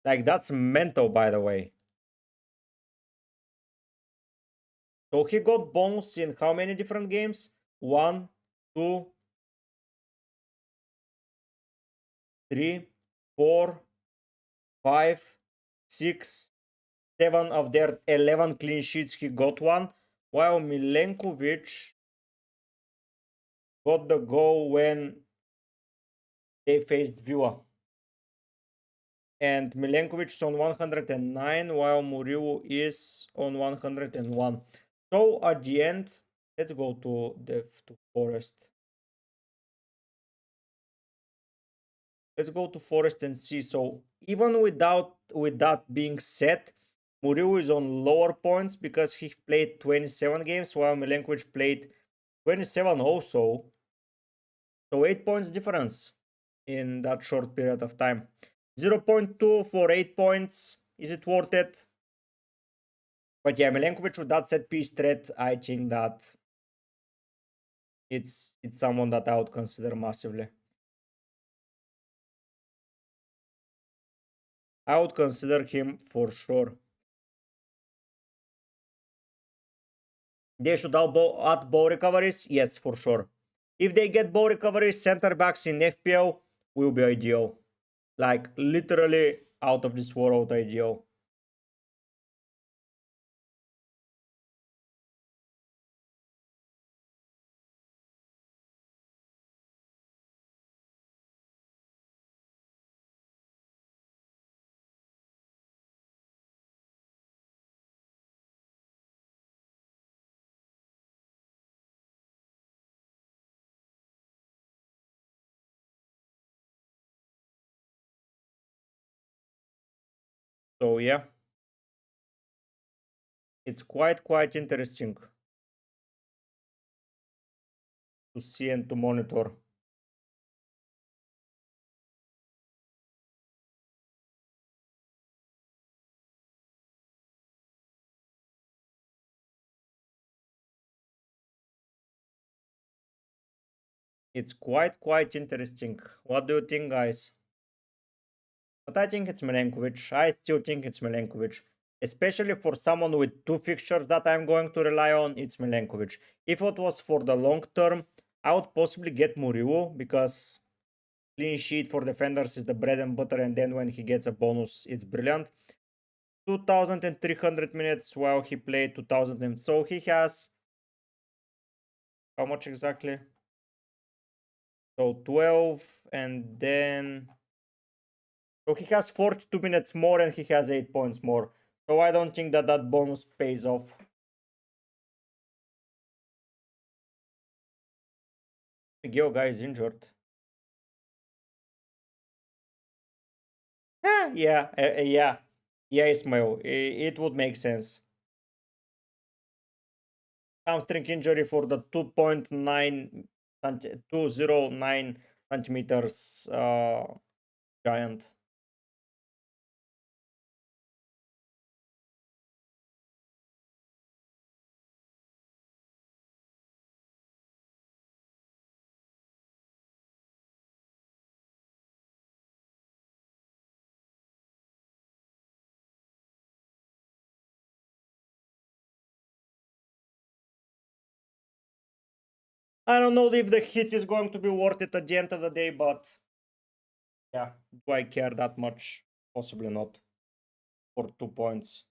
Like, that's mental, by the way. So he got bonus in how many different games? 1, 2, 3, 4, 5, 6, 7 of their 11 clean sheets. He got 1, while Milenkovic got the goal when they faced Villa. And Milenkovic is on 109, while Murillo is on 101. So at the end, let's go to Forest. Let's go to Forest and see. So even with that being said, Murillo is on lower points because he played 27 games, while Milenkovic played 27 also. So 8 points difference in that short period of time. 0.2 for 8 points. Is it worth it? But yeah, Milenkovic with that set piece threat, I think that it's someone that I would consider massively. I would consider him for sure. They should add ball recoveries? Yes, for sure. If they get ball recoveries, center backs in FPL will be ideal. Like, literally out of this world ideal. So yeah, it's quite interesting to see and to monitor. It's quite interesting. What do you think, guys? But I think it's Milenkovic. I still think it's Milenkovic. Especially for someone with two fixtures that I'm going to rely on, it's Milenkovic. If it was for the long term, I would possibly get Muriu because clean sheet for defenders is the bread and butter, and then when he gets a bonus, it's brilliant. 2,300 minutes while he played 2,000, and so he has how much exactly? So 12, and then so he has 42 minutes more and he has 8 points more. So I don't think that that bonus pays off. Geo guy is injured. Yeah. Yeah, Ismail. It would make sense. Hamstring injury for the 209 centimeters giant. I don't know if the hit is going to be worth it at the end of the day, but yeah, do I care that much? Possibly not. For 2 points.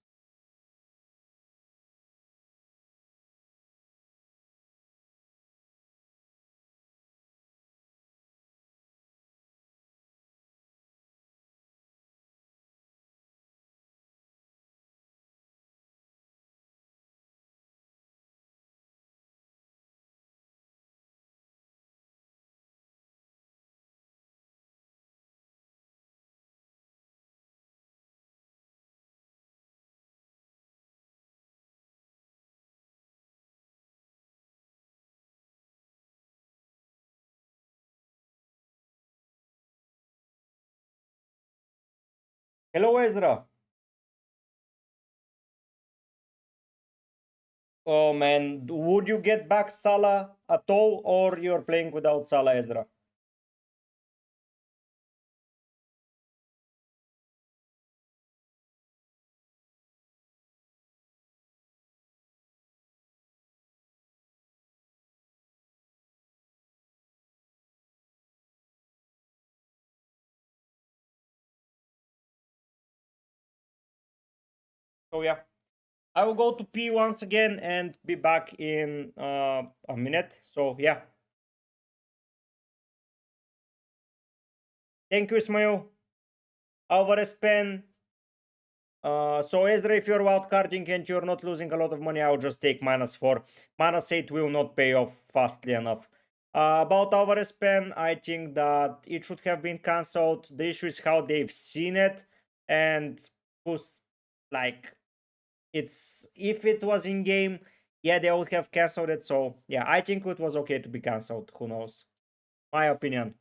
Hello, Ezra. Oh man, would you get back Salah at all, or you're playing without Salah, Ezra? So yeah, I will go to pee once again and be back in a minute. So yeah, thank you, Ismail. Alvarez pen. So Ezra, if you're wildcarding and you're not losing a lot of money, I'll just take -4. -8 will not pay off fastly enough. About Alvarez pen, I think that it should have been cancelled. The issue is how they've seen it, and who's like it's if it was in game, yeah, they would have cancelled it. So yeah, I think it was okay to be cancelled. Who knows? My opinion.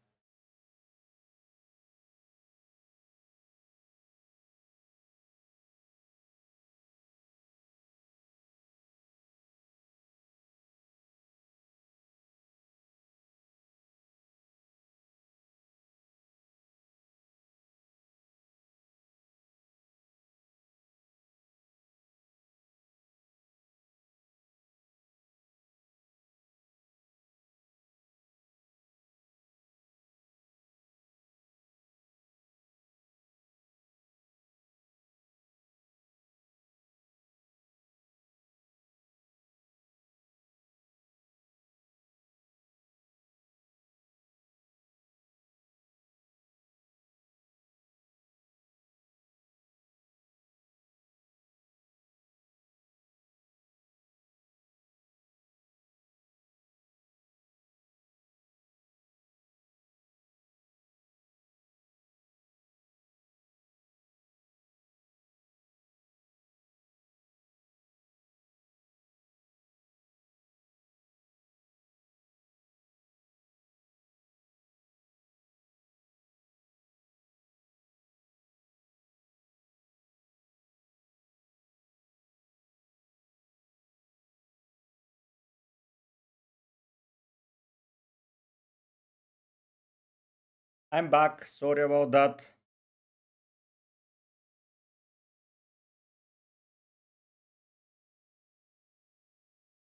I'm back. Sorry about that.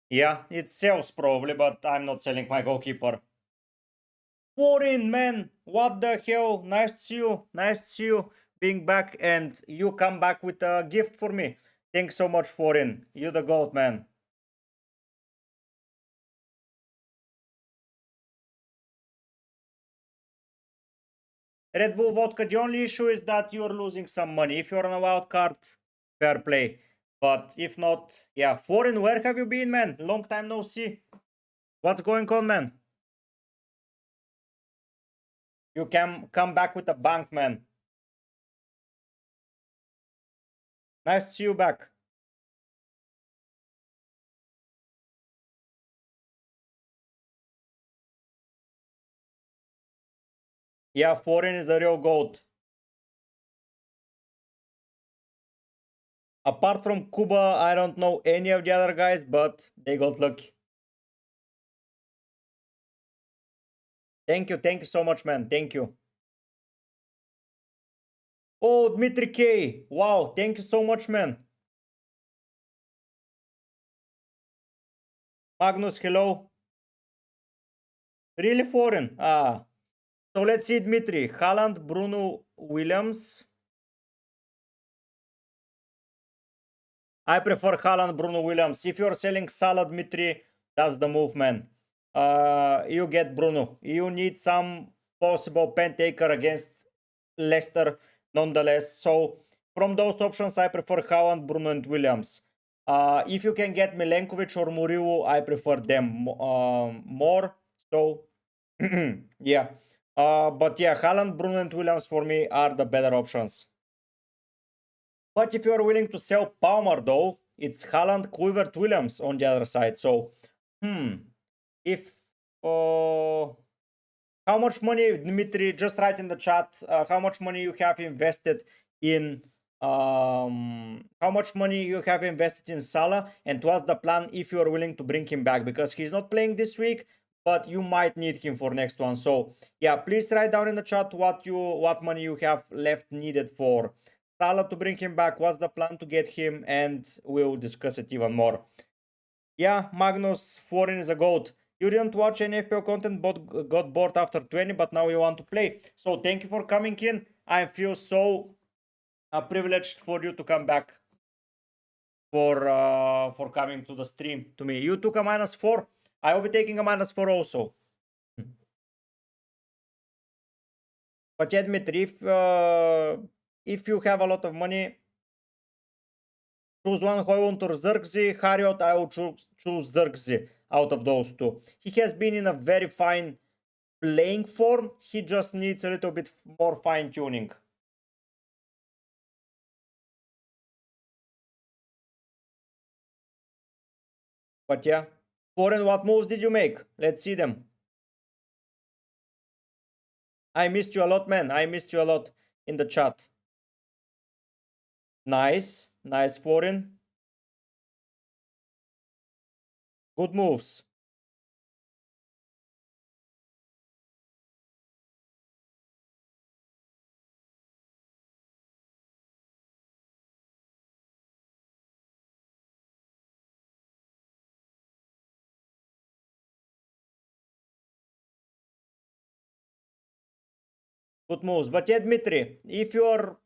Yeah, it sells probably, but I'm not selling my goalkeeper. Foreign man, what the hell? Nice to see you. Nice to see you being back, and you come back with a gift for me. Thanks so much, Foreign. You the goat, man. Red Bull Vodka, the only issue is that you're losing some money. If you're on a wild card, fair play. But if not, yeah. Foreign, where have you been, man? Long time no see. What's going on, man? You can come back with a bank, man. Nice to see you back. Yeah, Foreign is a real goat. Apart from Kuba, I don't know any of the other guys, but they got lucky. Thank you so much, man. Thank you. Oh, Dmitry K. Wow, thank you so much, man. Magnus, hello. Really foreign. Ah. So let's see, Dmitry. Haaland, Bruno Williams. I prefer Haaland, Bruno Williams. If you're selling Salah, Dmitry, that's the move, man. You get Bruno. You need some possible pen taker against Leicester, nonetheless. So from those options, I prefer Haaland, Bruno, and Williams. If you can get Milenkovic or Muriu, I prefer them more. So yeah. But yeah, Haaland, Bruno, and Williams for me are the better options. But if you're willing to sell Palmer, though, it's Haaland, Kluivert, Williams on the other side. So, if how much money, Dmitry? Just write in the chat how much money you have invested in how much money you have invested in Salah, and what's the plan if you are willing to bring him back, because he's not playing this week, but you might need him for next one. So yeah, please write down in the chat what money you have left needed for Salah to bring him back. What's the plan to get him, and we'll discuss it even more. Yeah, Magnus, Foreign is a goat. You didn't watch any FPL content but got bored after 20, but now you want to play. So thank you for coming in. I feel so privileged for you to come back for coming to the stream to me. You took a -4. I will be taking a -4 also. But yeah, Dmitry, if you have a lot of money, choose one. Højlund or Zirkzee. Harriot, I will choose Zirkzee out of those two. He has been in a very fine playing form. He just needs a little bit more fine tuning. But yeah, Foreign, what moves did you make? Let's see them. I missed you a lot, man. I missed you a lot in the chat. Nice. Nice, Foreign. Good moves. Good moves. But yeah, Dmitry, if you're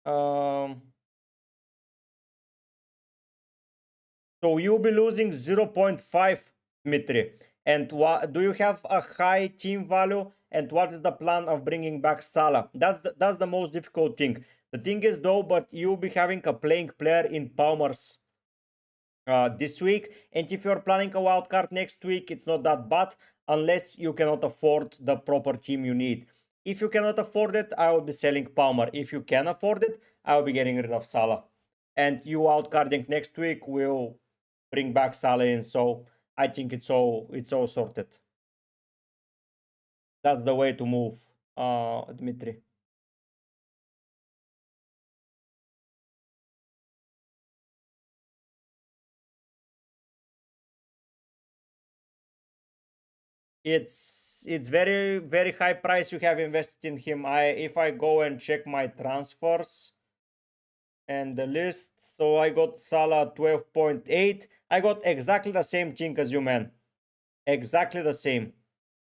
um, so you'll be losing 0.5, Dmitry. And do you have a high team value? And what is the plan of bringing back Salah? That's the most difficult thing. The thing is though, but you'll be having a playing player in Palmer's this week. And if you're planning a wild card next week, it's not that bad unless you cannot afford the proper team you need. If you cannot afford it, I will be selling Palmer. If you can afford it, I will be getting rid of Salah. And you wildcarding next week will bring back Salah in. So I think it's all sorted. That's the way to move, Dmitry. It's very high price you have invested in him. If I go and check my transfers and the list, so I got Salah 12.8. I got exactly the same thing as you, man. Exactly the same.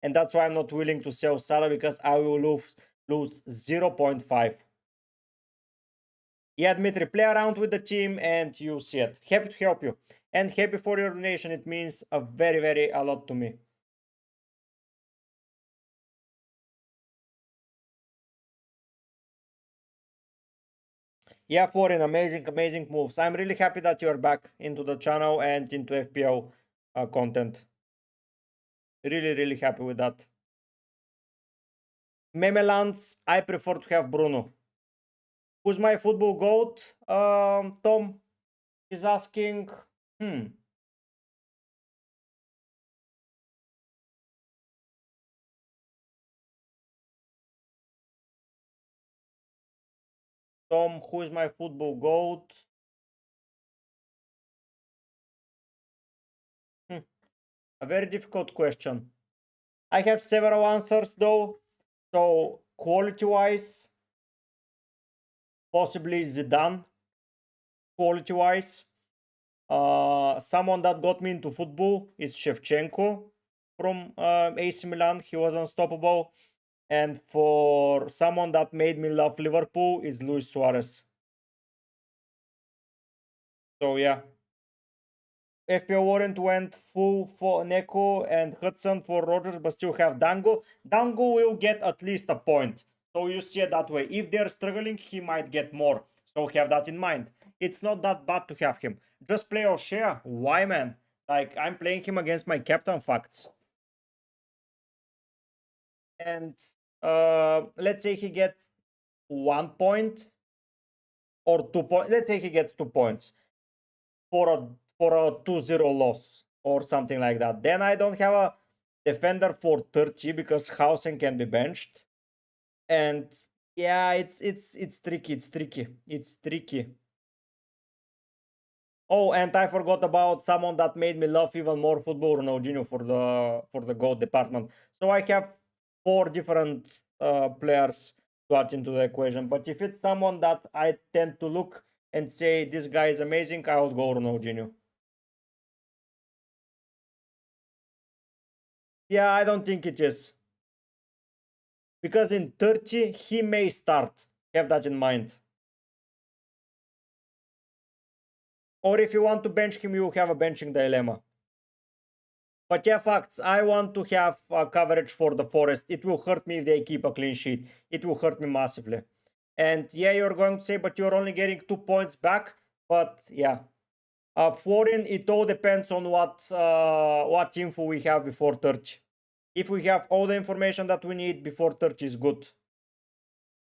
And that's why I'm not willing to sell Salah, because I will lose 0.5. Yeah, Dmitry, play around with the team and you see it. Happy to help you. And happy for your donation. It means a very a lot to me. Yeah, Florin, amazing moves. I'm really happy that you're back into the channel and into FPL content. Really happy with that. Memelans, I prefer to have Bruno. Who's my football goat? Tom is asking. Hmm. Tom, who is my football goat? Hmm. A very difficult question. I have several answers though. So quality-wise, possibly Zidane. Quality-wise, someone that got me into football is Shevchenko from AC Milan. He was unstoppable. And for someone that made me love Liverpool is Luis Suarez. So yeah, FPL Warrant went full for Neko and Hudson for Rogers, but still have Dango. Dango will get at least a point. So you see it that way. If they're struggling, he might get more. So have that in mind. It's not that bad to have him. Just play O'Shea. Why, man? Like, I'm playing him against my captain facts. And let's say he gets 1 point or 2 points. Let's say he gets 2 points for a 2-0 loss or something like that. Then I don't have a defender for 30 because Hausen can be benched. And yeah, it's tricky. It's tricky. Oh, and I forgot about someone that made me love even more football, Ronaldinho, for the goal department. So I have four different players to add into the equation. But if it's someone that I tend to look and say this guy is amazing, I would go Ronaldinho. Yeah, I don't think it is. Because in 30, he may start. Have that in mind. Or if you want to bench him, you have a benching dilemma. But yeah, facts. I want to have coverage for the Forest. It will hurt me if they keep a clean sheet. It will hurt me massively. And yeah, you're going to say, but you're only getting 2 points back. But yeah, Florin, it all depends on what info we have before 30. If we have all the information that we need before 30 is good.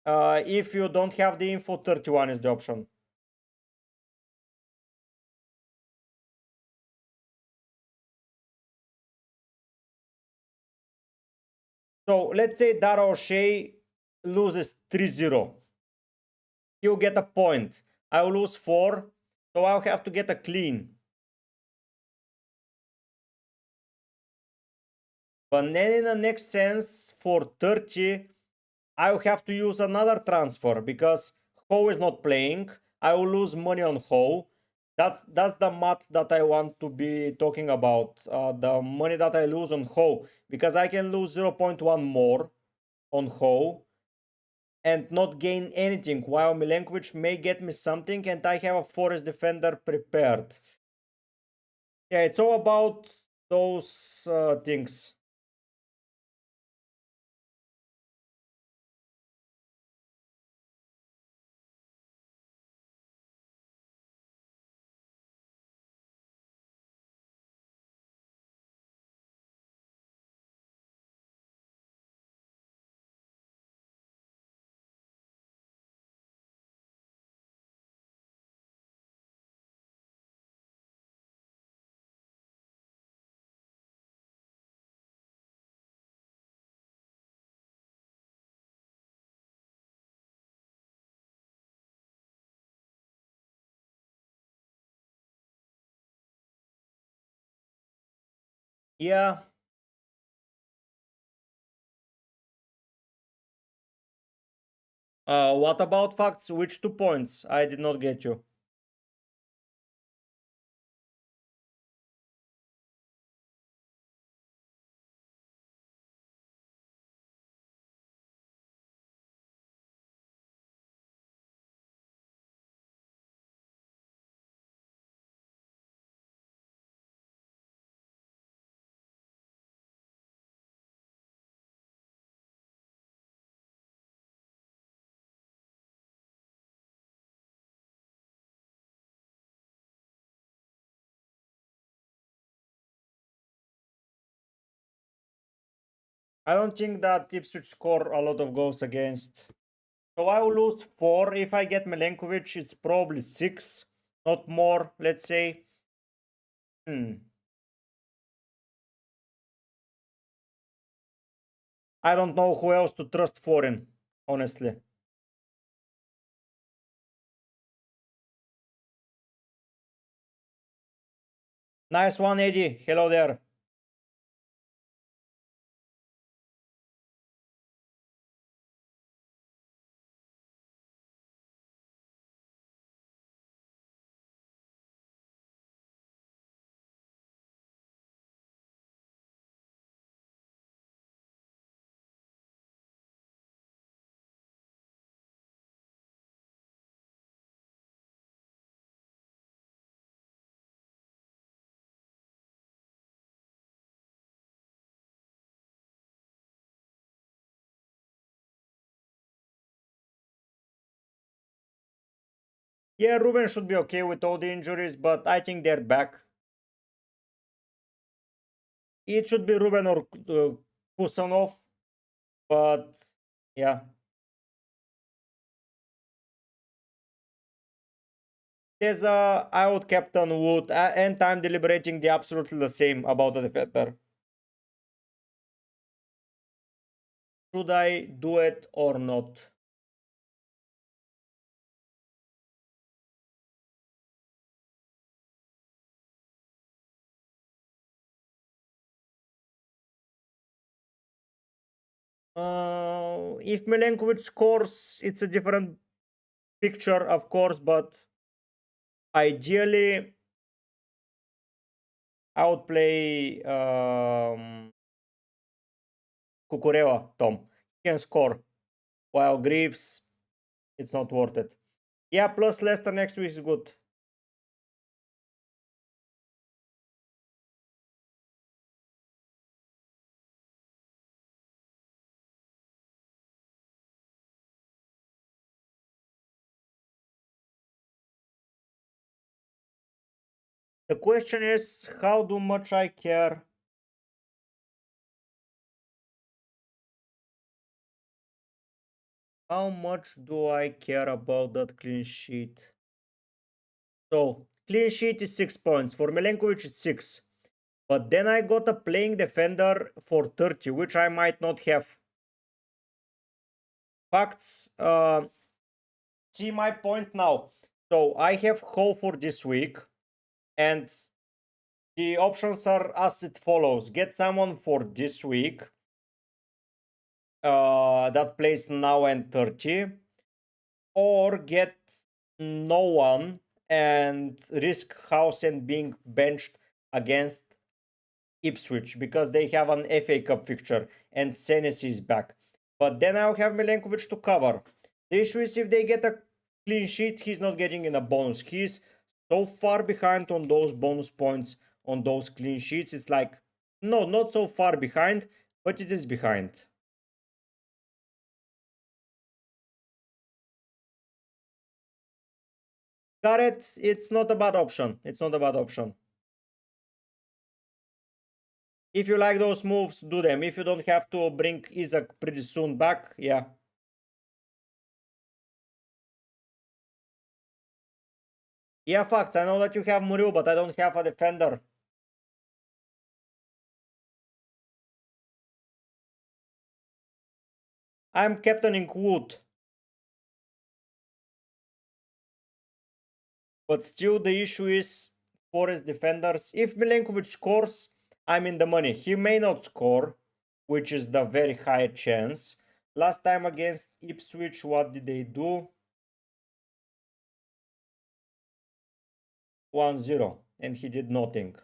If you don't have the info, 31 is the option. So let's say that O'Shea loses 3-0. He'll get a point. I'll lose 4, so I'll have to get a clean. But then in the next sense, for 30, I'll have to use another transfer because Ho is not playing. I will lose money on Ho. That's the math that I want to be talking about. The money that I lose on Ho. Because I can lose 0.1 more on Ho and not gain anything, while Milenkovic may get me something and I have a Forest defender prepared. Yeah, it's all about those things. Yeah, What about facts? Which 2 points? I did not get you. I don't think that Tips should score a lot of goals against. So I will lose 4. If I get Milenkovic, it's probably 6. Not more, let's say. I don't know who else to trust foreign, honestly. Nice one, Eddie. Hello there. Yeah, Ruben should be okay with all the injuries, but I think they're back. It should be Ruben or Kusanov, but yeah. There's a I would captain Wood, and I'm deliberating the absolutely the same about the defender. Should I do it or not? If Milenkovic scores, it's a different picture, of course, but ideally, I would play Cucurella, Tom. He can score, while Greaves, it's not worth it. Yeah, plus Leicester next week is good. The question is, how do much I care? How much do I care about that clean sheet? So, clean sheet is 6 points. For Milenkovic, it's 6. But then I got a playing defender for 30, which I might not have. Facts, see my point now. So, I have Hull for this week, and the options are as it follows. Get someone for this week that plays now and 30, or get no one and risk house and being benched against Ipswich because they have an FA Cup fixture and Senesi is back. But then I'll have Milenkovic to cover. The issue is if they get a clean sheet, he's not getting in a bonus. He's so far behind on those bonus points on those clean sheets. It's like, no, not so far behind, but it is behind. Garrett, it's not a bad option. It's not a bad option. If you like those moves, do them. If you don't have to bring Isaac pretty soon back, yeah. Yeah, facts. I know that you have Muriel, but I don't have a defender. I'm captaining Wood. But still, the issue is Forest defenders. If Milenkovic scores, I'm in the money. He may not score, which is the very high chance. Last time against Ipswich, what did they do? 1-0, and he did nothing.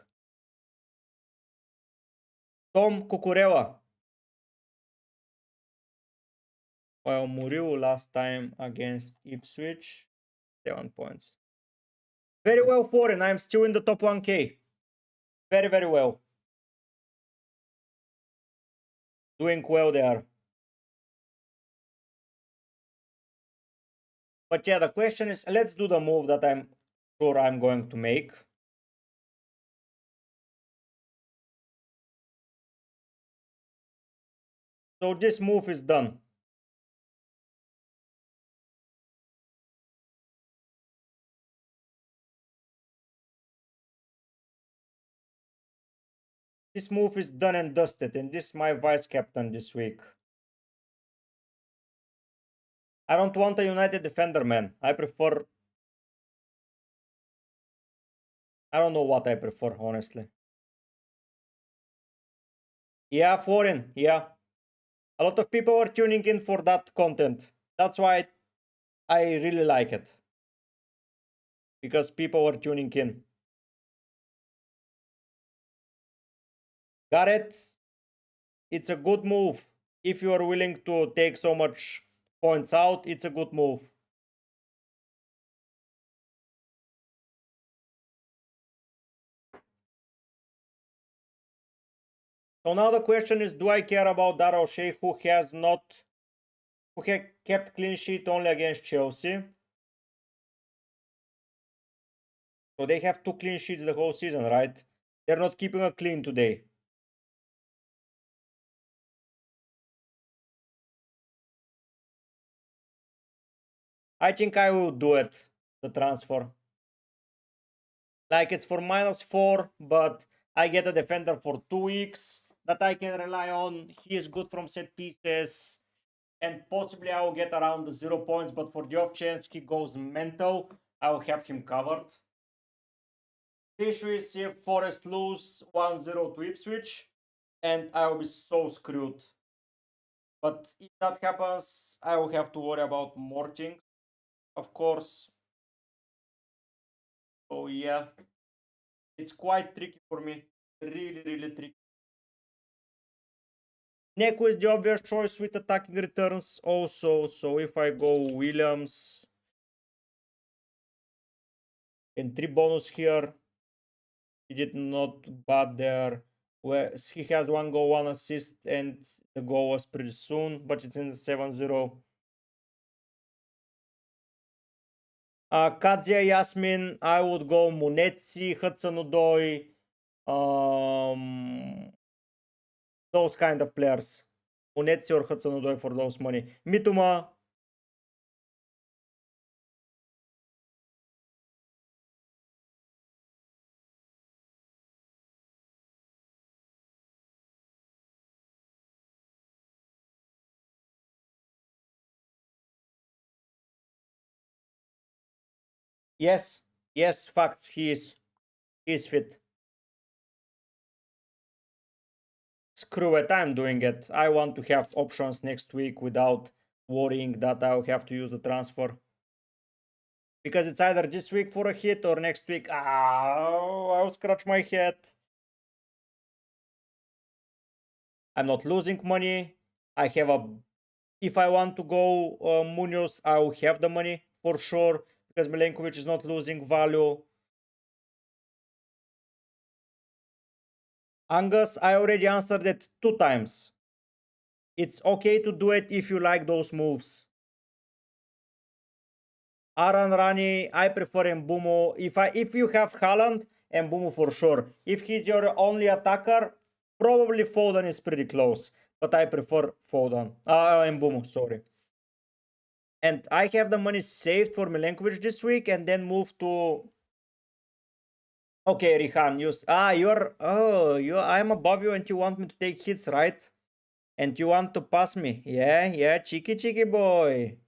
Tom Cucurella. Well, Muriu last time against Ipswich, 7 points. Very well, Foreign. I'm still in the top 1k. Very, very well. Doing well there. But yeah, the question is, let's do the move that I'm sure I'm going to make. So this move is done. This move is done and dusted, and this is my vice captain this week. I don't want a United defender, man. I prefer... I don't know what I prefer, honestly. Yeah, Foreign, yeah. A lot of people are tuning in for that content. That's why I really like it. Because people are tuning in. Gareth, it's a good move. If you are willing to take so much points out, it's a good move. So now the question is, do I care about Darrell Shea, who has kept clean sheet only against Chelsea? So they have 2 clean sheets the whole season, right? They're not keeping a clean today. I think I will do it, the transfer. Like, it's for -4, but I get a defender for 2 weeks that I can rely on. He is good from set pieces. And possibly I will get around the 0 points, but for the off chance he goes mental, I will have him covered. The issue is if Forest lose 1-0 to Ipswich, and I will be so screwed. But if that happens, I will have to worry about more things, of course. So yeah, it's quite tricky for me. Really, really tricky. Neko is the obvious choice with attacking returns also. So if I go Williams and 3 bonus here, he did not bad there. Where he has 1 goal, 1 assist, and the goal was pretty soon, but it's in the 7-0. Kadzia Yasmin, I would go Munetsi, Hudson-Odoi, those kind of players. Munetsi or Hudson-Odoi for those money. Mituma. Yes, yes, facts, he is fit. Screw it, I'm doing it. I want to have options next week without worrying that I'll have to use a transfer. Because it's either this week for a hit or next week. I'll scratch my head. I'm not losing money. I have a... If I want to go Munoz, I'll have the money for sure. Because Milenkovic is not losing value. Angus, I already answered it 2 times. It's okay to do it if you like those moves. Aran Rani, I prefer Mbumo. If you have Haaland, Mbumo for sure. If he's your only attacker, probably Foden is pretty close. But I prefer Foden. Mbumo, sorry. And I have the money saved for Milenkovic this week and then move to... Okay, Rihan, I'm above you and you want me to take hits, right? And you want to pass me. Yeah, cheeky boy.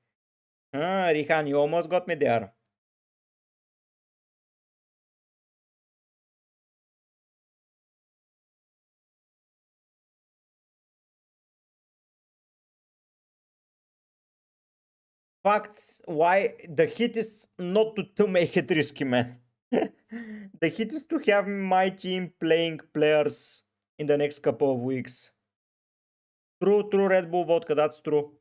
Rihan, you almost got me there. Facts why the hit is not to make it risky, man. The hit is to have my team playing players in the next couple of weeks. True, Red Bull vodka, that's true.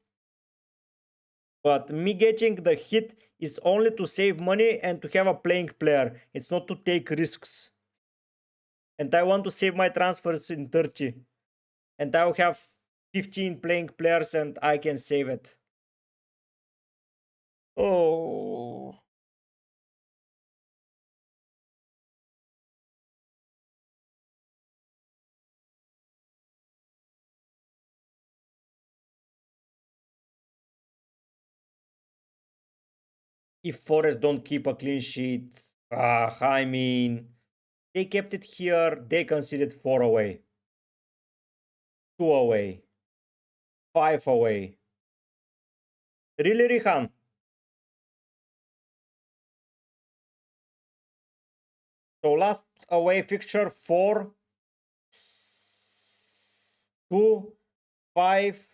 But me getting the hit is only to save money and to have a playing player. It's not to take risks. And I want to save my transfers in Turkey. And I will have 15 playing players and I can save it. Oh. If Forest don't keep a clean sheet, I mean, they kept it here, they conceded 4 away, 2 away, 5 away. Really, Rihan? So last away fixture 4, 2, 5,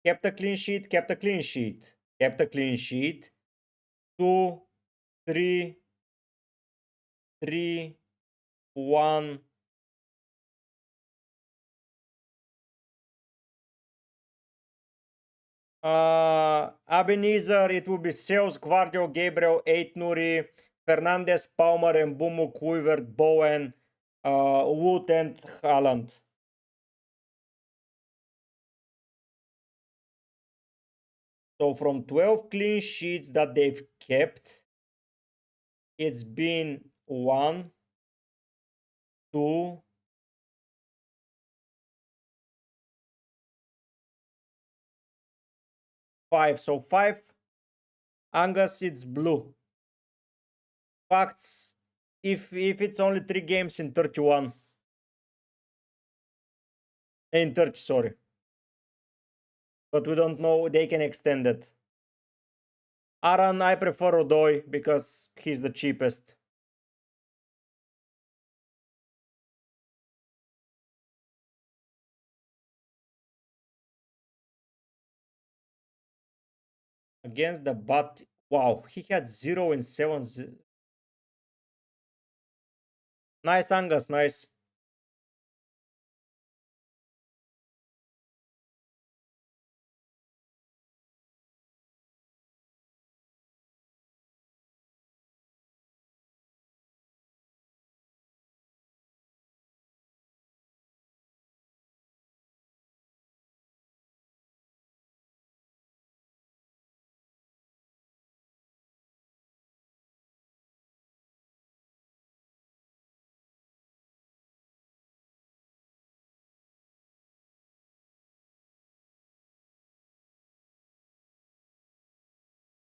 kept a clean sheet, kept a clean sheet, kept a clean sheet, 2, 3, 3, 1. Ebenezer, it will be Sales, Guardio, Gabriel, 8 Nuri, Fernandez, Palmer, and Bumu, Kluivert, Bowen, Wood, and Haaland. So from 12 clean sheets that they've kept, it's been 1, 2, 5. So 5. Angus, it's blue. Facts, if it's only 3 games in 31. In 30, sorry. But we don't know, they can extend it. Aran, I prefer Odoi because he's the cheapest. Against the Bat. Wow, he had 0 and 7. Nice, Angus, nice.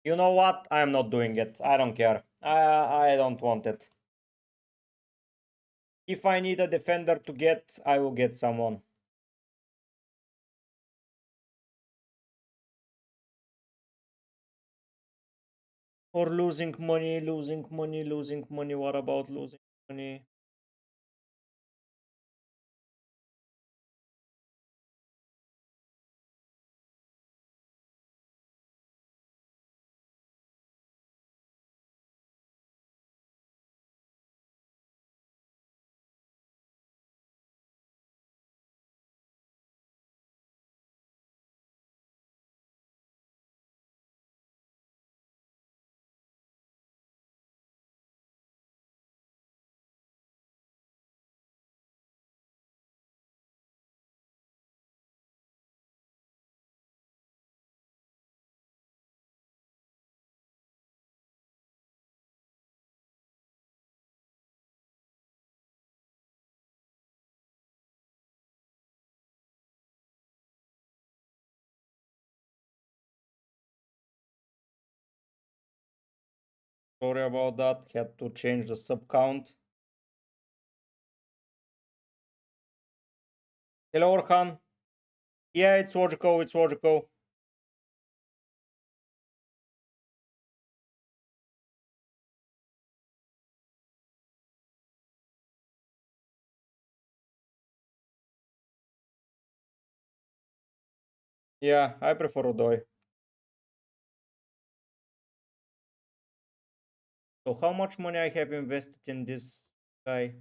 You know what? I'm not doing it. I don't care. I don't want it. If I need a defender to get, I will get someone. Or losing money, losing money, losing money. What about losing money? Sorry about that. Had to change the sub count. Hello, Orhan. Yeah, it's logical. It's logical. Yeah, I prefer Odoi. So how much money I have invested in this guy?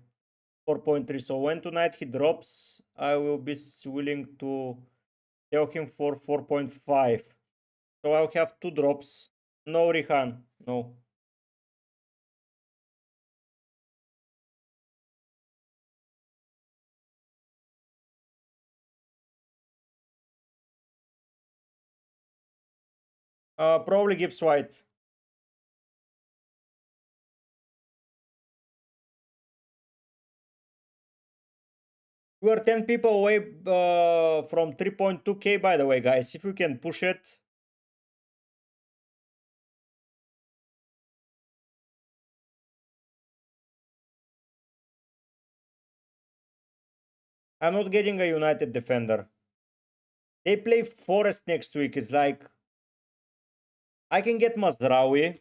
4.3. So when tonight he drops, I will be willing to sell him for 4.5. So I'll have 2 drops. No Rihan. No. Probably Gibbs White. We're 10 people away from 3.2k, by the way, guys. If you can push it. I'm not getting a United defender. They play Forest next week. It's like I can get Mazraoui.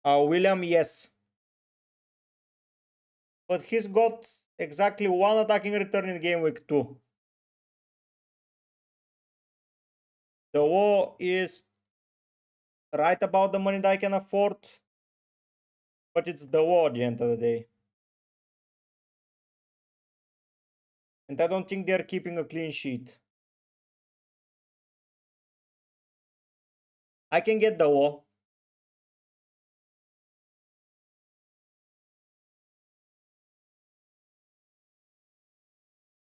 William, yes. But he's got exactly 1 attacking return in game week 2. The war is right about the money that I can afford. But it's the war at the end of the day. And I don't think they're keeping a clean sheet. I can get the war.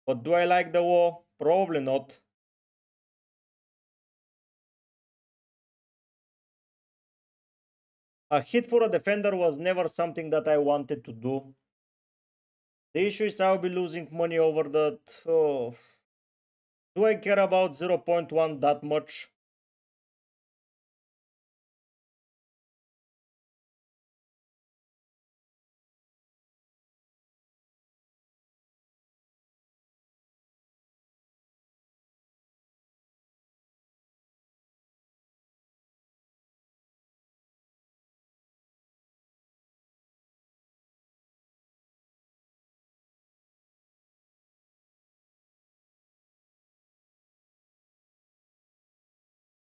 But do I like the war? Probably not. A hit for a defender was never something that I wanted to do. The issue is I'll be losing money over that. Oh. Do I care about 0.1 that much?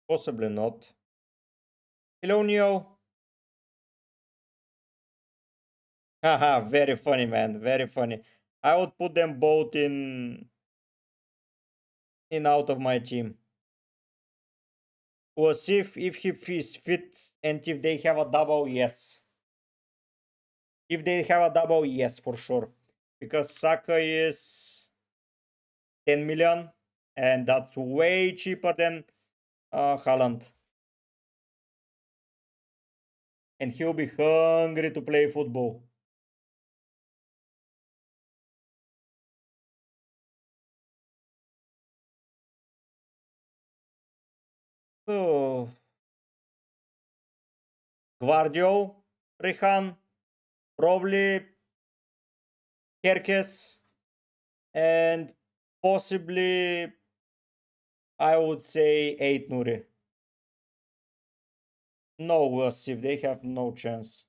Possibly not. Hello, Neo. Haha, very funny, man. Very funny. I would put them both in out of my team. Was if he is fit and if they have a double, yes. If they have a double, yes, for sure. Because Saka is 10 million and that's way cheaper than Haaland. And he'll be hungry to play football. Oh, Guardio, Rehan, probably Kerkes, and possibly I would say 8 Nuri. No, we'll see if they have no chance.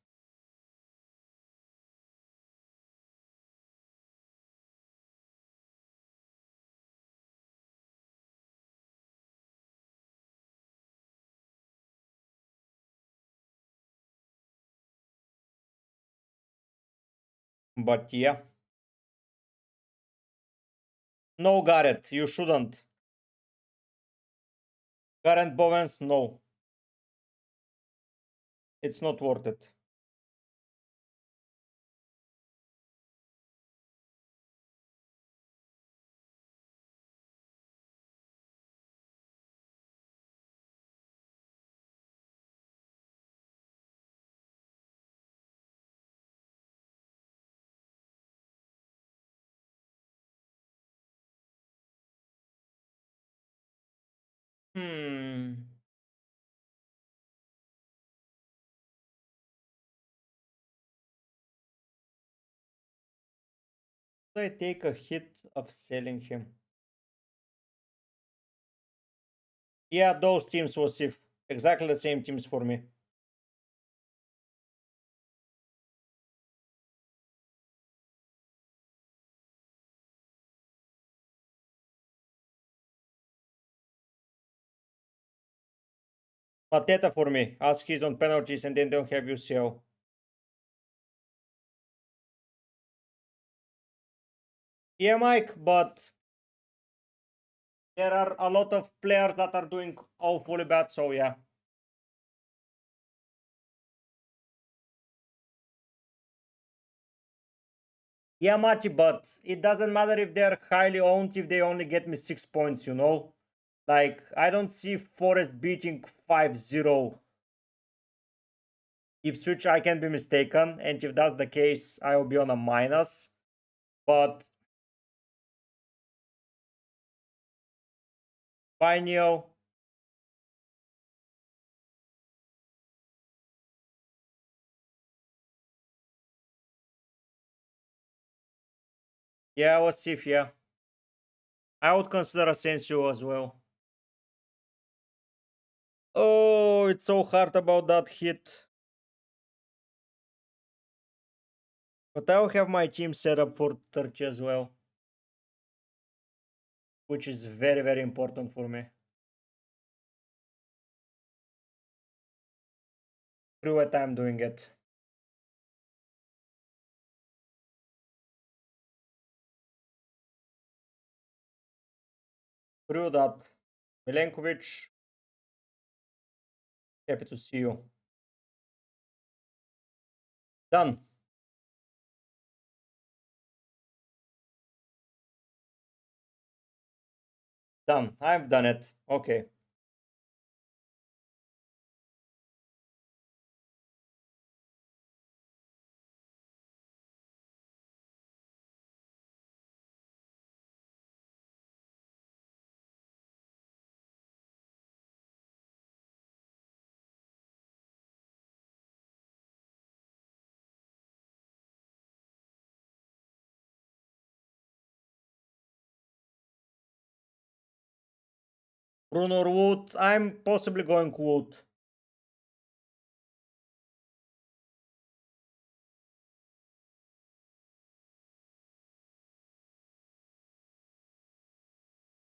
But yeah. No, Gareth, you shouldn't. Gareth Bowens, no. It's not worth it. Hmm. Do I take a hit of selling him? Yeah, those teams was if exactly the same teams for me. Mateta for me, as he's on penalties and then don't have UCL. Yeah, Mike, but there are a lot of players that are doing awfully bad, so yeah. Yeah, Machi, but it doesn't matter if they're highly owned if they only get me 6 points, you know? Like, I don't see Forest beating 5-0 Ipswich. I can be mistaken, and if that's the case, I will be on a minus. But Pineo, yeah, was Sif, yeah. I would consider Asensio as well. Oh, it's so hard about that hit. But I will have my team set up for Turkey as well, which is very, very important for me. Through what I'm doing it. Through that. Milenkovic, happy to see you. Done. Done. I've done it. Okay. Bruno or Wood. I'm possibly going Wood.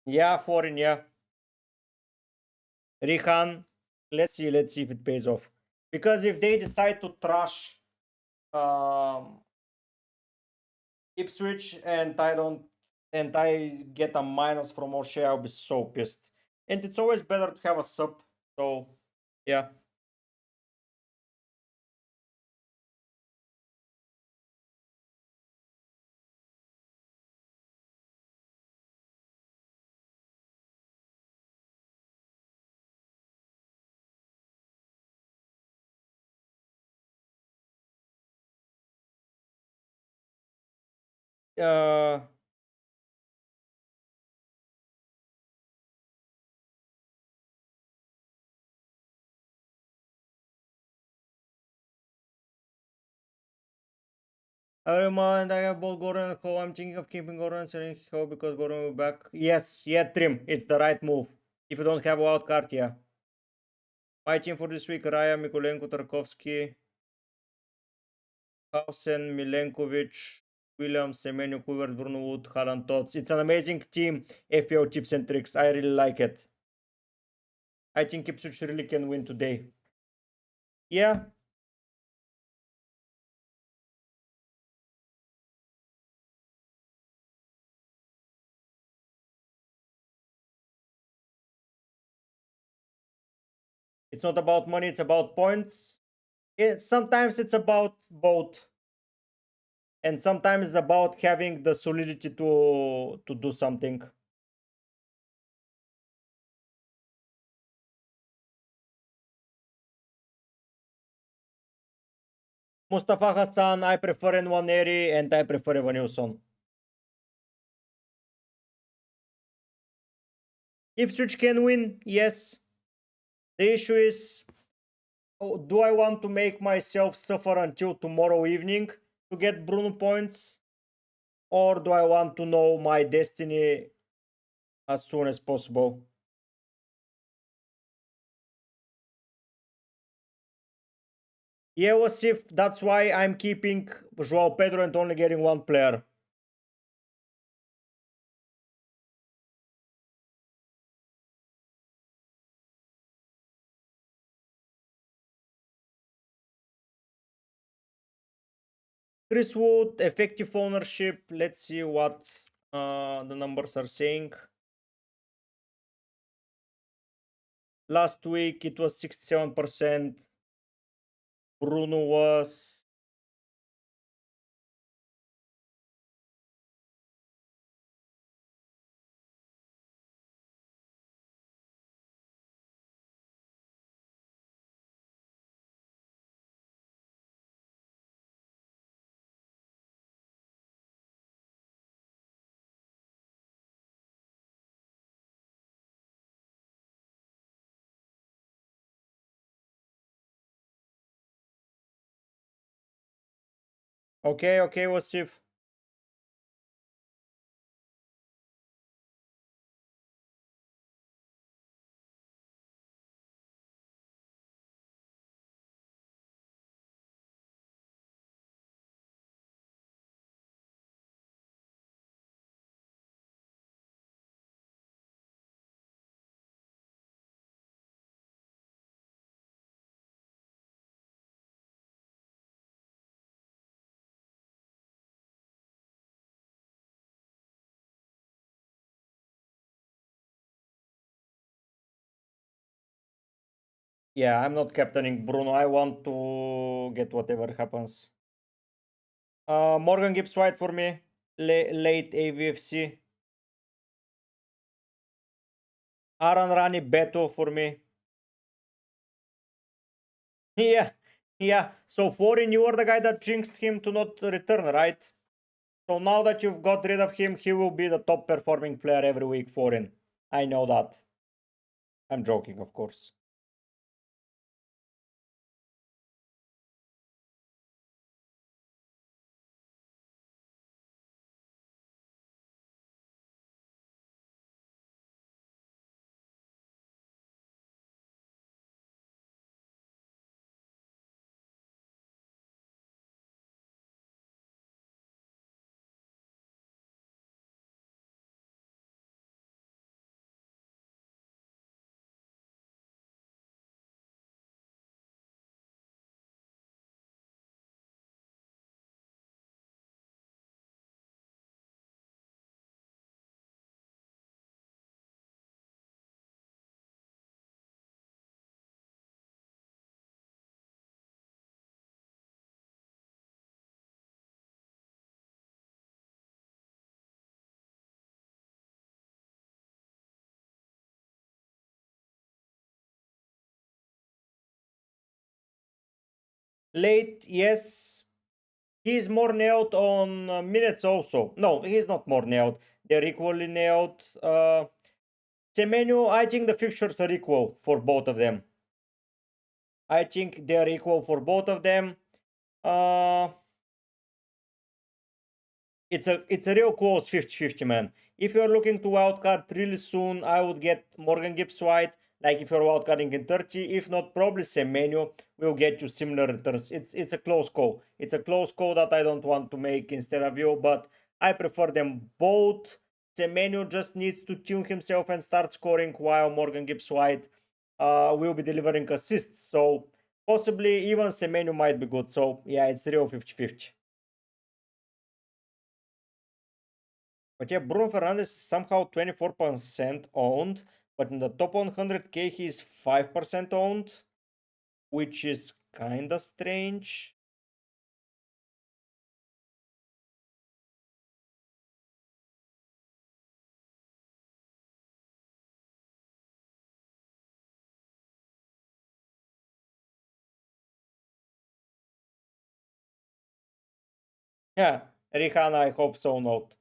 Yeah, foreign, yeah. Rihan. Let's see if it pays off. Because if they decide to trash um, Ipswich and I get a minus from O'Shea, I'll be so pissed. And it's always better to have a sub. So yeah. Uh I remind I have both Gordon and Ho. I'm thinking of keeping Gordon and selling Ho because Gordon will be back. Yes, yeah, Trim. It's the right move. If you don't have a wild card, yeah. My team for this week: Raya, Mikulenko, Tarkovsky, Hausen, Milenkovic, Williams, Semenyo, Kuvert, Bruno Wood, Haaland, Tots. It's an amazing team. FPL tips and tricks. I really like it. I think Ipswich really can win today. Yeah. It's not about money, it's about points. Sometimes it's about both. And sometimes it's about having the solidity to do something. Mustafa Hassan, I prefer Nwaneri and I prefer Evanilson. Ipswich can win, yes. The issue is, do I want to make myself suffer until tomorrow evening to get Bruno points? Or do I want to know my destiny as soon as possible? Yeah, Wasif, that's why I'm keeping Joao Pedro and only getting one player. Chris Wood, effective ownership. Let's see what the numbers are saying. Last week it was 67%. Bruno was okay, okay, Wasif. Yeah, I'm not captaining Bruno. I want to get whatever happens. Morgan Gibbs White for me. Late AVFC. Aaron Rani Beto for me. Yeah, yeah. So Foreign, you were the guy that jinxed him to not return, right? So now that you've got rid of him, he will be the top performing player every week, Foreign. I know that. I'm joking, of course. Late, yes. He's more nailed on minutes also. No, he's not more nailed. They're equally nailed. Semenyo, I think the fixtures are equal for both of them. I think they're equal for both of them. Uh, it's a real close 50-50, man. If you're looking to wildcard really soon, I would get Morgan Gibbs White. Like if you're wildcarding in 30, if not, probably Semenyo will get you similar returns. It's a close call. It's a close call that I don't want to make instead of you, but I prefer them both. Semenyo just needs to tune himself and start scoring while Morgan Gibbs White will be delivering assists. So possibly even Semenyo might be good. So yeah, it's real 50-50. But yeah, Bruno Fernandes is somehow 24% owned, but in the top 100k he's 5% owned, which is kinda strange. Yeah, Rihanna, I hope so not.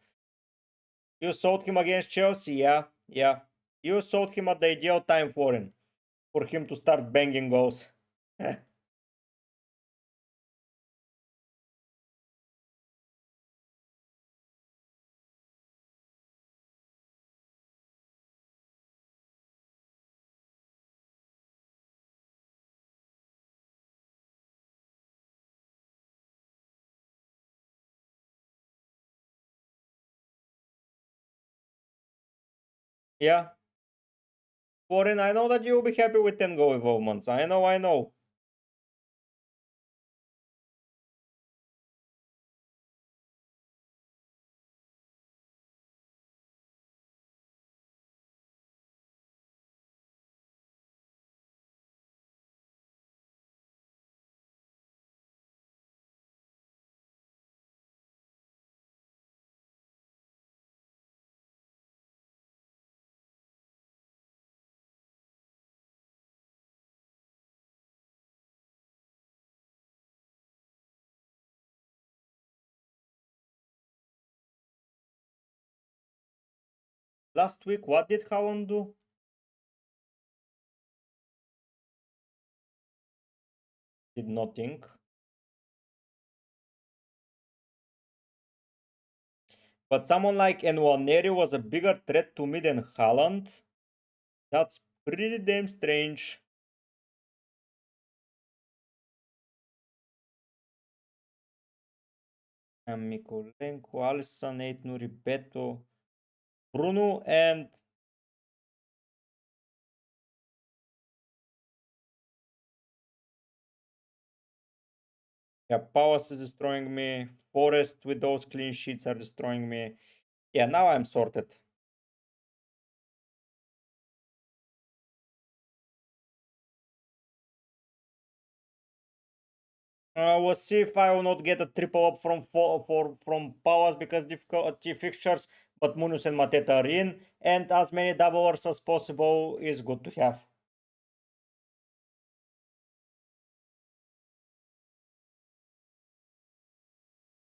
You sold him against Chelsea, yeah, yeah. You sold him at the ideal time for him to start banging goals. Yeah, Warren, I know that you'll be happy with 10 goal involvements. I know, I know. Last week, what did Haaland do? Did nothing. But someone like Nwaneri was a bigger threat to me than Haaland. That's pretty damn strange. And Mikolenko, Alisson, 8 Nuri Beto, Bruno, and yeah, Palace is destroying me. Forest with those clean sheets are destroying me. Yeah, now I'm sorted. We'll see if I will not get a triple up from Palace because difficulty fixtures, but Munus and Mateta are in, and as many doublers as possible is good to have.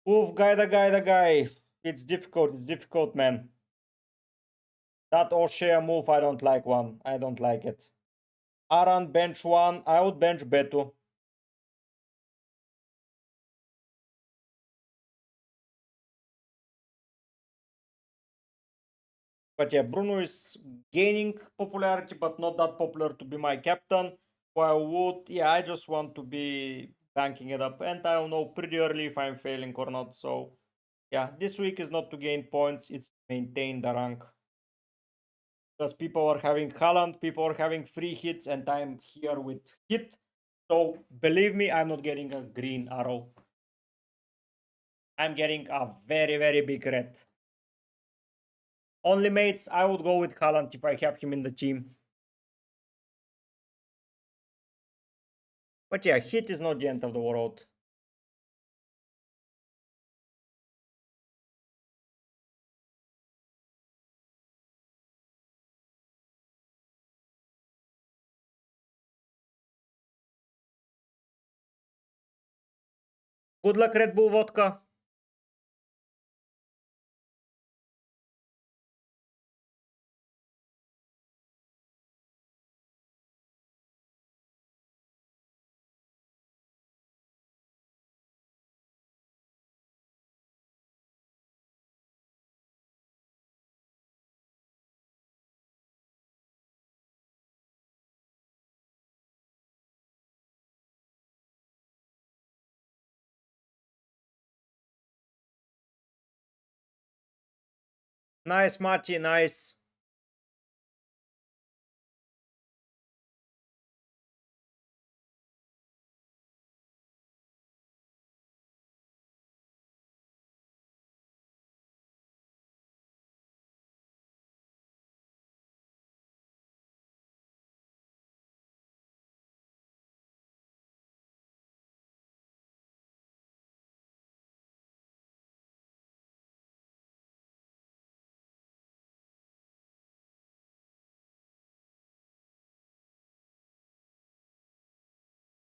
Oof, guy. It's difficult, man. That O'Shea move, I don't like one. I don't like it. Aran bench one, I would bench Betu. But yeah, Bruno is gaining popularity, but not that popular to be my captain. While Wood, yeah, I just want to be banking it up, and I will know pretty early if I'm failing or not. So yeah, this week is not to gain points, it's to maintain the rank. Because people are having Haaland, people are having free hits, and I'm here with hit. So believe me, I'm not getting a green arrow. I'm getting a very, very big red. Only mates, I would go with Haaland if I have him in the team. But yeah, hit is not the end of the world. Good luck, Red Bull Vodka. Nice, Marty, nice.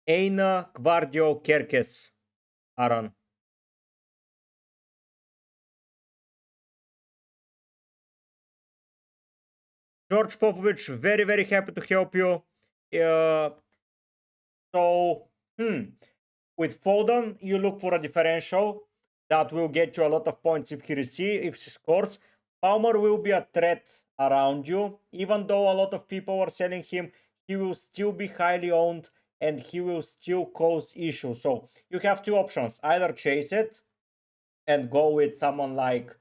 Eina Gvardio Kerkes. Aran. George Popovich, very, very happy to help you. Uh, so, with Foden, you look for a differential that will get you a lot of points if he scores. Palmer will be a threat around you. Even though a lot of people are selling him, he will still be highly owned and he will still cause issues. So you have two options: either chase it and go with someone like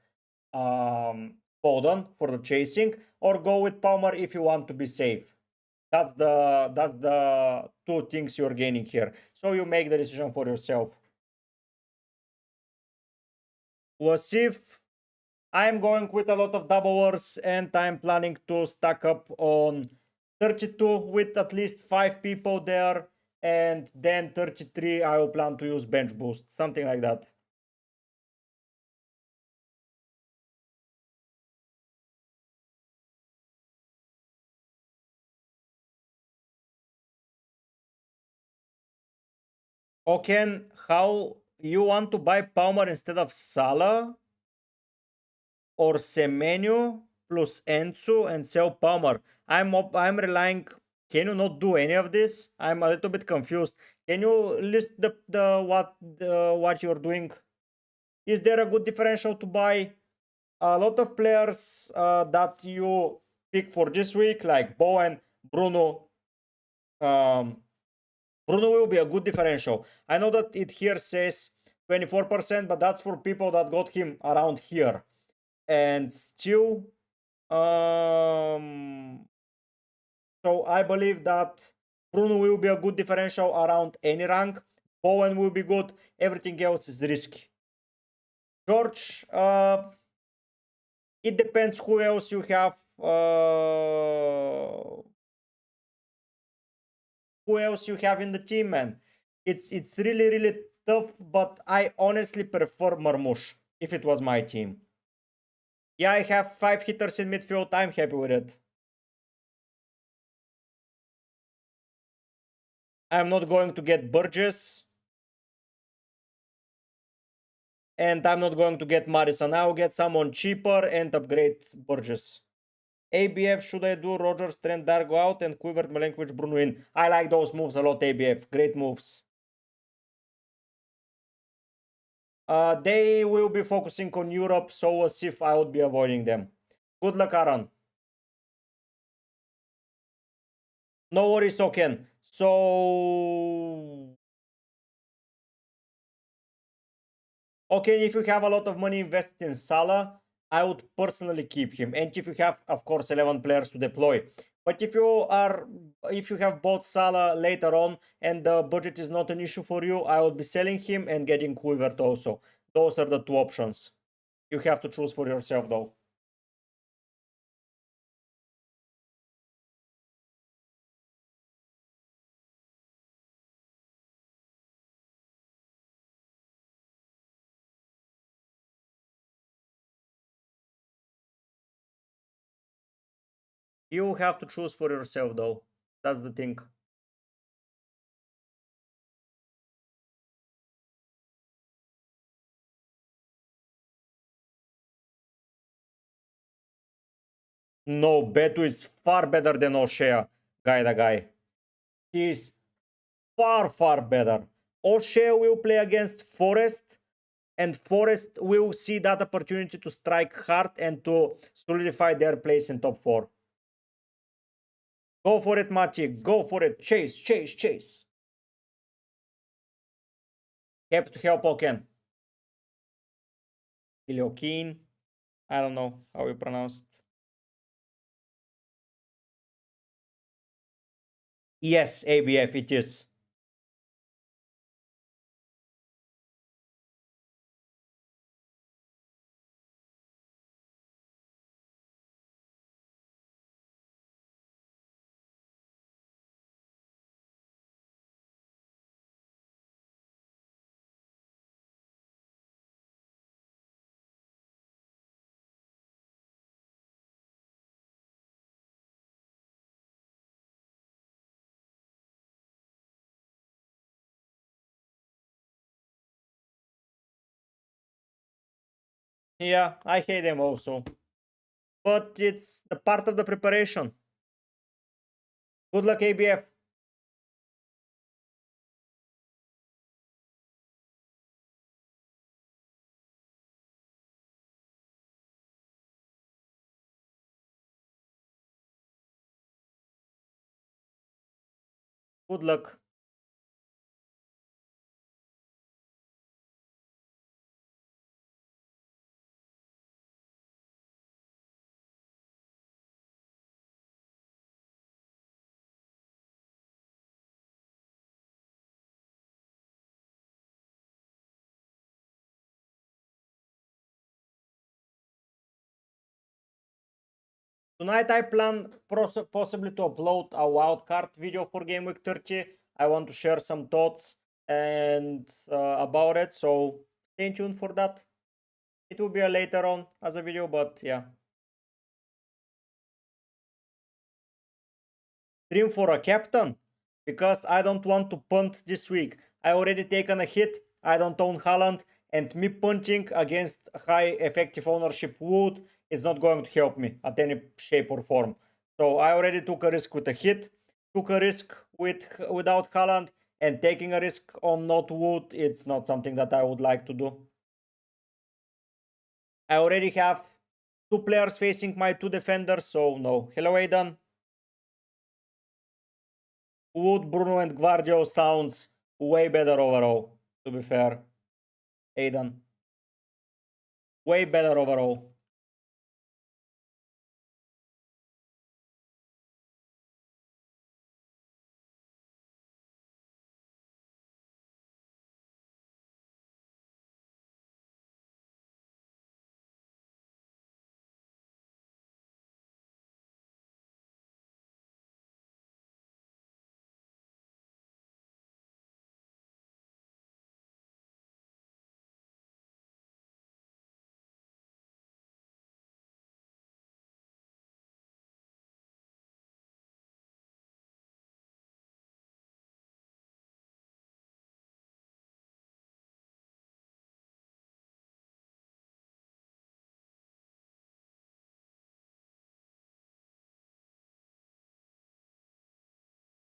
Foden for the chasing, or go with Palmer if you want to be safe. That's the two things you're gaining here. So you make the decision for yourself. Was if I'm going with a lot of doublers and I'm planning to stack up on 32 with at least 5 people there, and then 33 I will plan to use bench boost, something like that. Okay, how you want to buy Palmer instead of Salah or Semenyo? plus Enzu and sell Palmer. I'm relying. Can you not do any of this? I'm a little bit confused. Can you list what you're doing? Is there a good differential to buy? A lot of players that you pick for this week, like Bowen, Bruno. Bruno will be a good differential. I know that it here says 24%, but that's for people that got him around here. And still, so I believe that Bruno will be a good differential around any rank. Bowen will be good. Everything else is risky. George, it depends who else you have. Who else you have in the team, man? It's really tough, but I honestly prefer Marmoush if it was my team. Yeah, I have 5 hitters in midfield. I'm happy with it. I'm not going to get Burgess. And I'm not going to get Madison. I'll get someone cheaper and upgrade Burgess. ABF, should I do Rogers, Trent, Dargo out and Quivered, Milenkovic, Bruno in? I like those moves a lot, ABF. Great moves. They will be focusing on Europe, so as if I would be avoiding them. Good luck, Aaron. No worries, Oken. So... Okay, if you have a lot of money invested in Salah, I would personally keep him. And if you have, of course, 11 players to deploy. But if you have bought Salah later on and the budget is not an issue for you, I would be selling him and getting Kluivert also. Those are the two options. You have to choose for yourself though. You have to choose for yourself though. That's the thing. No, Beto is far better than O'Shea, guy. He is far better. O'Shea will play against Forest, and Forest will see that opportunity to strike hard and to solidify their place in top 4. Go for it, Maciek. Go for it. Chase. Happy to help, Oken. Iliokin. I don't know how you pronounce it. Yes, ABF, it is. Yeah, I hate them also. But it's the part of the preparation. Good luck, ABF. Good luck. Tonight I plan possibly to upload a wildcard video for Game Week 30. I want to share some thoughts and about it, so stay tuned for that. It will be a later on as a video, but yeah. Dream for a captain? Because I don't want to punt this week. I already taken a hit, I don't own Haaland, and me punting against high effective ownership would it's not going to help me at any shape or form. So I already took a risk with a hit, took a risk without Haaland, and taking a risk on not Wood, it's not something that I would like to do. I already have two players facing my two defenders, so no. Hello, Aidan. Wood, Bruno, and Guardio sounds way better overall, to be fair. Aidan. Way better overall.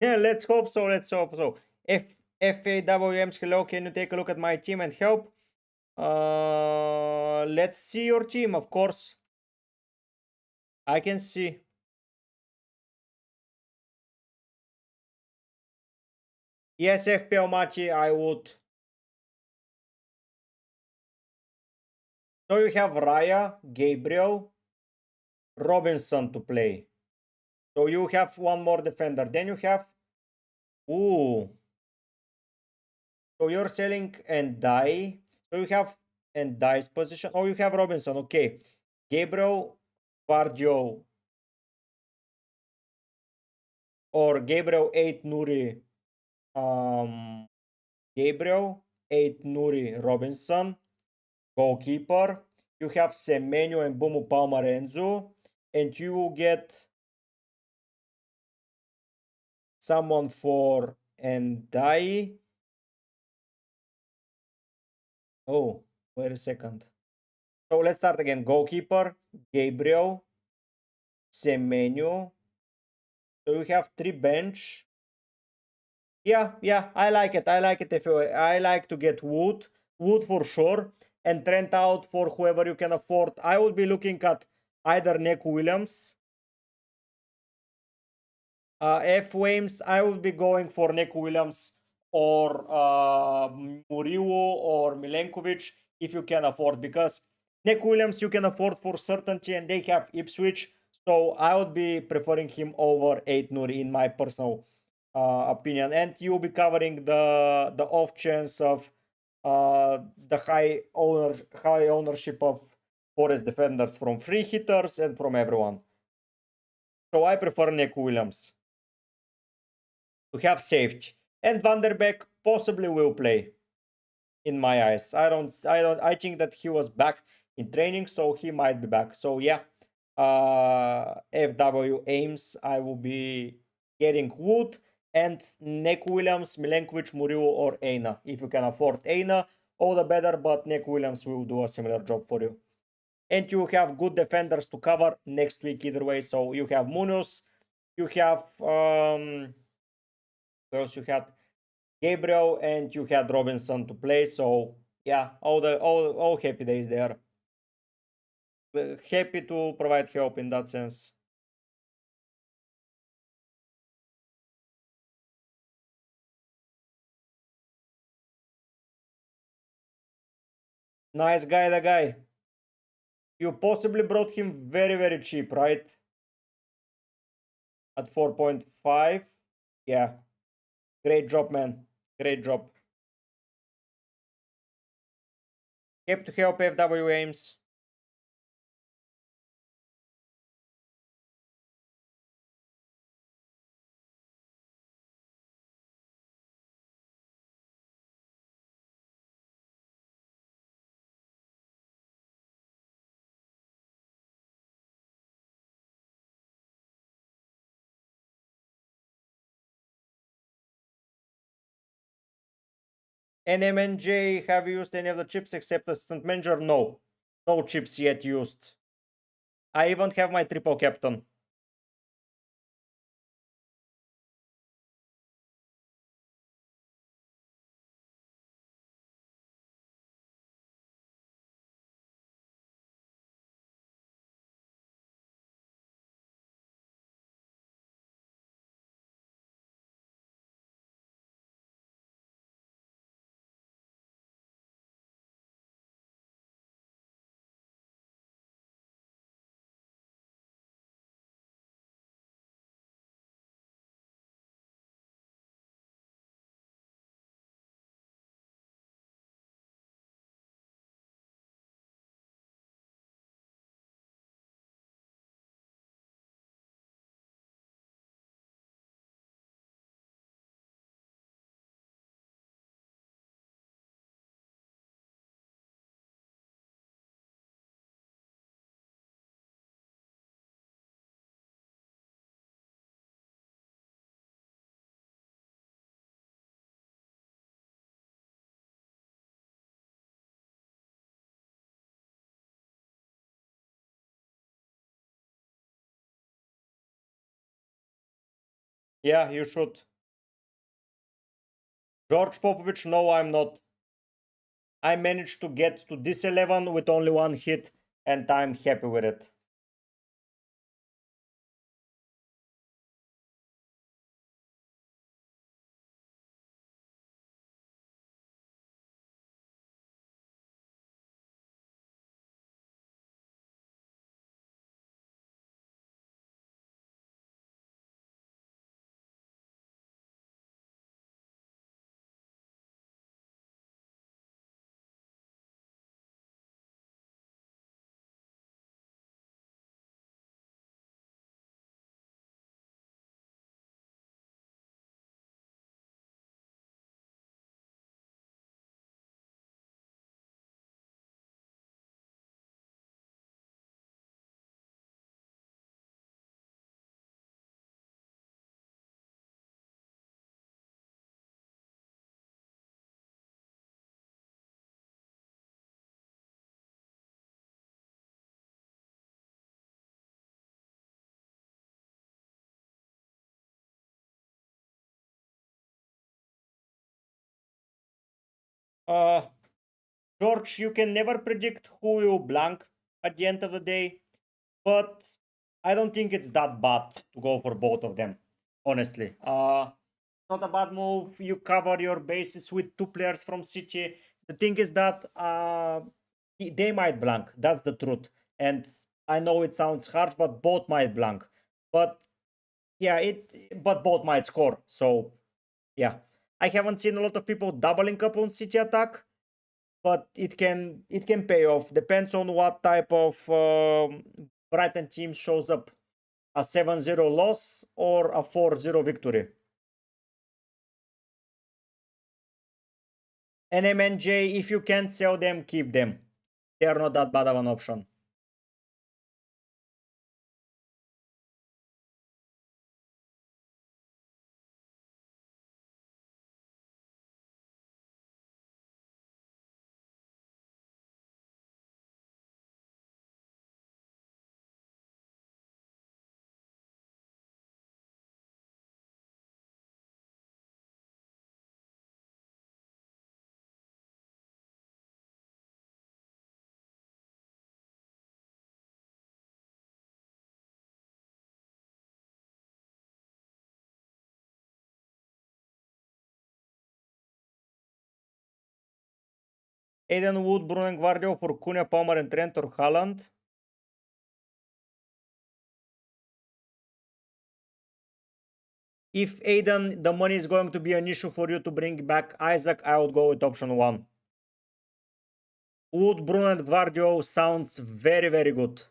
Yeah, let's hope so. Let's hope so. If FAWMs, hello, can you take a look at my team and help? Let's see your team, of course. I can see. Yes, FPL Machi, I would. So you have Raya, Gabriel, Robinson to play. So you have one more defender. Then you have. Ooh. So you're selling and die. So you have and die's position. Oh, you have Robinson. Okay. Gabriel, Vardio, or Gabriel 8 Nuri. Gabriel 8 Nuri Robinson. Goalkeeper. You have Semenyo and Bumu Palmarenzo. And you get someone for Ndai. Oh, wait a second. So let's start again. Goalkeeper, Gabriel, Semenyo. So you have 3 bench. Yeah, I like it. I like it. If I like to get Wood for sure, and Trent out for whoever you can afford. I would be looking at either Nick Williams. F Wames, I would be going for Nick Williams or Muriwo or Milenkovic if you can afford, because Nick Williams you can afford for certainty and they have Ipswich. So I would be preferring him over 8 Nuri in my personal opinion. And you'll be covering the off chance of the high ownership of Forest defenders from free hitters and from everyone. So I prefer Nick Williams to have safety. And Van der Beek possibly will play in my eyes. I think that he was back in training, so he might be back. So yeah, FW aims, I will be getting Wood and Nick Williams, Milenkovic, Murillo, or Eina. If you can afford Eina, all the better, but Nick Williams will do a similar job for you. And you have good defenders to cover next week either way. So you have Munoz, you have you had Gabriel and you had Robinson to play. So yeah, all happy days there. Happy to provide help in that sense. Nice guy, the guy. You possibly brought him very cheap, right? At 4.5. Yeah. Great job, man. Great job. Happy to help FW Ames. NMNJ, have you used any of the chips except Assistant Manager? No. No chips yet used. I even have my triple captain. Yeah, you should. George Popovich, no, I'm not. I managed to get to this 11 with only one hit, and I'm happy with it. Uh, George, you can never predict who will blank at the end of the day, but I don't think it's that bad to go for both of them, honestly. Not a bad move. You cover your bases with two players from City. The thing is that they might blank. That's the truth. And I know it sounds harsh, but both might blank. But yeah, but both might score. So yeah, I haven't seen a lot of people doubling up on City attack, but it can pay off. Depends on what type of Brighton team shows up. A 7-0 loss or a 4-0 victory. NMNJ, if you can't sell them, keep them. They are not that bad of an option. Aiden Wood, Bruno Guardio for Cunha, Palmer and Trent or Haaland. If Aiden, the money is going to be an issue for you to bring back Isaac, I would go with option 1. Wood, Bruno and Guardio sounds very, very good.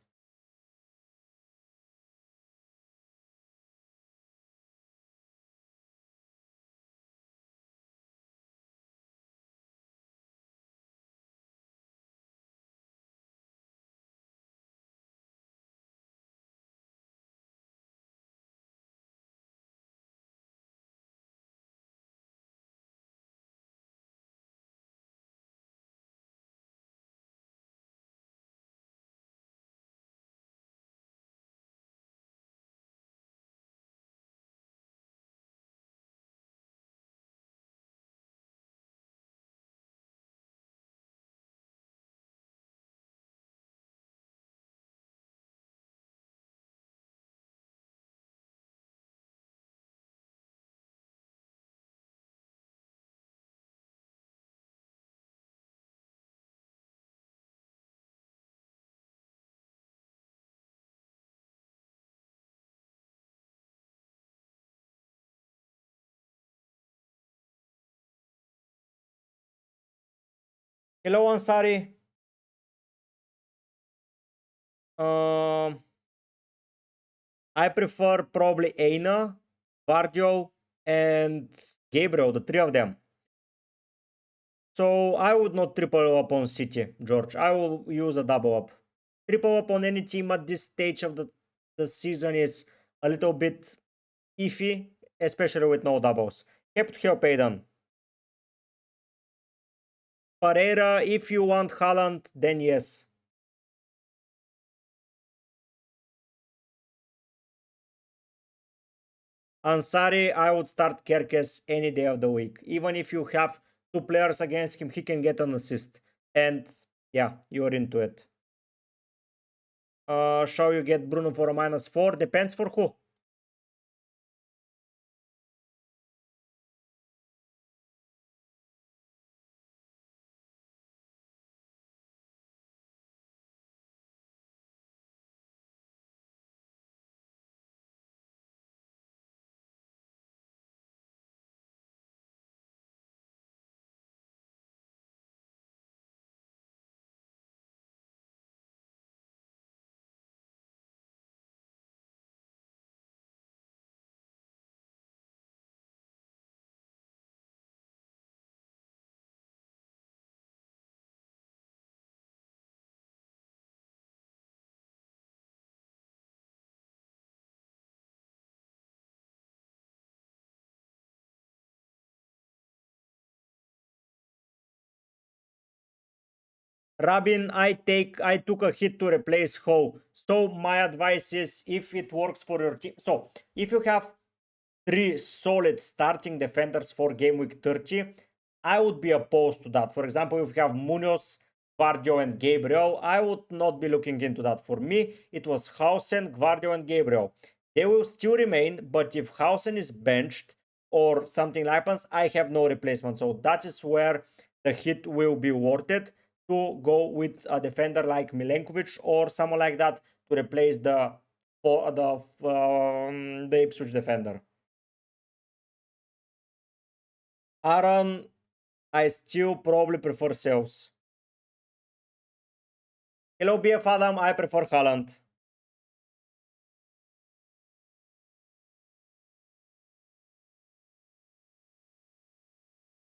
Hello, Ansari. Um, I prefer probably Aina, Vardio, and Gabriel, the three of them. So I would not triple up on City, George. I will use a double up. Triple up on any team at this stage of the season is a little bit iffy, especially with no doubles. Happy to help Aiden. Pereira, if you want Haaland, then yes. Ansari, I would start Kerkes any day of the week. Even if you have two players against him, he can get an assist. And yeah, you're into it. Shall you get Bruno for a -4? Depends for who. Rabin, I took a hit to replace Ho. So my advice is if it works for your team. So if you have three solid starting defenders for game week 30, I would be opposed to that. For example, if you have Munoz, Guardio, and Gabriel, I would not be looking into that. For me, it was Hausen, Guardio, and Gabriel. They will still remain, but if Hausen is benched or something happens, I have no replacement. So that is where the hit will be worth it to go with a defender like Milenkovic or someone like that to replace the Ipswich defender. Aaron, I still probably prefer sales. Hello, BF Adam, I prefer Haaland.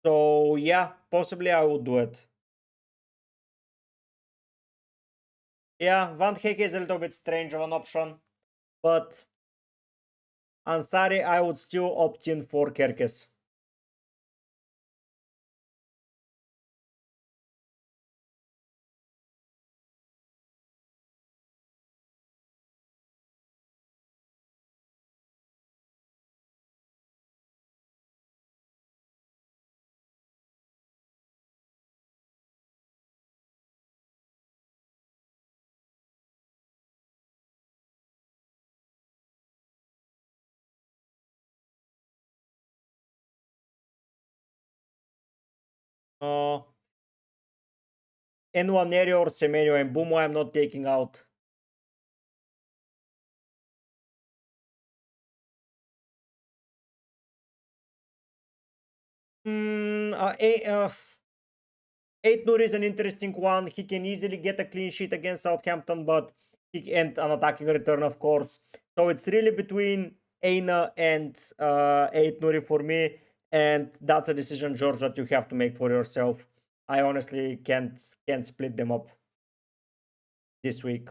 So yeah, possibly I would do it. Yeah, Van Heke is a little bit strange of an option, but Ansari, I would still opt in for Kerkes. Uh, Nwaneri or Semenyo and Bumo I'm not taking out. Hmm, 8 Nur is an interesting one. He can easily get a clean sheet against Southampton, but he and an attacking return, of course. So it's really between Aina and 8 Nuri for me, and that's a decision, George, that you have to make for yourself. I honestly can't split them up this week.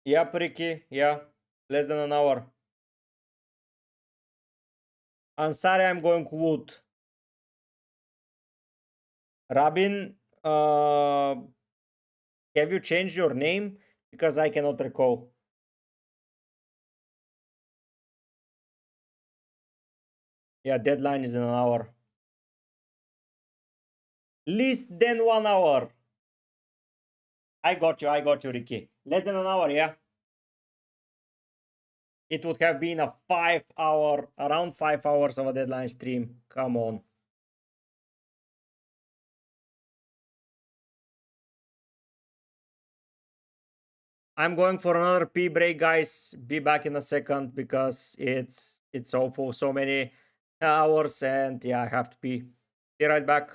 Yeah, Ricky. Yeah, less than an hour. Ansari, I'm going Wood. Rabin, have you changed your name? because I cannot recall. Yeah, deadline is in an hour. Less than 1 hour. I got you, Ricky. Less than an hour, yeah. It would have been a 5 hour, around 5 hours of a deadline stream. Come on. I'm going for another pee break, guys. Be back in a second because it's awful. So many hours, and yeah, I have to pee. Be right back.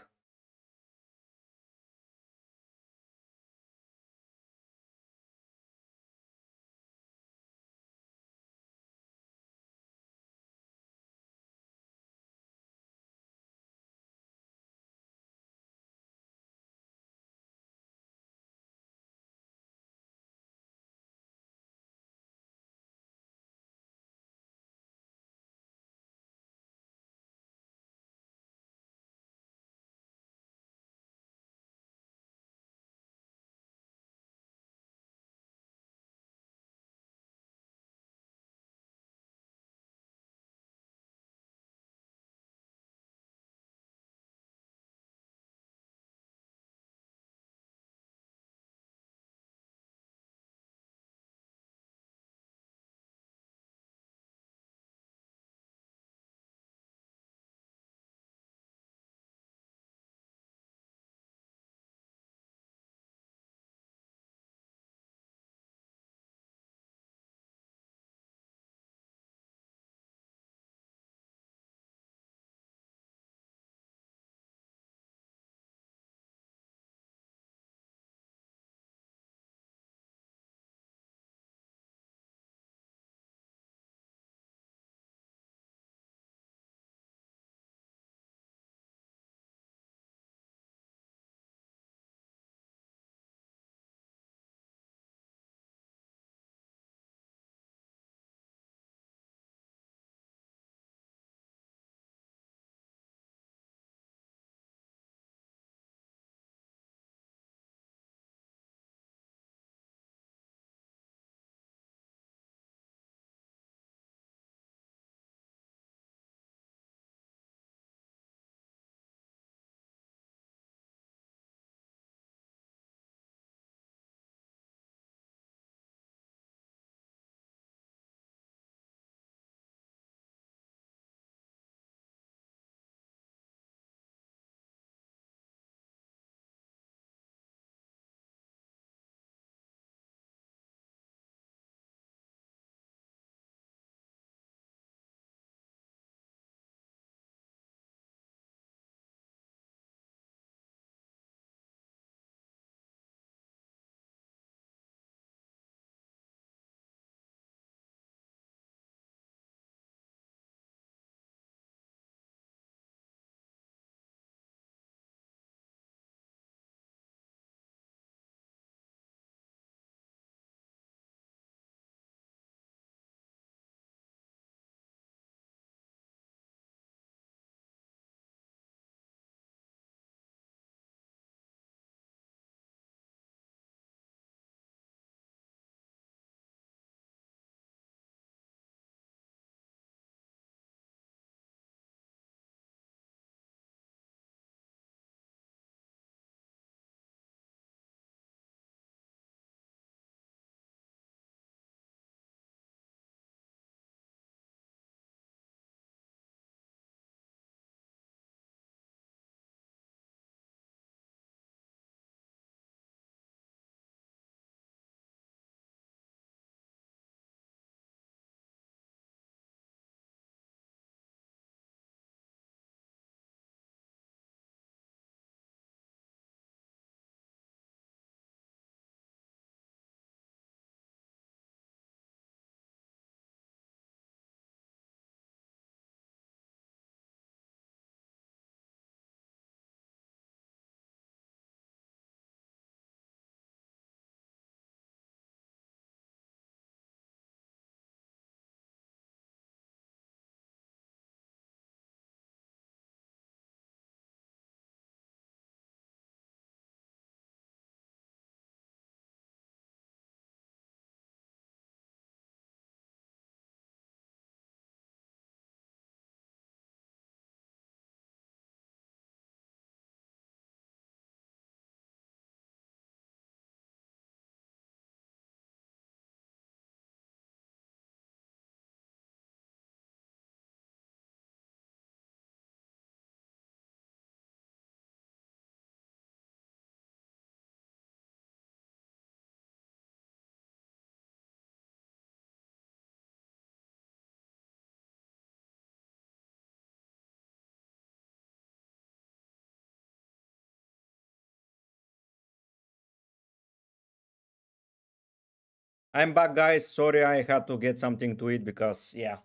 I'm back, guys. Sorry, I had to get something to eat because, yeah,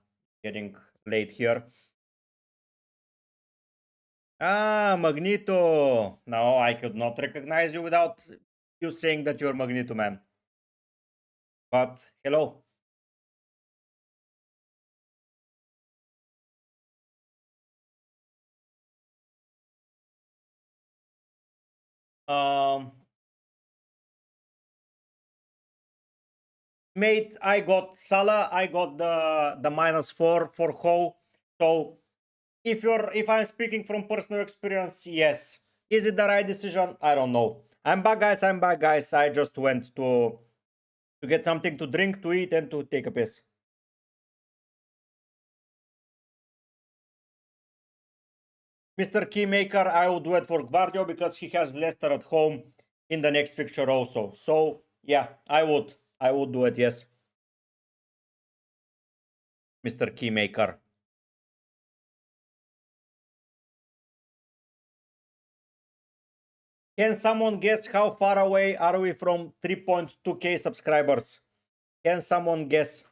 getting late here. Ah, Magneto. No, I could not recognize you without you saying that you're Magneto, man. But hello. Um, Mate, I got Salah. I got the -4 for Ho. So if I'm speaking from personal experience, yes. Is it the right decision? I don't know. I'm back, guys. I'm back, guys. I just went to get something to drink, to eat, and to take a piss. Mr. Keymaker, I would do it for Guardio because he has Leicester at home in the next fixture also. So yeah, I would. I would do it, yes. Mr. Keymaker. Can someone guess how far away are we from 3.2k subscribers? Can someone guess?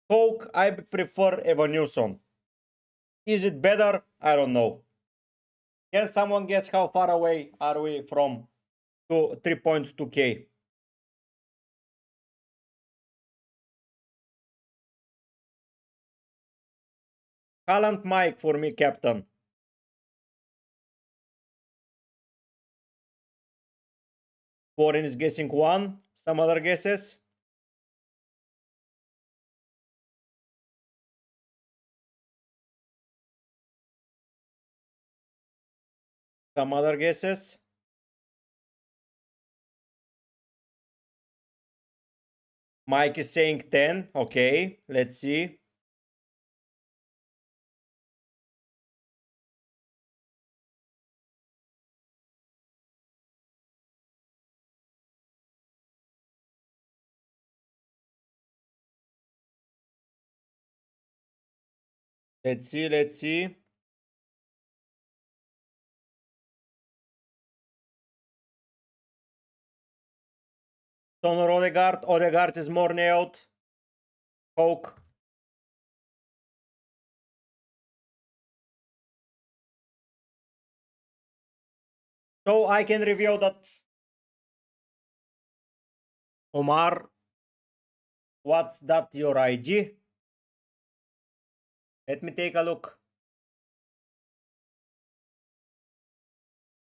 Coke, I prefer Evanuson. Is it better? I don't know. Can someone guess how far away are we from 3.2k? Haaland Mike for me, captain. Foreign is guessing one. Some other guesses? Some other guesses? Mike is saying 10. Okay, let's see. Let's see, let's see. Conor Odegaard. Odegaard is more nailed. Coke. So I can reveal that Omar, what's that your IG? Let me take a look.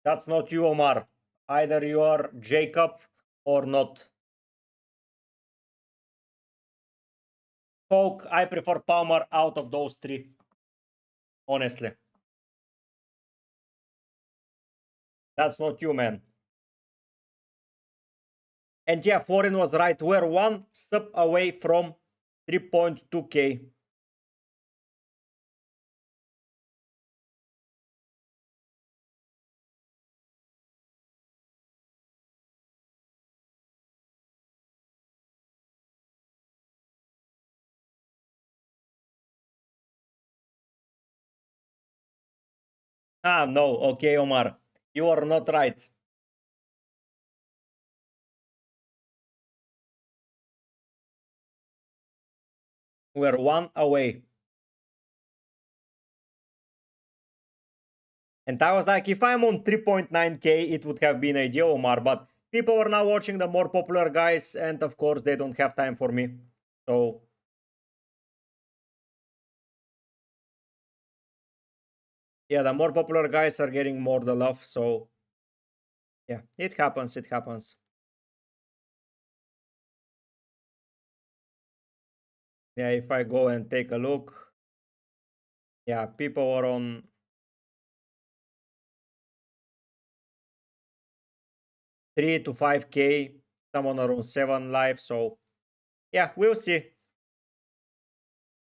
That's not you, Omar. Either you are Jacob or not. Coke, I prefer Palmer out of those three. Honestly. That's not you, man. And yeah, Foreign was right. We're one sub away from 3.2k. Ah, no. Okay, Omar. You are not right. We're one away. And I was like, if I'm on 3.9k, it would have been ideal, Omar. But people are now watching the more popular guys, and of course, they don't have time for me. So, yeah, the more popular guys are getting more the love. So, yeah, it happens. It happens. Yeah, if I go and take a look, yeah, people are on 3 to 5k, someone around 7 live. So, yeah, we'll see.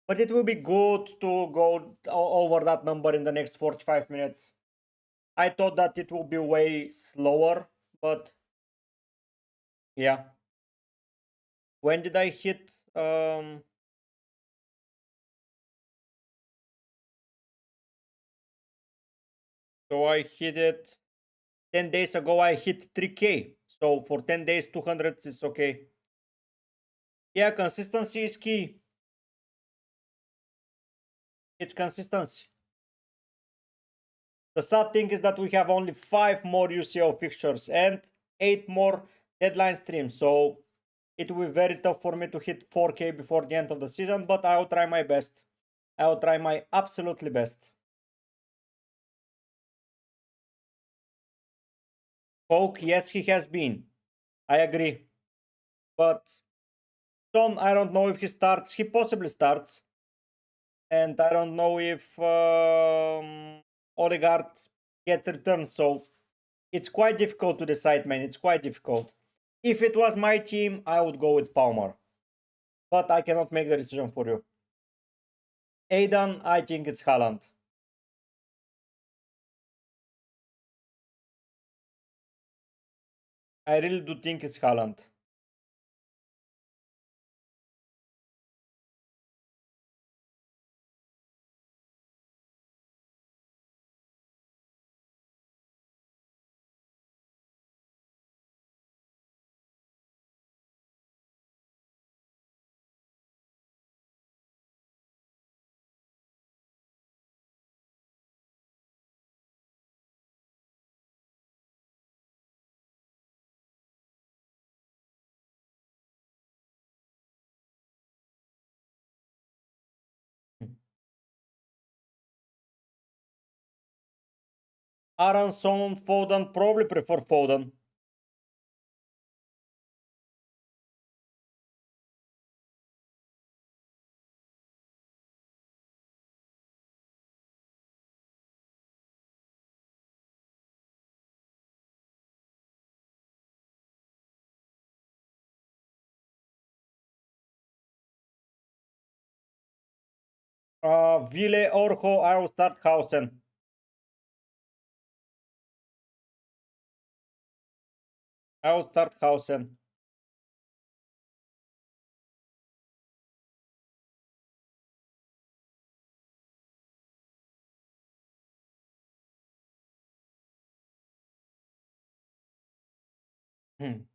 But it will be good to go over that number in the next 45 minutes. I thought that it will be way slower, but yeah. When did I hit? So I hit it 10 days ago I hit 3k. So for 10 days, 200 is okay. Yeah, consistency is key. It's consistency. The sad thing is that we have only 5 more UCL fixtures and 8 more deadline streams. So it will be very tough for me to hit 4k before the end of the season, but I will try my best. I will try my absolutely best. Coke, yes, he has been. I agree. But Son, I don't know if he starts. He possibly starts. And I don't know if Odegaard gets returned. So it's quite difficult to decide, man. It's quite difficult. If it was my team, I would go with Palmer. But I cannot make the decision for you. Aidan, I think it's Haaland. I really do think it's Haaland. Aronson, Foden, probably prefer Foden. Ville, Orho, I will start Hausen. I will start Hausen. Hmm.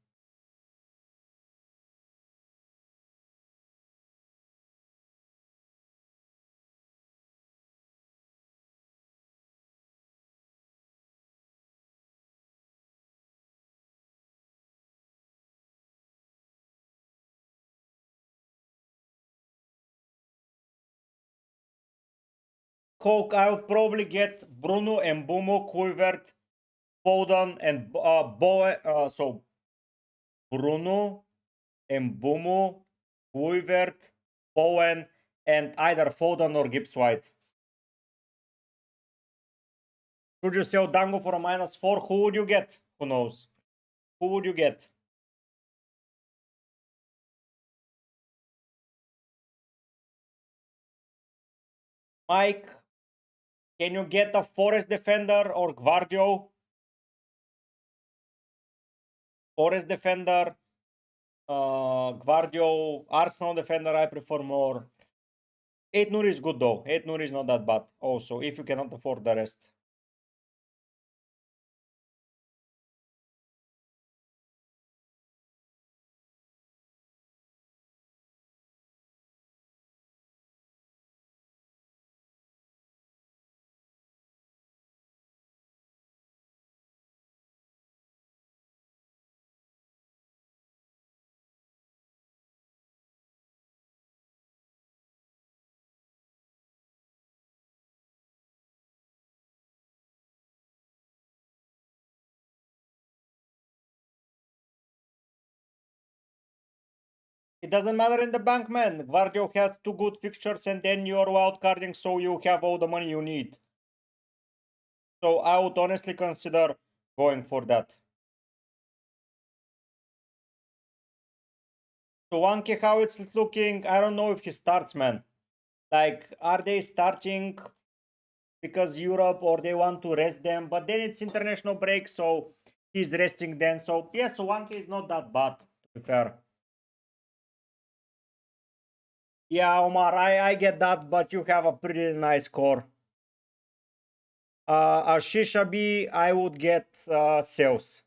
Coke, I would probably get Bruno and Bumo, Kluivert, Foden, and Boe. So Bruno and Bumo, Kluivert, Bowen, and either Foden or Gibbs White. Should you sell Dango for a -4? Who would you get? Who knows? Who would you get? Mike, can you get a Forest defender or Guardio? Forest defender, Guardio, Arsenal defender, I prefer more. 8 Nuri is good though. 8 Nuri is not that bad. Also, if you cannot afford the rest. It doesn't matter in the bank, man. Guardio has 2 good fixtures and then you're wildcarding, so you have all the money you need. So I would honestly consider going for that. So Wanke, how it's looking, I don't know if he starts, man. Like, are they starting because Europe or they want to rest them? But then it's international break, so he's resting then. So yes, Wanke is not that bad, to be fair. Yeah, Omar, I get that, but you have a pretty nice score. Shishabi, I would get sales.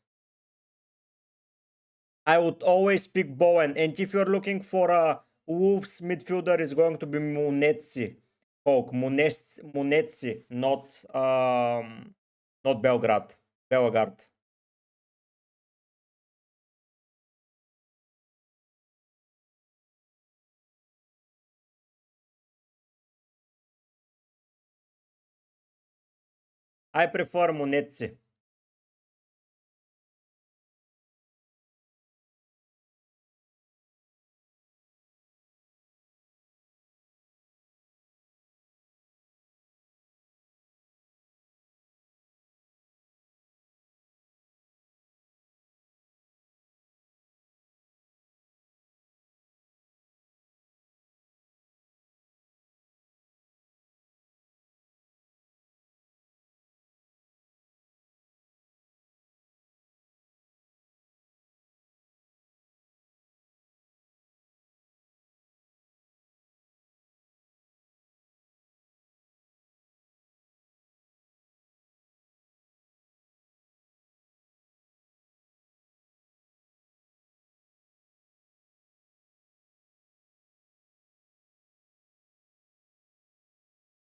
I would always pick Bowen. And if you're looking for a Wolves midfielder, is going to be Munetsi. Folk, Munetsi, not Belgrade. Belgrade. I prefer Munetsi.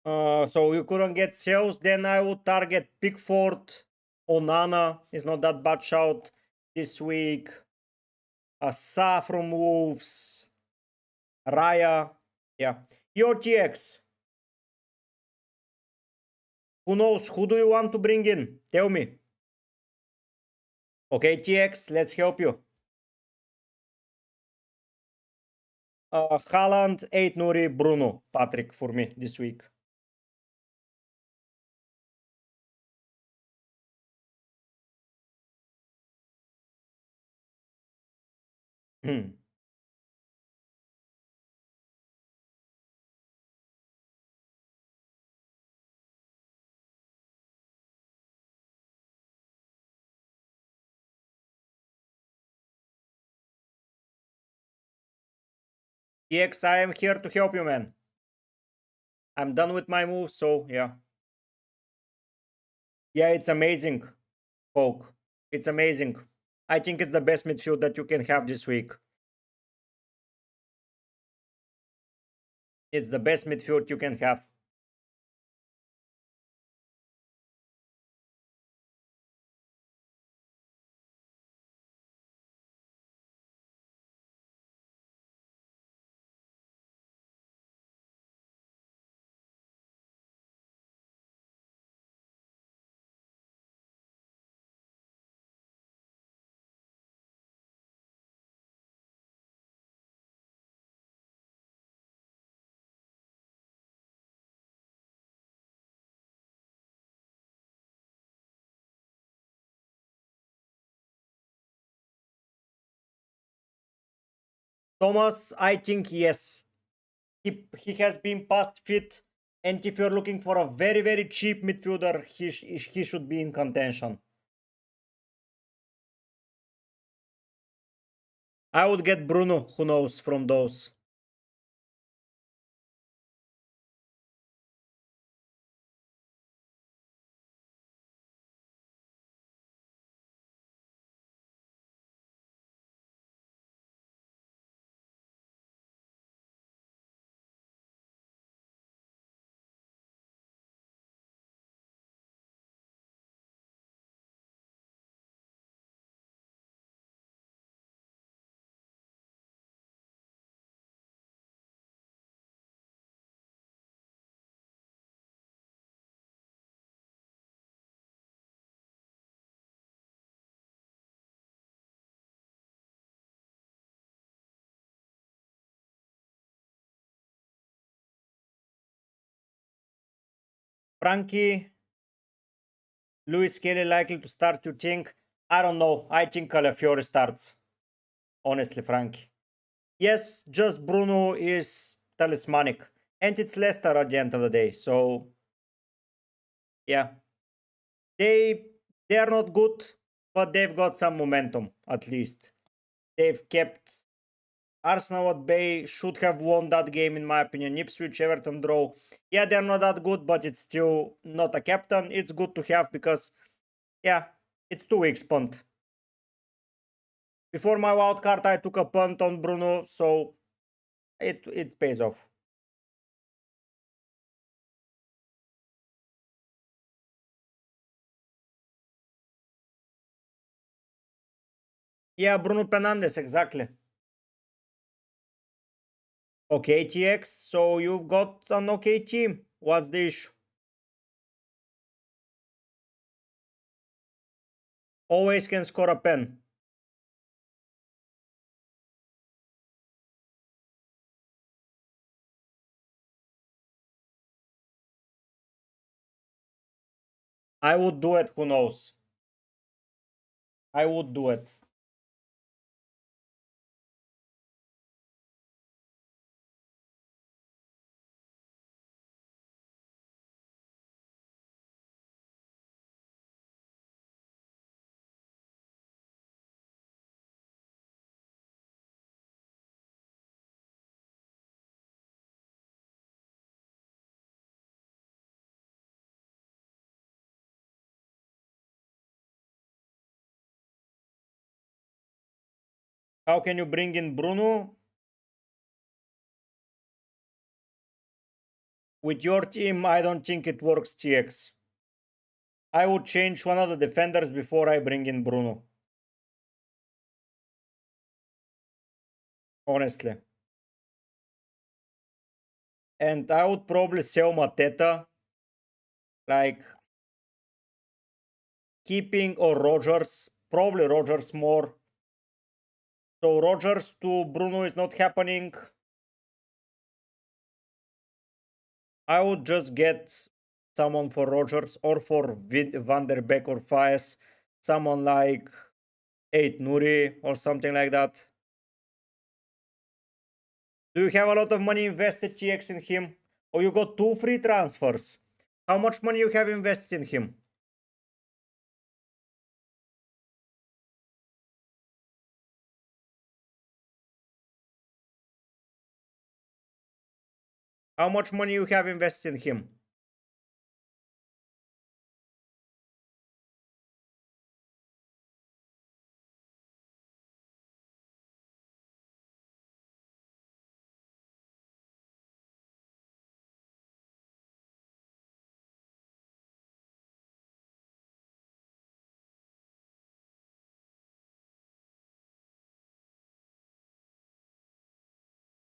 So you couldn't get sales, then I would target Pickford. Onana is not that bad shout this week. Sa from Wolves. Raya. Yeah. Your TX. Who knows? Who do you want to bring in? Tell me. Okay, TX, let's help you. Haaland, 8 Nuri, Bruno, Patrick for me this week. TX, I am here to help you, man. I'm done with my move, so yeah. Yeah, it's amazing, Hulk. It's amazing. I think it's the best midfield that you can have this week. It's the best midfield you can have. Thomas, I think yes. He has been past fit, and if you're looking for a very, very cheap midfielder, he should be in contention. I would get Bruno, who knows, from those. Frankie, Luis Kelly likely to start, you think? I don't know. I think Calafiore starts. Honestly, Frankie. Yes, just Bruno is talismanic. And it's Leicester at the end of the day. So, yeah. They're not good, but they've got some momentum, at least. They've kept Arsenal at Bay should have won that game, in my opinion. Ipswich, Everton draw. Yeah, they're not that good, but it's still not a captain. It's good to have because, yeah, it's 2 weeks punt. Before my wild card, I took a punt on Bruno, so it pays off. Yeah, Bruno Fernandes, exactly. Okay, TX, so you've got an okay team. What's the issue? Always can score a pen. I would do it, who knows? I would do it. How can you bring in Bruno? With your team, I don't think it works, TX. I would change one of the defenders before I bring in Bruno. Honestly. And I would probably sell Mateta. Like, keeping or Rogers. Probably Rogers more. So Rogers to Bruno is not happening. I would just get someone for Rogers or for Van der Beek or Faes. Someone like 8 Nuri or something like that. Do you have a lot of money invested, TX, in him? Or you got 2 free transfers? How much money you have invested in him? How much money you have invested in him?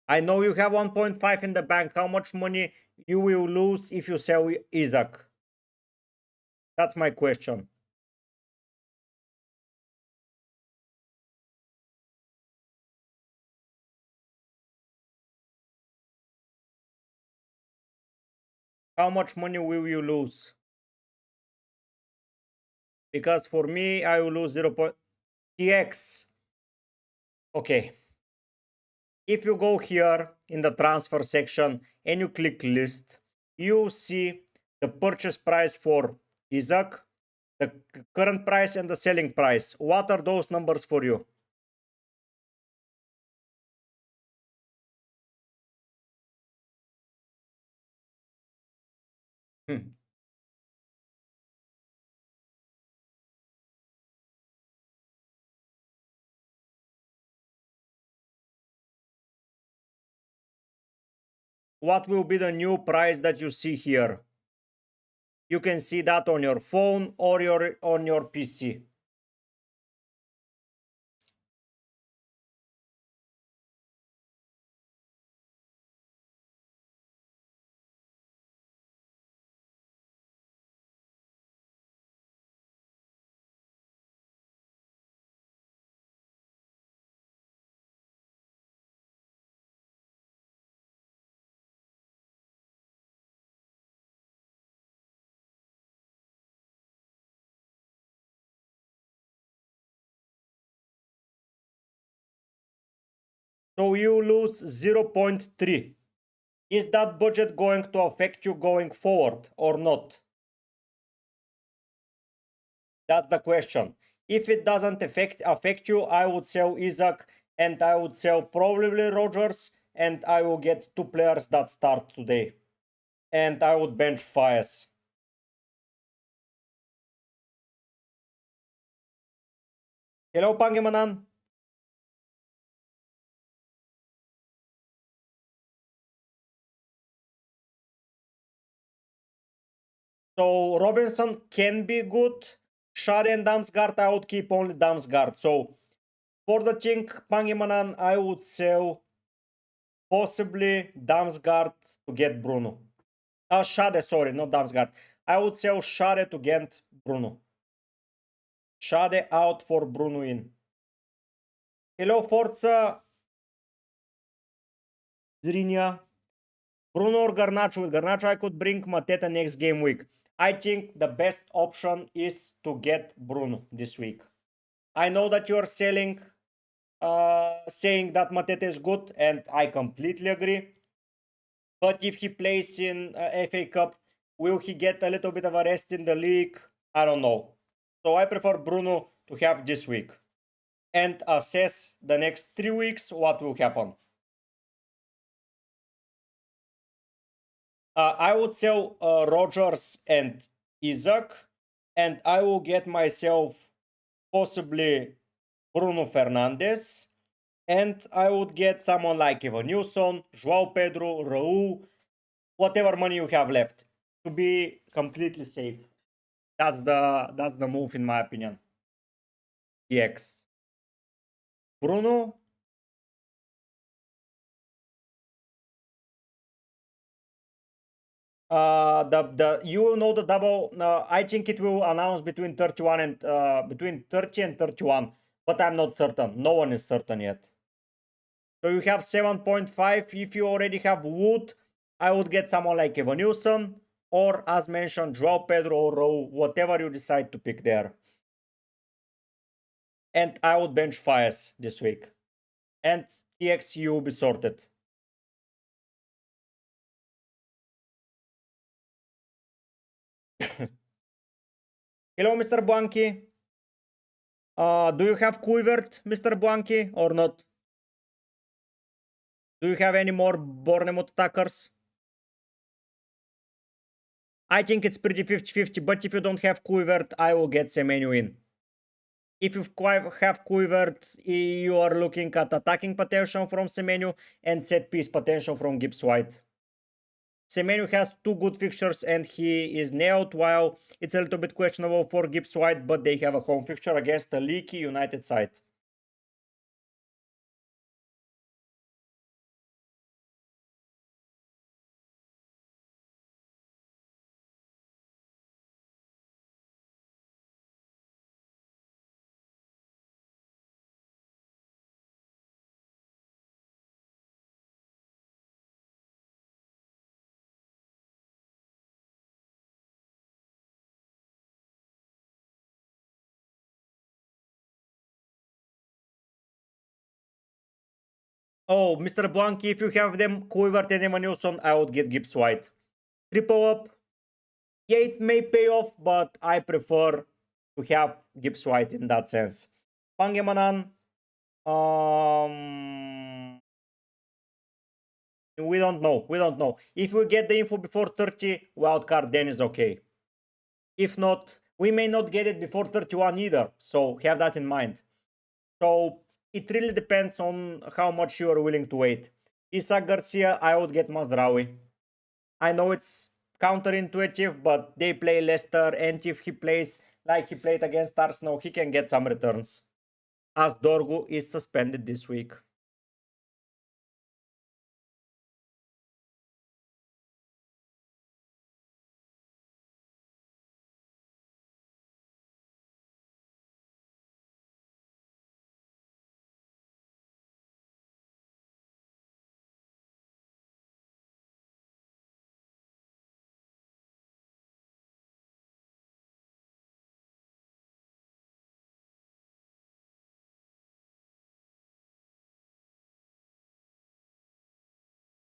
I know you have 1.5 in the bank. How much money you will lose if you sell Isaac? That's my question. How much money will you lose? Because for me, I will lose 0. TX. Okay. If you go here in the transfer section and you click list, you see the purchase price for Isaac, the current price and the selling price. What are those numbers for you? Hmm. What will be the new price that you see here? You can see that on your phone or on your PC. So you lose 0.3. Is that budget going to affect you going forward or not? That's the question. If it doesn't affect you, I would sell Isaac and I would sell probably Rogers, and I will get 2 players that start today. And I would bench Fires. Hello, Pangemanan. So Robinson can be good. Shade and Damsgaard, I would keep only Damsgaard. So for the Chink Pangemanan, I would sell possibly Damsgaard to get Bruno. Shade, sorry, not Damsgaard. I would sell Shade to get Bruno. Shade out for Bruno in. Hello, Forza. Zrinia. Bruno or Garnacho. With Garnacho, I could bring Mateta next game week. I think the best option is to get Bruno this week. I know that you are saying that Mateta is good, and I completely agree. But if he plays in FA Cup, will he get a little bit of a rest in the league? I don't know. So I prefer Bruno to have this week and assess the next 3 weeks what will happen. I would sell Rogers and Isaac, and I will get myself possibly Bruno Fernandes, and I would get someone like Evan Nilsson, Joao Pedro, Raul, whatever money you have left to be completely safe. That's the move in my opinion. TX. Bruno. The you will know the double. I think it will announce between 31 and between 30 and 31, but I'm not certain. No one is certain yet. So you have 7.5. If you already have Wood, I would get someone like Evan Nilsson, or as mentioned, Joao Pedro or Raul, whatever you decide to pick there. And I would bench Fires this week. And TX, you will be sorted. Hello, Mr. Blanky. Do you have Kluivert, Mr. Blanky, or not? Do you have any more Bournemouth attackers? I think it's pretty 50-50, but if you don't have Kluivert, I will get Semenyo in. If you have Kluivert, you are looking at attacking potential from Semenyo and set piece potential from Gibbs White. Semenyo has 2 good fixtures and he is nailed, while it's a little bit questionable for Gibbs White, but they have a home fixture against a leaky United side. Oh, Mr. Blanky, if you have them, Kluivert and Evan Nilsson, I would get Gibbs White. Triple up. Yeah, it may pay off, but I prefer to have Gibbs White in that sense. Pangemanan, we don't know. We don't know. If we get the info before 30, wildcard then is okay. If not, we may not get it before 31 either. So have that in mind. So it really depends on how much you are willing to wait. Isaac Garcia, I would get Mazraoui. I know it's counterintuitive, but they play Leicester, and if he plays like he played against Arsenal, he can get some returns. As Dorgu is suspended this week.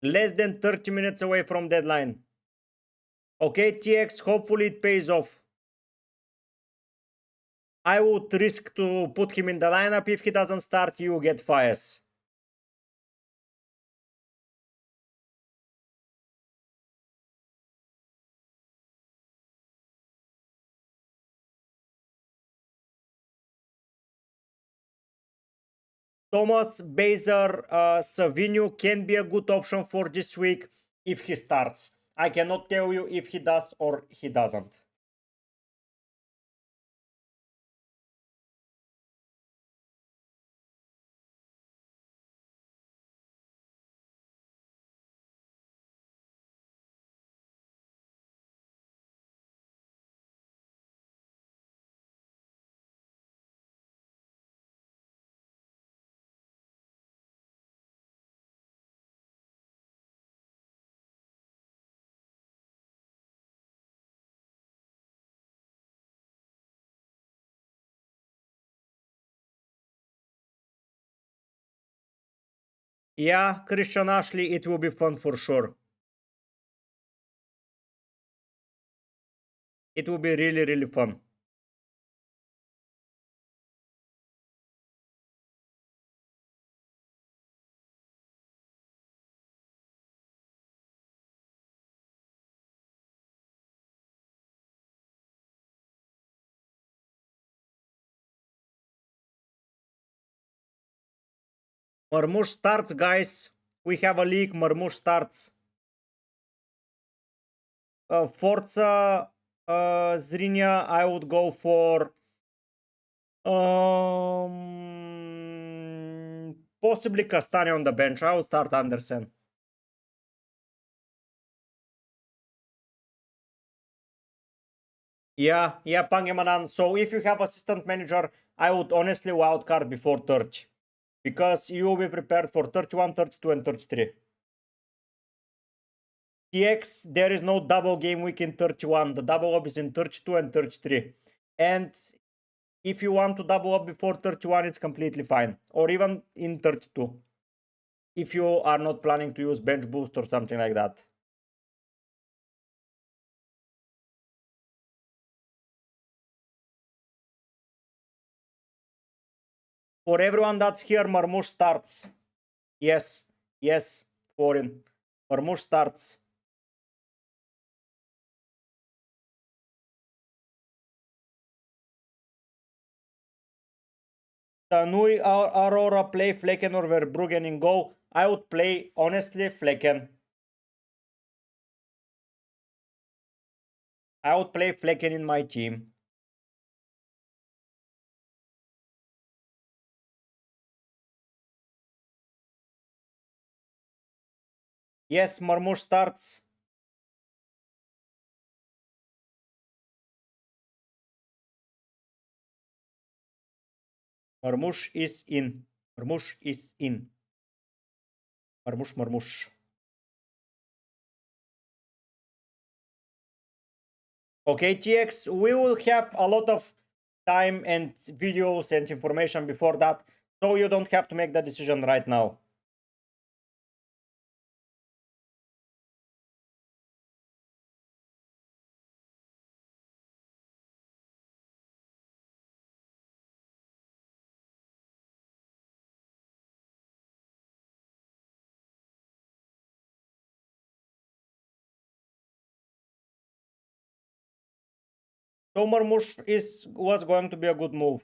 Less than 30 minutes away from deadline. Okay, TX, hopefully it pays off. I would risk to put him in the lineup. If he doesn't start, you get fires. Thomas Baser Savinho can be a good option for this week if he starts. I cannot tell you if he does or he doesn't. Yeah, Christian Ashley, it will be fun for sure. It will be really, really fun. Marmoush starts, guys. We have a league. Marmoush starts. Forza Zrinia, I would go for possibly Castani on the bench. I would start Andersen. Yeah, Pangemanan. So if you have assistant manager, I would honestly wildcard before 30. Because you will be prepared for 31, 32, and 33. TX, there is no double game week in 31. The double up is in 32 and 33. And if you want to double up before 31, it's completely fine. Or even in 32. If you are not planning to use bench boost or something like that. For everyone that's here, Marmoush starts. Yes, foreign. Marmoush starts. Tanui Aurora play Flecken or Verbruggen in goal. I would play, honestly, Flecken. I would play Flecken in my team. Yes, Marmoush starts. Marmoush is in. Marmoush is in. Marmoush. Okay, TX, we will have a lot of time and videos and information before that, so you don't have to make the decision right now. So Marmoush was going to be a good move.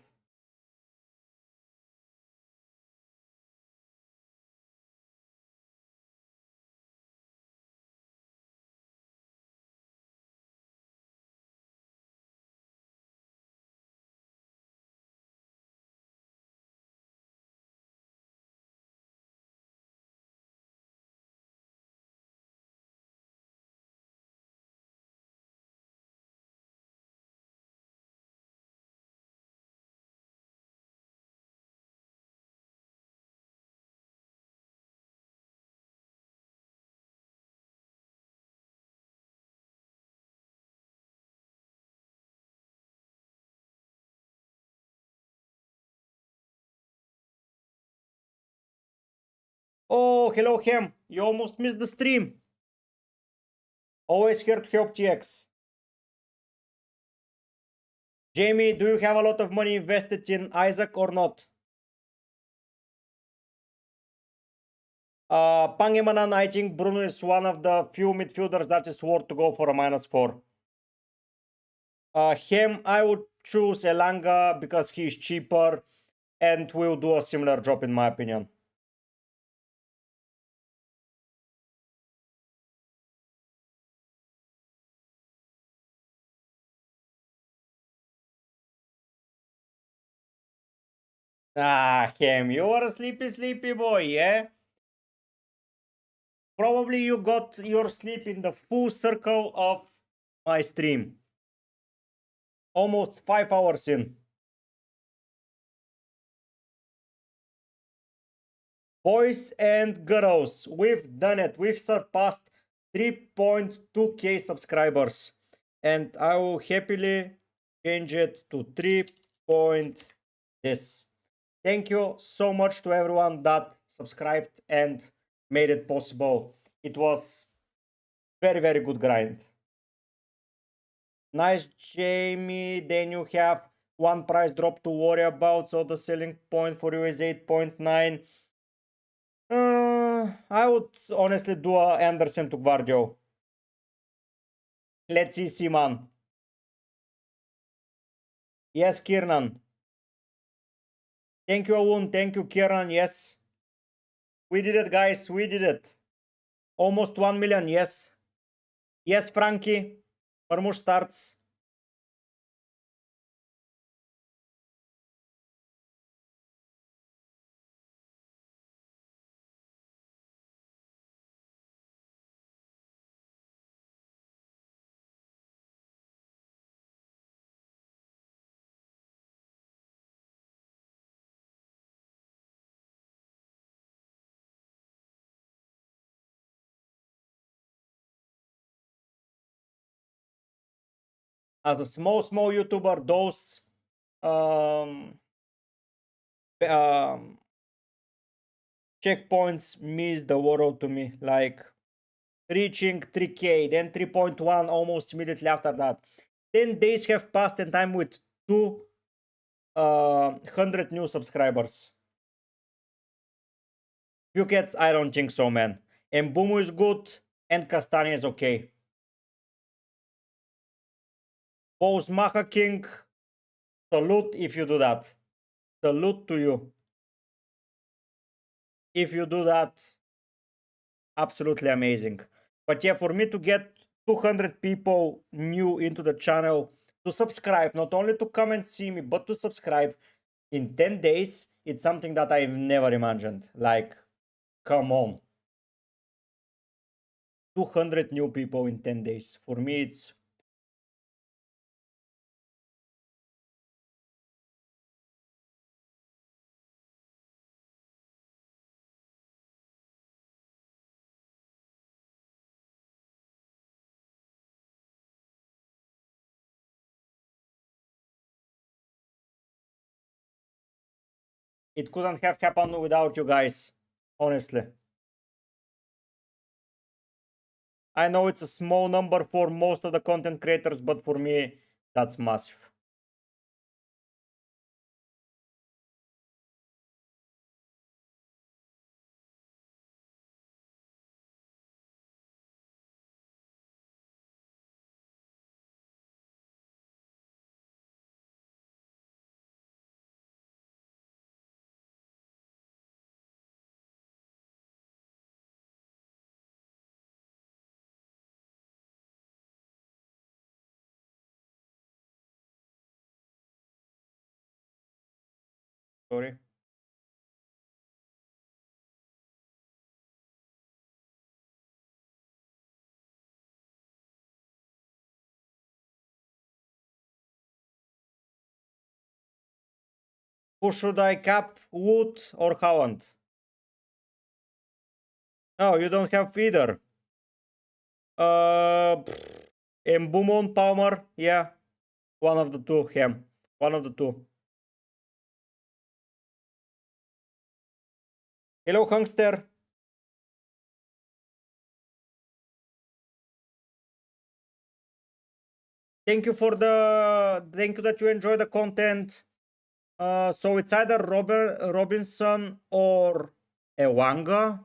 Oh, hello, Hem. You almost missed the stream. Always here to help TX. Jamie, do you have a lot of money invested in Isaac or not? Pangemanan, I think Bruno is one of the few midfielders that is worth to go for a -4. Him, I would choose Elanga because he's cheaper and will do a similar job in my opinion. Him, you are a sleepy boy, yeah? Probably you got your sleep in the full circle of my stream. Almost 5 hours in. Boys and girls, we've done it. We've surpassed 3.2k subscribers. And I will happily change it to 3. This. Thank you so much to everyone that subscribed and made it possible. It was very, very good grind. Nice, Jamie. Then you have one price drop to worry about. So the selling point for you is 8.9. I would honestly do a Anderson to Guardio. Let's see, Simon. Yes, Kiernan. Thank you, Alun. Thank you, Kieran. Yes. We did it, guys. We did it. Almost 1 million. Yes. Yes, Frankie. Marmush starts. As a small YouTuber, those um, um, checkpoints means the world to me. Like reaching 3k, then 3.1 almost immediately after that. 10 days have passed and I'm with 200 new subscribers. Few cats, I don't think so, man. And Bumu is good and Castania is okay. Both Maha King, salute if you do that. Salute to you. If you do that, absolutely amazing. But yeah, for me to get 200 people new into the channel to subscribe, not only to come and see me, but to subscribe in 10 days, it's something that I've never imagined. Like, come on. 200 new people in 10 days. For me, it's it couldn't have happened without you guys, honestly. I know it's a small number for most of the content creators, but for me, that's massive. Sorry. Who should I cap, Wood or Haaland? No, you don't have either. Mbumon, Palmer, yeah. One of the two, him. One of the two. Hello, Hunkster. Thank you thank you that you enjoy the content. So it's either Robinson or Ewanga.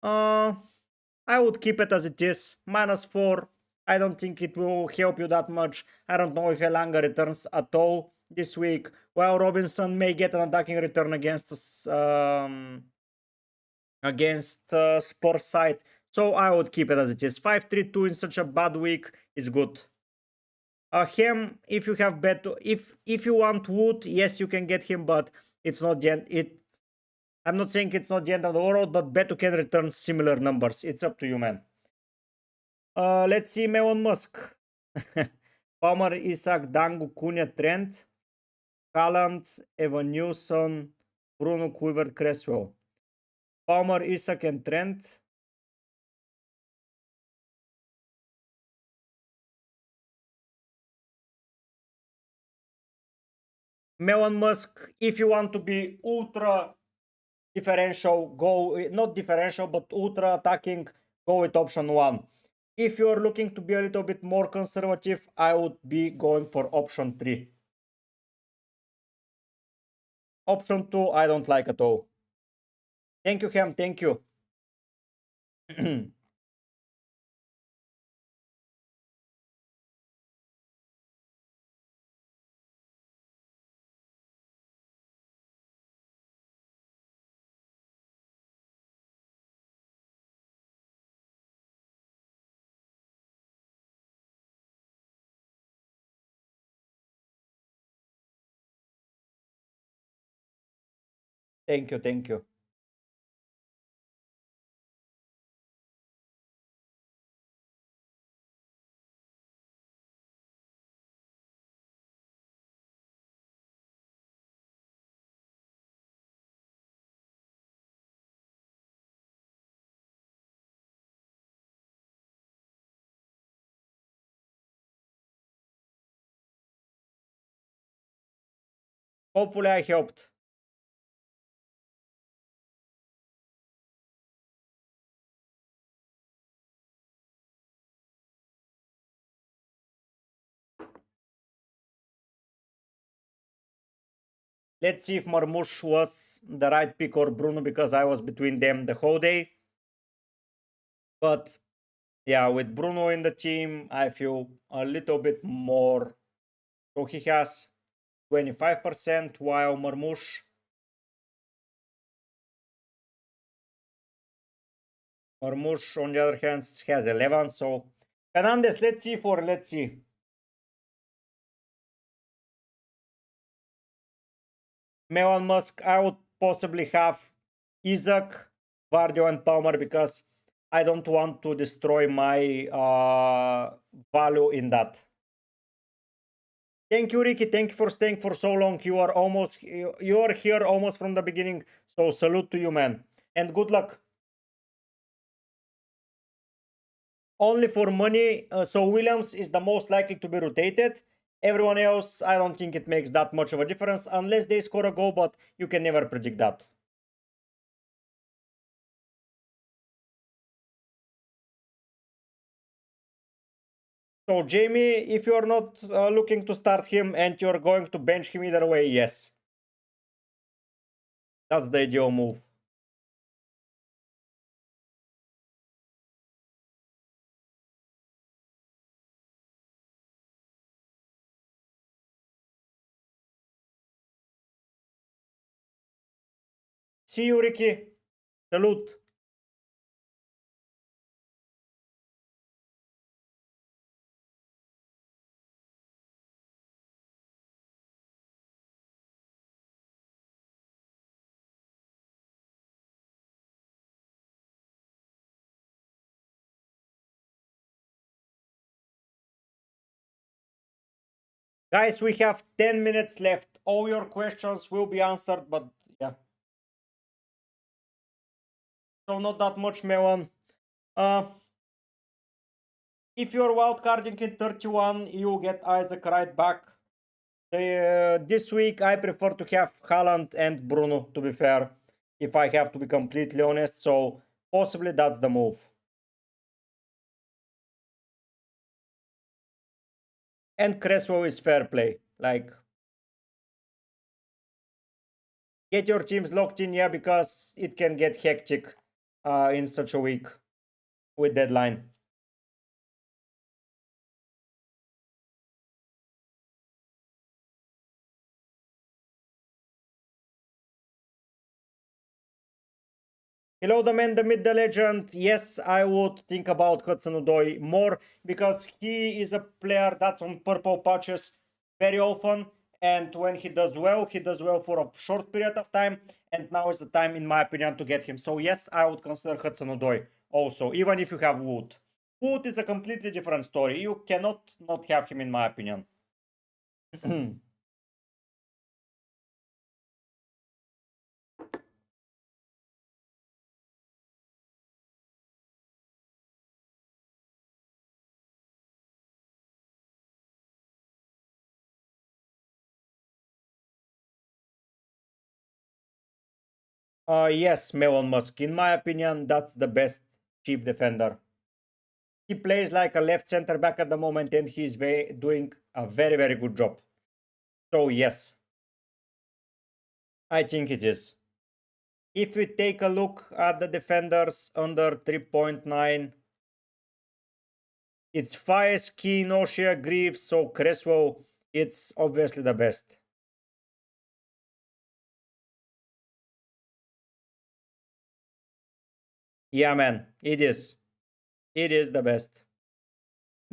I would keep it as it is. -4. I don't think it will help you that much. I don't know if Elanga returns at all this week. While Robinson may get an attacking return against Spurs side. So I would keep it as it is. 5-3-2 in such a bad week is good. Him, if you have bet, if you want Wood, yes, you can get him, but it's not the I'm not saying it's not the end of the world, but Beto can return similar numbers. It's up to you, man. Let's see Elon Musk. Palmer, Isaac, Dangu, Cunha, Trent, Haaland, Evan Newson, Bruno, Kluivert, Cresswell. Palmer, Isaac, and Trent. Elon Musk, if you want to be ultra differential, go not differential, but ultra attacking, go with option 1. If you're looking to be a little bit more conservative, I would be going for option 3. Option 2, I don't like at all. Thank you, Ham. Thank you. Thank you. Thank you. Hopefully, I helped. Let's see if Marmoush was the right pick or Bruno, because I was between them the whole day. But yeah, with Bruno in the team, I feel a little bit more. So he has 25%, while Marmoush on the other hand has 11. So Fernandez, let's see. Elon Musk, I would possibly have Isaac, Vardio, and Palmer, because I don't want to destroy my value in that. Thank you, Ricky. Thank you for staying for so long. You are here almost from the beginning. So salute to you, man. And good luck. Only for money. So Williams is the most likely to be rotated. Everyone else, I don't think it makes that much of a difference unless they score a goal, but you can never predict that. So Jamie, if you're not looking to start him and you're going to bench him either way, yes. That's the ideal move. See you, Ricky. Salute. Guys, we have 10 minutes left. All your questions will be answered, but yeah. So not that much, Melon. If you're wildcarding in 31, you get Isaac right back. This week, I prefer to have Haaland and Bruno, to be fair, if I have to be completely honest. So possibly that's the move. And Cresswell is fair play. Like, get your teams locked in, yeah, because it can get hectic in such a week with deadline. Hello, the man, the myth, the legend. Yes, I would think about Hudson-Odoi more because he is a player that's on purple patches very often. And when he does well for a short period of time. And now is the time, in my opinion, to get him. So yes, I would consider Hudson-Odoi also, even if you have Wood. Wood is a completely different story. You cannot not have him, in my opinion. Yes, Melon Musk. In my opinion, that's the best cheap defender. He plays like a left center back at the moment and he's doing a very, very good job. So, yes, I think it is. If we take a look at the defenders under 3.9, it's Faes, Keane, O'Shea, Greaves, so Cresswell, it's obviously the best. Yeah, man, it is. It is the best.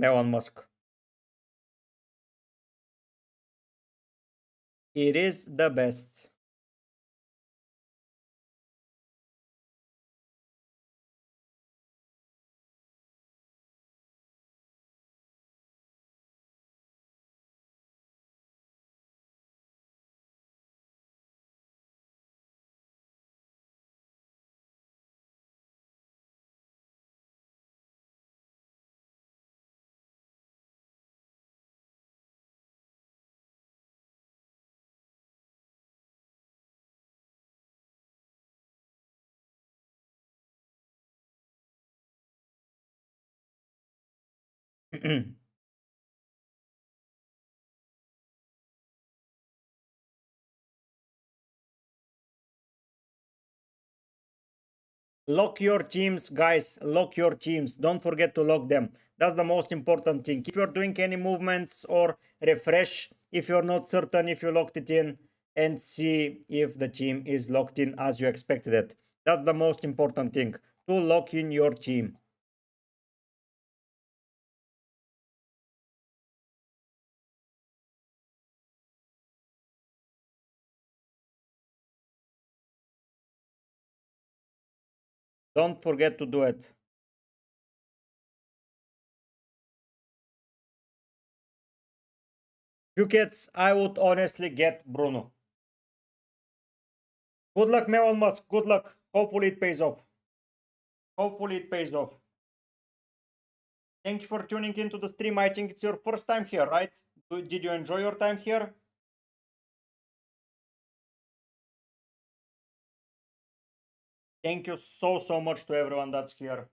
Elon Musk. It is the best. Lock your teams, guys. Lock your teams. Don't forget to lock them. That's the most important thing. If you're doing any movements or refresh, if you're not certain if you locked it in, and see if the team is locked in as you expected it. That's the most important thing. To lock in your team. Don't forget to do it. Buckets, I would honestly get Bruno. Good luck, Elon Musk. Good luck. Hopefully it pays off. Hopefully it pays off. Thank you for tuning into the stream. I think it's your first time here, right? Did you enjoy your time here? Thank you so much to everyone that's here.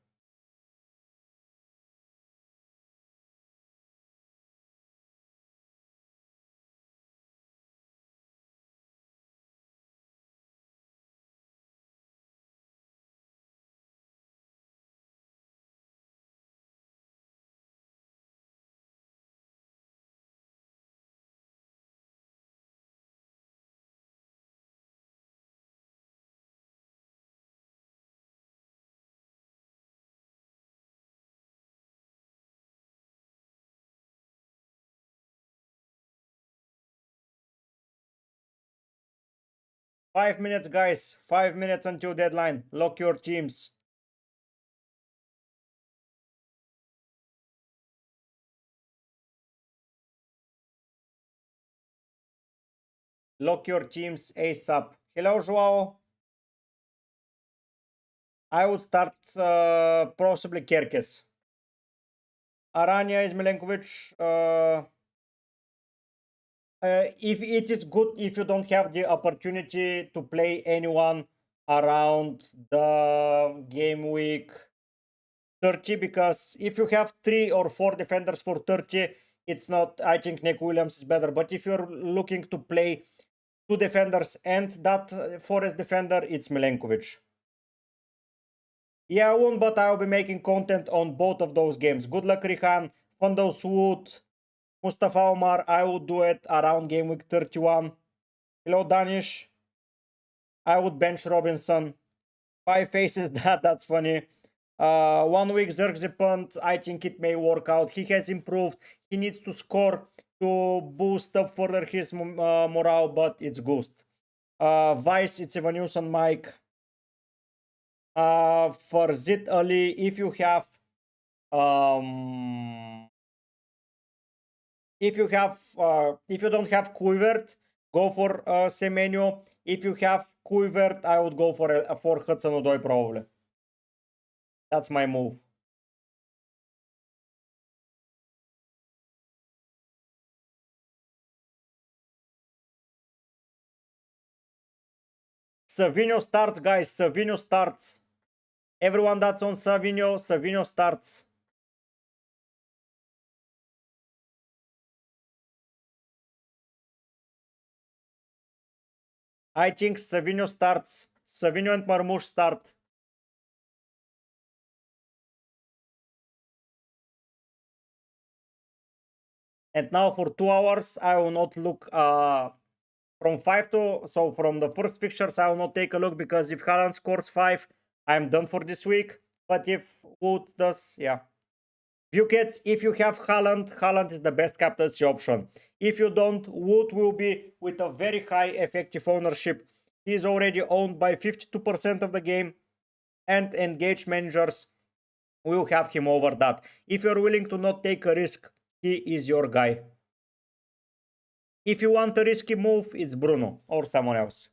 Five minutes, guys. 5 minutes until deadline. Lock your teams. Lock your teams ASAP. Hello, Joao. I would start possibly Kerkes. Aranya is Milenkovic. If it is good if you don't have the opportunity to play anyone around the game week 30, because if you have 3 or 4 defenders for 30, it's not. I think Nick Williams is better. But if you're looking to play two defenders and that Forest defender, it's Milenkovic. Yeah, I won't, but I'll be making content on both of those games. Good luck, Rihan. Fondos Wood, Mustafa Omar. I will do it around game week 31. Hello, Danish. I would bench Robinson. 5 faces, that's funny. 1 week Zergzipant, I think it may work out. He has improved. He needs to score to boost up further his morale, but it's Ghost. Vice, it's Evanilson Mike. For Zit Ali, if you have if you don't have Kuivert, go for Semenyo. If you have Kuivert, I would go for Hudson Odoi probably. That's my move. Savinho starts, guys. Savinho starts. Everyone that's on Savinho, Savinho starts. I think Savinho starts. Savinho and Marmoush start. And now for 2 hours, I will not look from 5 to... So from the first fixtures, I will not take a look because if Haaland scores 5, I'm done for this week. But if Wood does, yeah. Kids, if you have Haaland, Haaland is the best captaincy option. If you don't, Wood will be with a very high effective ownership. He is already owned by 52% of the game, and engaged managers will have him over that. If you're willing to not take a risk, he is your guy. If you want a risky move, it's Bruno or someone else.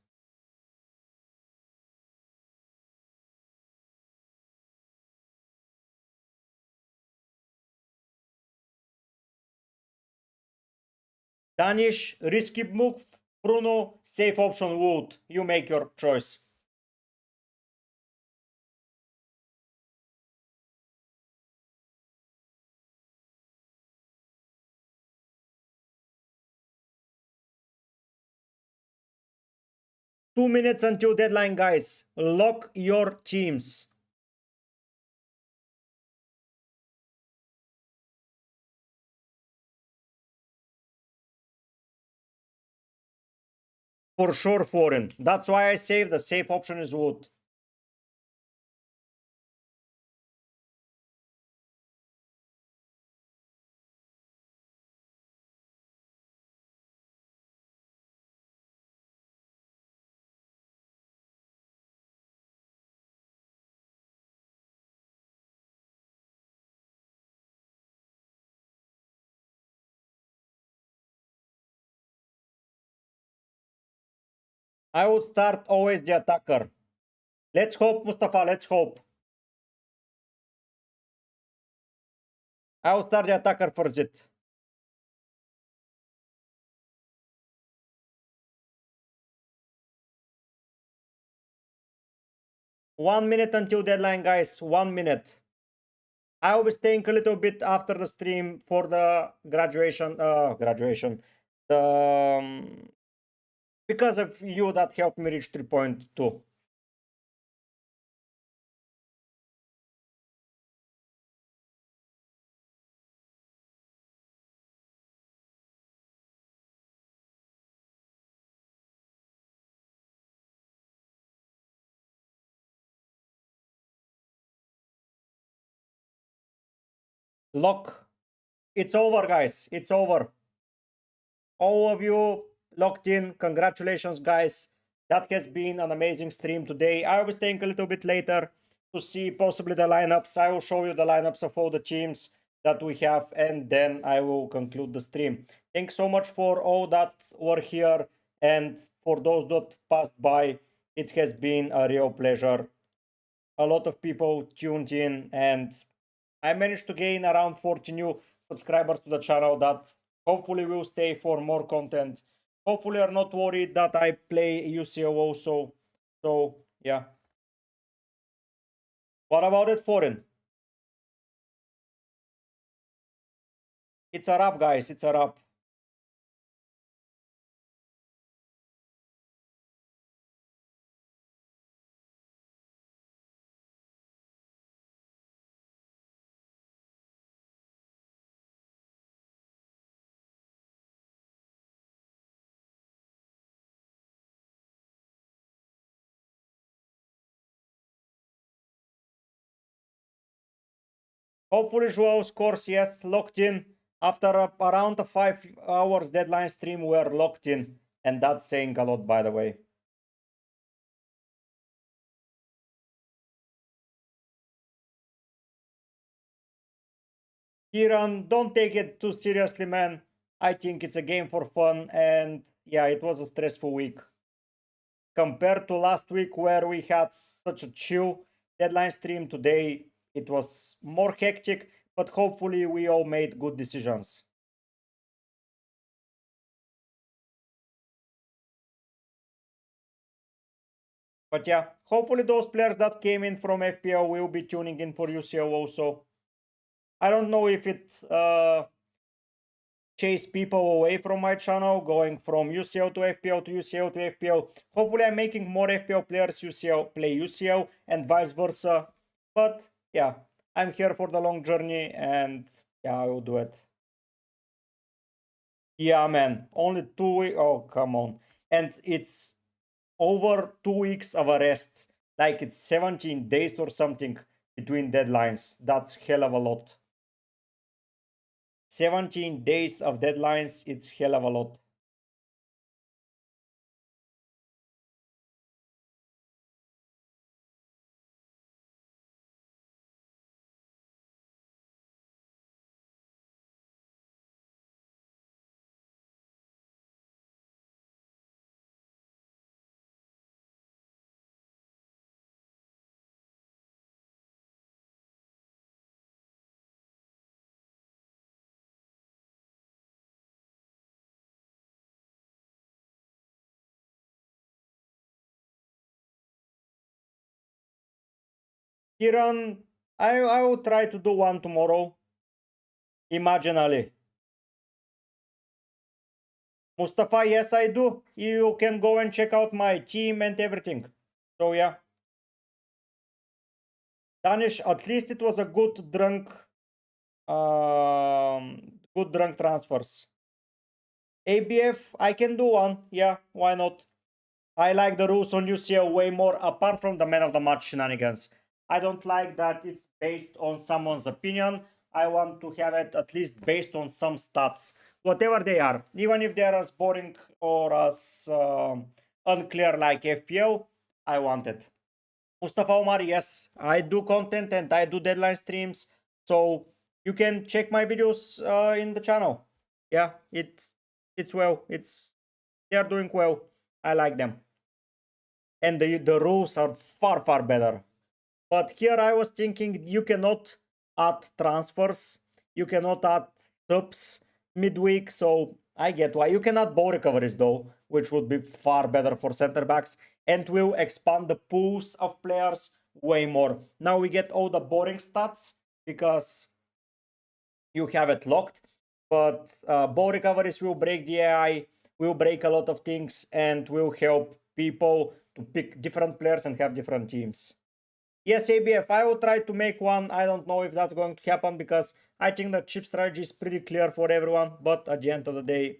Danish, risky move, Bruno, safe option, Wood. You make your choice. Two minutes until deadline, guys. Lock your teams. For sure, foreign. That's why I say the safe option is Wood. I would start always the attacker. Let's hope, Mustafa, let's hope. I will start the attacker for it. One minute until deadline, guys. 1 minute. I will be staying a little bit after the stream for the graduation. The, because of you that helped me reach 3.2. Lock. It's over, guys. It's over. All of you locked in. Congratulations, guys. That has been an amazing stream today. I will be staying a little bit later to see possibly the lineups. I will show you the lineups of all the teams that we have, and then I will conclude the stream. Thanks so much for all that were here, and for those that passed by. It has been a real pleasure. A lot of people tuned in, and I managed to gain around 40 new subscribers to the channel that hopefully will stay for more content. Hopefully are not worried that I play UCO also. So yeah. What about it, foreign? It's a wrap, guys. It's a wrap. Hopefully Joao scores, yes, locked in. After around a 5 hours deadline stream, we're locked in. And that's saying a lot, by the way. Kiran, don't take it too seriously, man. I think it's a game for fun. And yeah, it was a stressful week. Compared to last week where we had such a chill deadline stream, today it was more hectic, but hopefully we all made good decisions. But yeah, hopefully those players that came in from FPL will be tuning in for UCL also. I don't know if it chase people away from my channel, going from UCL to FPL to UCL to FPL. Hopefully I'm making more FPL players UCL play UCL and vice versa. But yeah, I'm here for the long journey and yeah, I will do it. Yeah, man, only 2 weeks. Oh, come on. And it's over 2 weeks of a rest. Like it's 17 days or something between deadlines. That's hell of a lot. 17 days of deadlines, it's hell of a lot. Kiran, I will try to do one tomorrow. Imagine Ali. Mustafa, yes, I do. You can go and check out my team and everything. So yeah. Danish, at least it was a good drunk transfers. ABF, I can do one. Yeah, why not? I like the rules on UCL way more, apart from the man of the match shenanigans. I don't like that it's based on someone's opinion. I want to have it at least based on some stats, whatever they are, even if they are as boring or as unclear like FPL. I want it. Mustafa Omar, yes, I do content and I do deadline streams, so you can check my videos in the channel. Yeah, it's well. They are doing well. I like them, and the rules are far better. But here I was thinking you cannot add transfers, you cannot add subs midweek, so I get why. You can add ball recoveries though, which would be far better for center backs and will expand the pools of players way more. Now we get all the boring stats because you have it locked, but ball recoveries will break the AI, will break a lot of things, and will help people to pick different players and have different teams. Yes, ABF, I will try to make one. I don't know if that's going to happen because I think the chip strategy is pretty clear for everyone, but at the end of the day,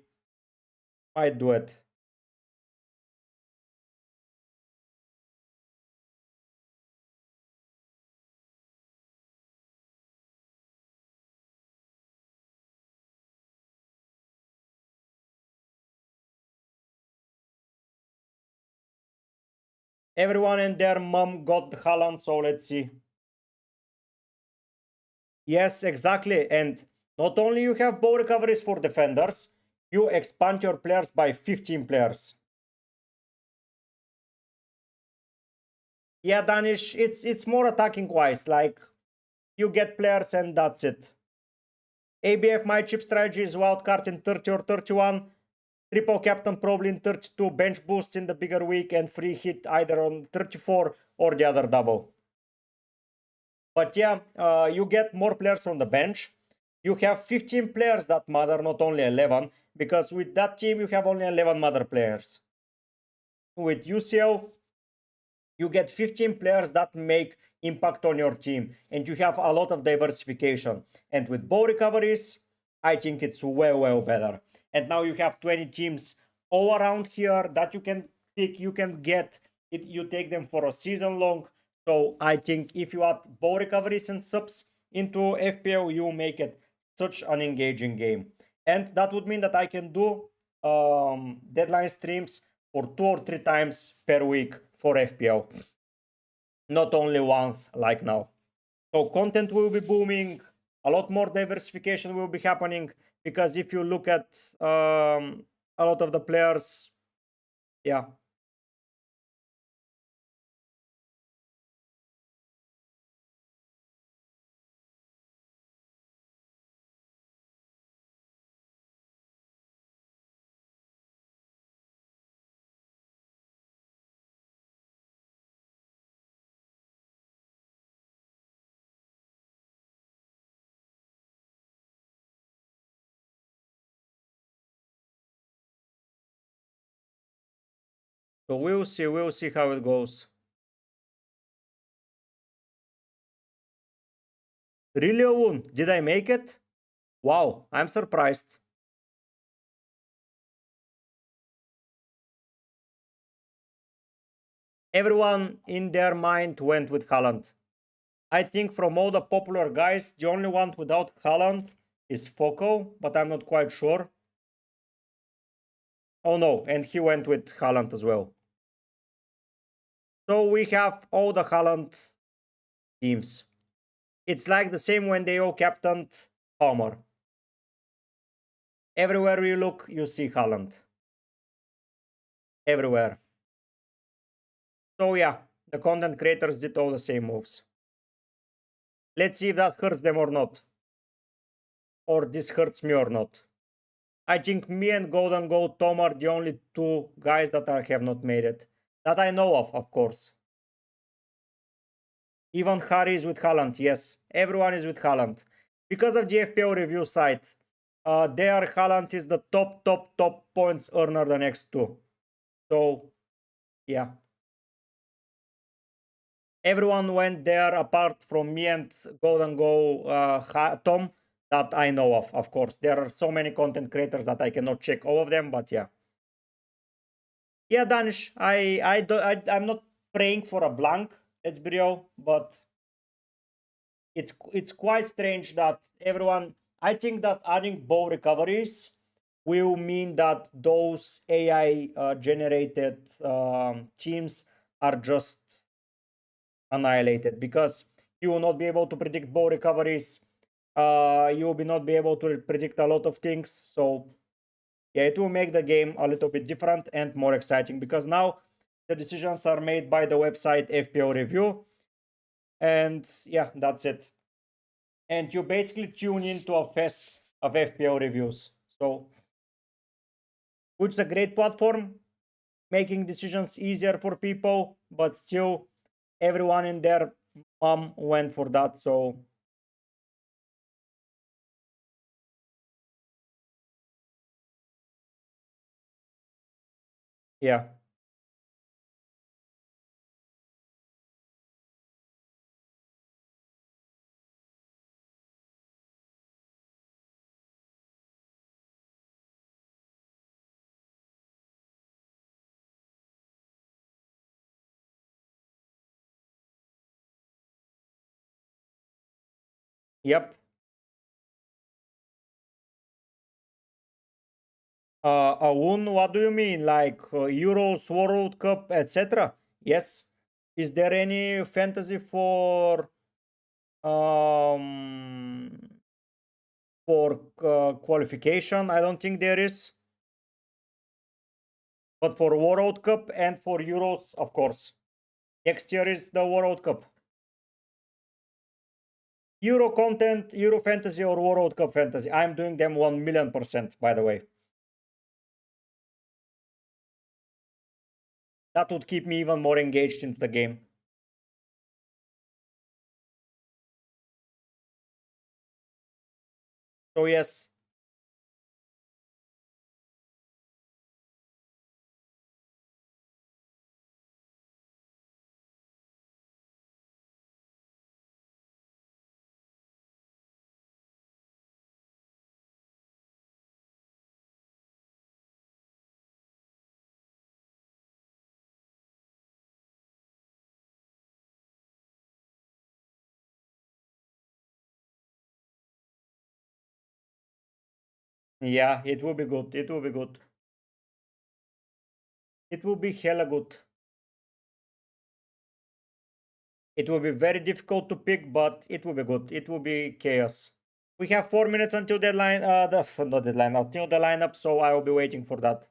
I do it. Everyone and their mom got Haaland, so let's see. Yes, exactly. And not only you have ball recoveries for defenders, you expand your players by 15 players. Yeah, Danish, it's more attacking wise. Like you get players and that's it. ABF, my chip strategy is wildcard in 30 or 31. Triple captain probably in 32, bench boost in the bigger week, and free hit either on 34 or the other double. But yeah, you get more players from the bench. you have 15 players that matter, not only 11, because with that team you have only 11 matter players. With UCL, you get 15 players that make impact on your team, and you have a lot of diversification. And with ball recoveries, I think it's way better. And now you have 20 teams all around here that you can pick, you can get it, you take them for a season long. So I think if you add ball recoveries and subs into FPL, you make it such an engaging game. And that would mean that I can do deadline streams for 2 or 3 times per week for FPL, not only once like now. So content will be booming, a lot more diversification will be happening, because if you look at a lot of the players, yeah. So we'll see how it goes. Really, Owen, did I make it? Wow, I'm surprised. Everyone in their mind went with Haaland. I think from all the popular guys, the only one without Haaland is Foco, but I'm not quite sure. Oh no, and he went with Haaland as well. So we have all the Haaland teams. It's like the same when they all captained Homer. Everywhere you look, you see Haaland. Everywhere. So yeah, the content creators did all the same moves. Let's see if that hurts them or not. Or this hurts me or not. I think me and Golden Gold Tom are the only two guys that have not made it. That I know of course. Even Harry is with Haaland, yes. Everyone is with Haaland. Because of the FPL review site, there Haaland is the top points earner the next two. So, yeah. Everyone went there apart from me and Golden Go Tom that I know of course. There are so many content creators that I cannot check all of them, but yeah. Yeah, Danish, I'm not praying for a blank, let's be real, but it's quite strange that everyone. I think that adding ball recoveries will mean that those AI generated teams are just annihilated, because you will not be able to predict ball recoveries. You will not be able to predict a lot of things. So yeah, it will make the game a little bit different and more exciting, because now the decisions are made by the website FPL Review. And yeah, that's it. And you basically tune into a fest of FPL reviews. So, which is a great platform, making decisions easier for people, but still, everyone in their mom went for that. So, yeah. Yep. Aun, what do you mean? Like Euros, World Cup, etc.? Yes. Is there any fantasy um qualification? I don't think there is. But for World Cup and for Euros, of course. Next year is the World Cup. Euro content, Euro fantasy, or World Cup fantasy. I'm doing them 1,000,000%, by the way. That would keep me even more engaged into the game. So yes. Yeah, it will be good. It will be good. It will be hella good. It will be very difficult to pick, but it will be good. It will be chaos. We have 4 minutes until deadline. Not deadline, until the lineup, so I will be waiting for that.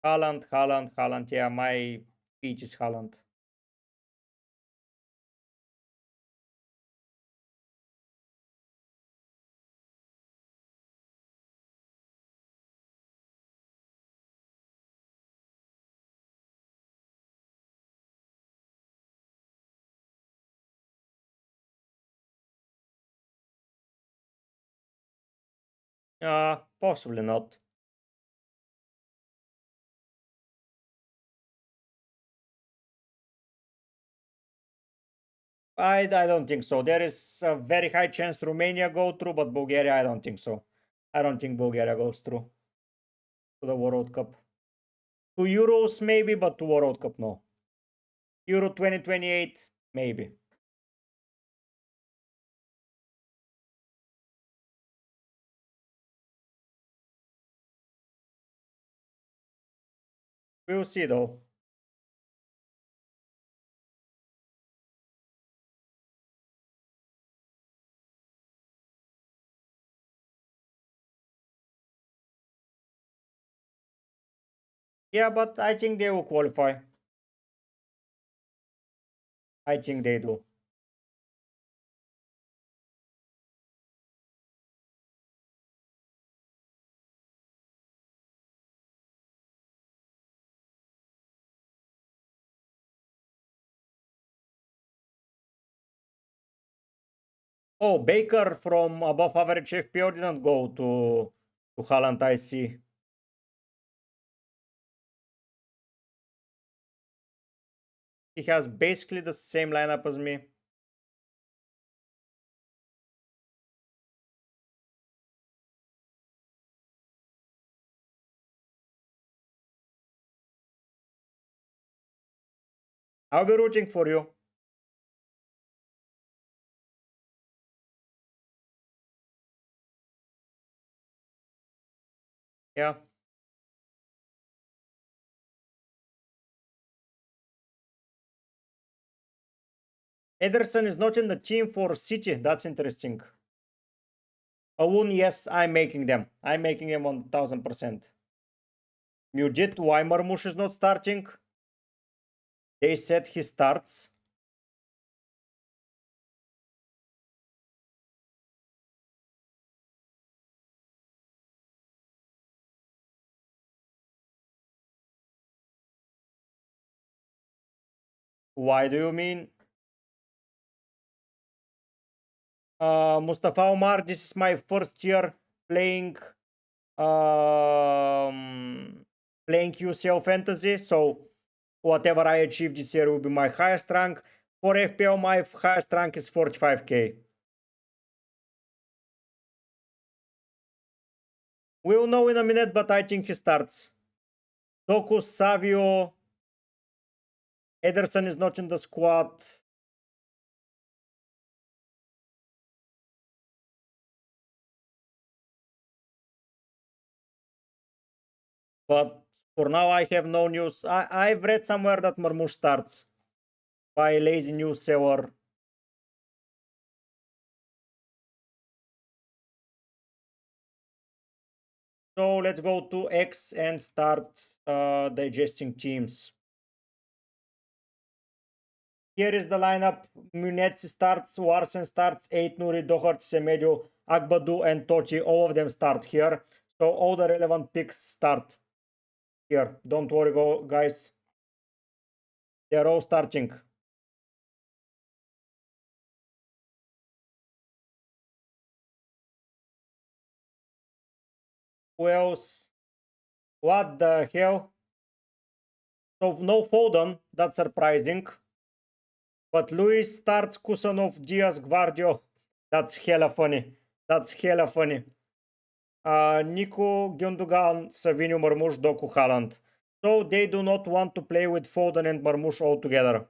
Haaland, Haaland, Haaland. Yeah, my peach is Haaland. Possibly not. I don't think so. There is a very high chance Romania go through, but Bulgaria, I don't think so. I don't think Bulgaria goes through to the World Cup. To Euros maybe, but to World Cup no. Euro 2028 maybe. We'll see though. Yeah, but I think they will qualify. I think they do. Oh, Baker from above average FPL didn't go to Haaland, I see. He has basically the same lineup as me. I'll be rooting for you. Yeah. Ederson is not in the team for City. That's interesting. Alun, yes, I'm making them. I'm making them 1000%. Mujit, why Marmush is not starting? They said he starts. Why do you mean? Mustafa Omar, this is my first year playing playing UCL Fantasy, so whatever I achieve this year will be my highest rank. For FPL, my highest rank is 45k. We'll know in a minute, but I think he starts. Doku, Savio, Ederson is not in the squad. But for now, I have no news. I've read somewhere that Marmoush starts by lazy news seller. So let's go to X and start digesting teams. Here is the lineup. Munetsi starts, Warsen starts, 8 Nuri, Doherty, Semedo, Agbadu, and Tochi. All of them start here. So all the relevant picks start here. Don't worry, guys. They're all starting. Who else? What the hell? So no Foden, that's surprising. But Luis starts Kusanov, Diaz, Gvardio. That's hella funny. That's hella funny. Nico, Gundogan, Savinho, Marmoush, Doku, Haaland. So they do not want to play with Foden and Marmoush all together.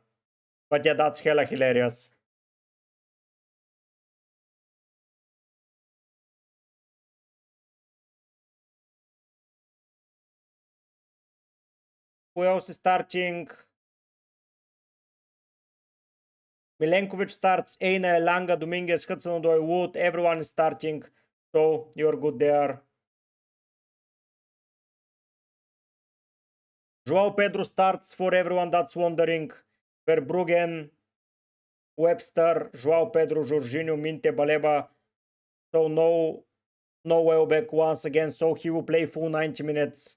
But yeah, that's hella hilarious. Who else is starting? Milenkovic starts, Eina, Elanga, Dominguez, Hudson-Odoi, Wood. Everyone is starting. So you're good there. Joao Pedro starts for everyone that's wondering. Verbruggen, Webster, Joao Pedro, Jorginho, Minte, Baleba. So no Welbeck once again. So he will play full 90 minutes.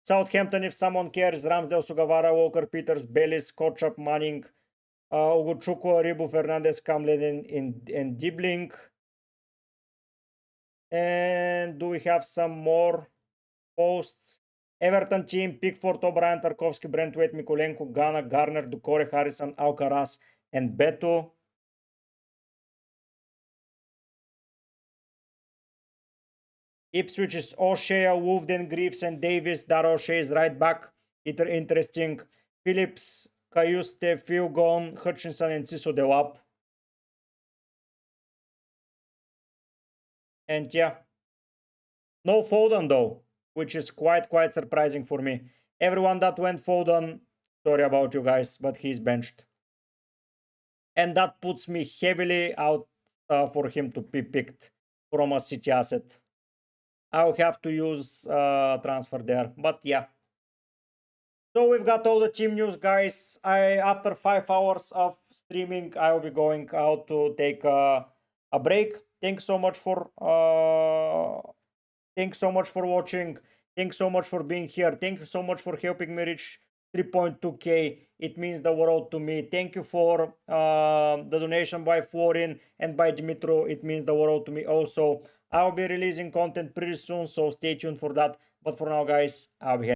Southampton, if someone cares, Ramsdale, Sugawara, Walker, Peters, Bellis, Kochap, Manning, Ugochukwu, Aribu, Fernandez, Kamlin, and Dibling. And do we have some more posts? Everton team, Pickford, O'Brien, Tarkovsky, Brentwaite, Mikulenko, Ghana, Garner, Ducore, Harrison, Alcaraz, and Beto. Ipswich is O'Shea, Wolfden, Greaves, and Davis. That O'Shea is right back. Interesting. Phillips, Cayuste, Phil Gone, Hutchinson, and Siso Delap. And yeah, no Foden though, which is quite surprising for me. Everyone that went Foden, sorry about you guys, but he's benched. And that puts me heavily out for him to be picked from a City asset. I'll have to use transfer there, but yeah. So we've got all the team news, guys. After 5 hours of streaming, I will be going out to take a break. Thanks so much for watching. Thanks so much for being here. Thank you so much for helping me reach 3.2k. It means the world to me. Thank you for the donation by Florin and by Dimitro. It means the world to me also. I'll be releasing content pretty soon, so stay tuned for that. But for now, guys, I'll be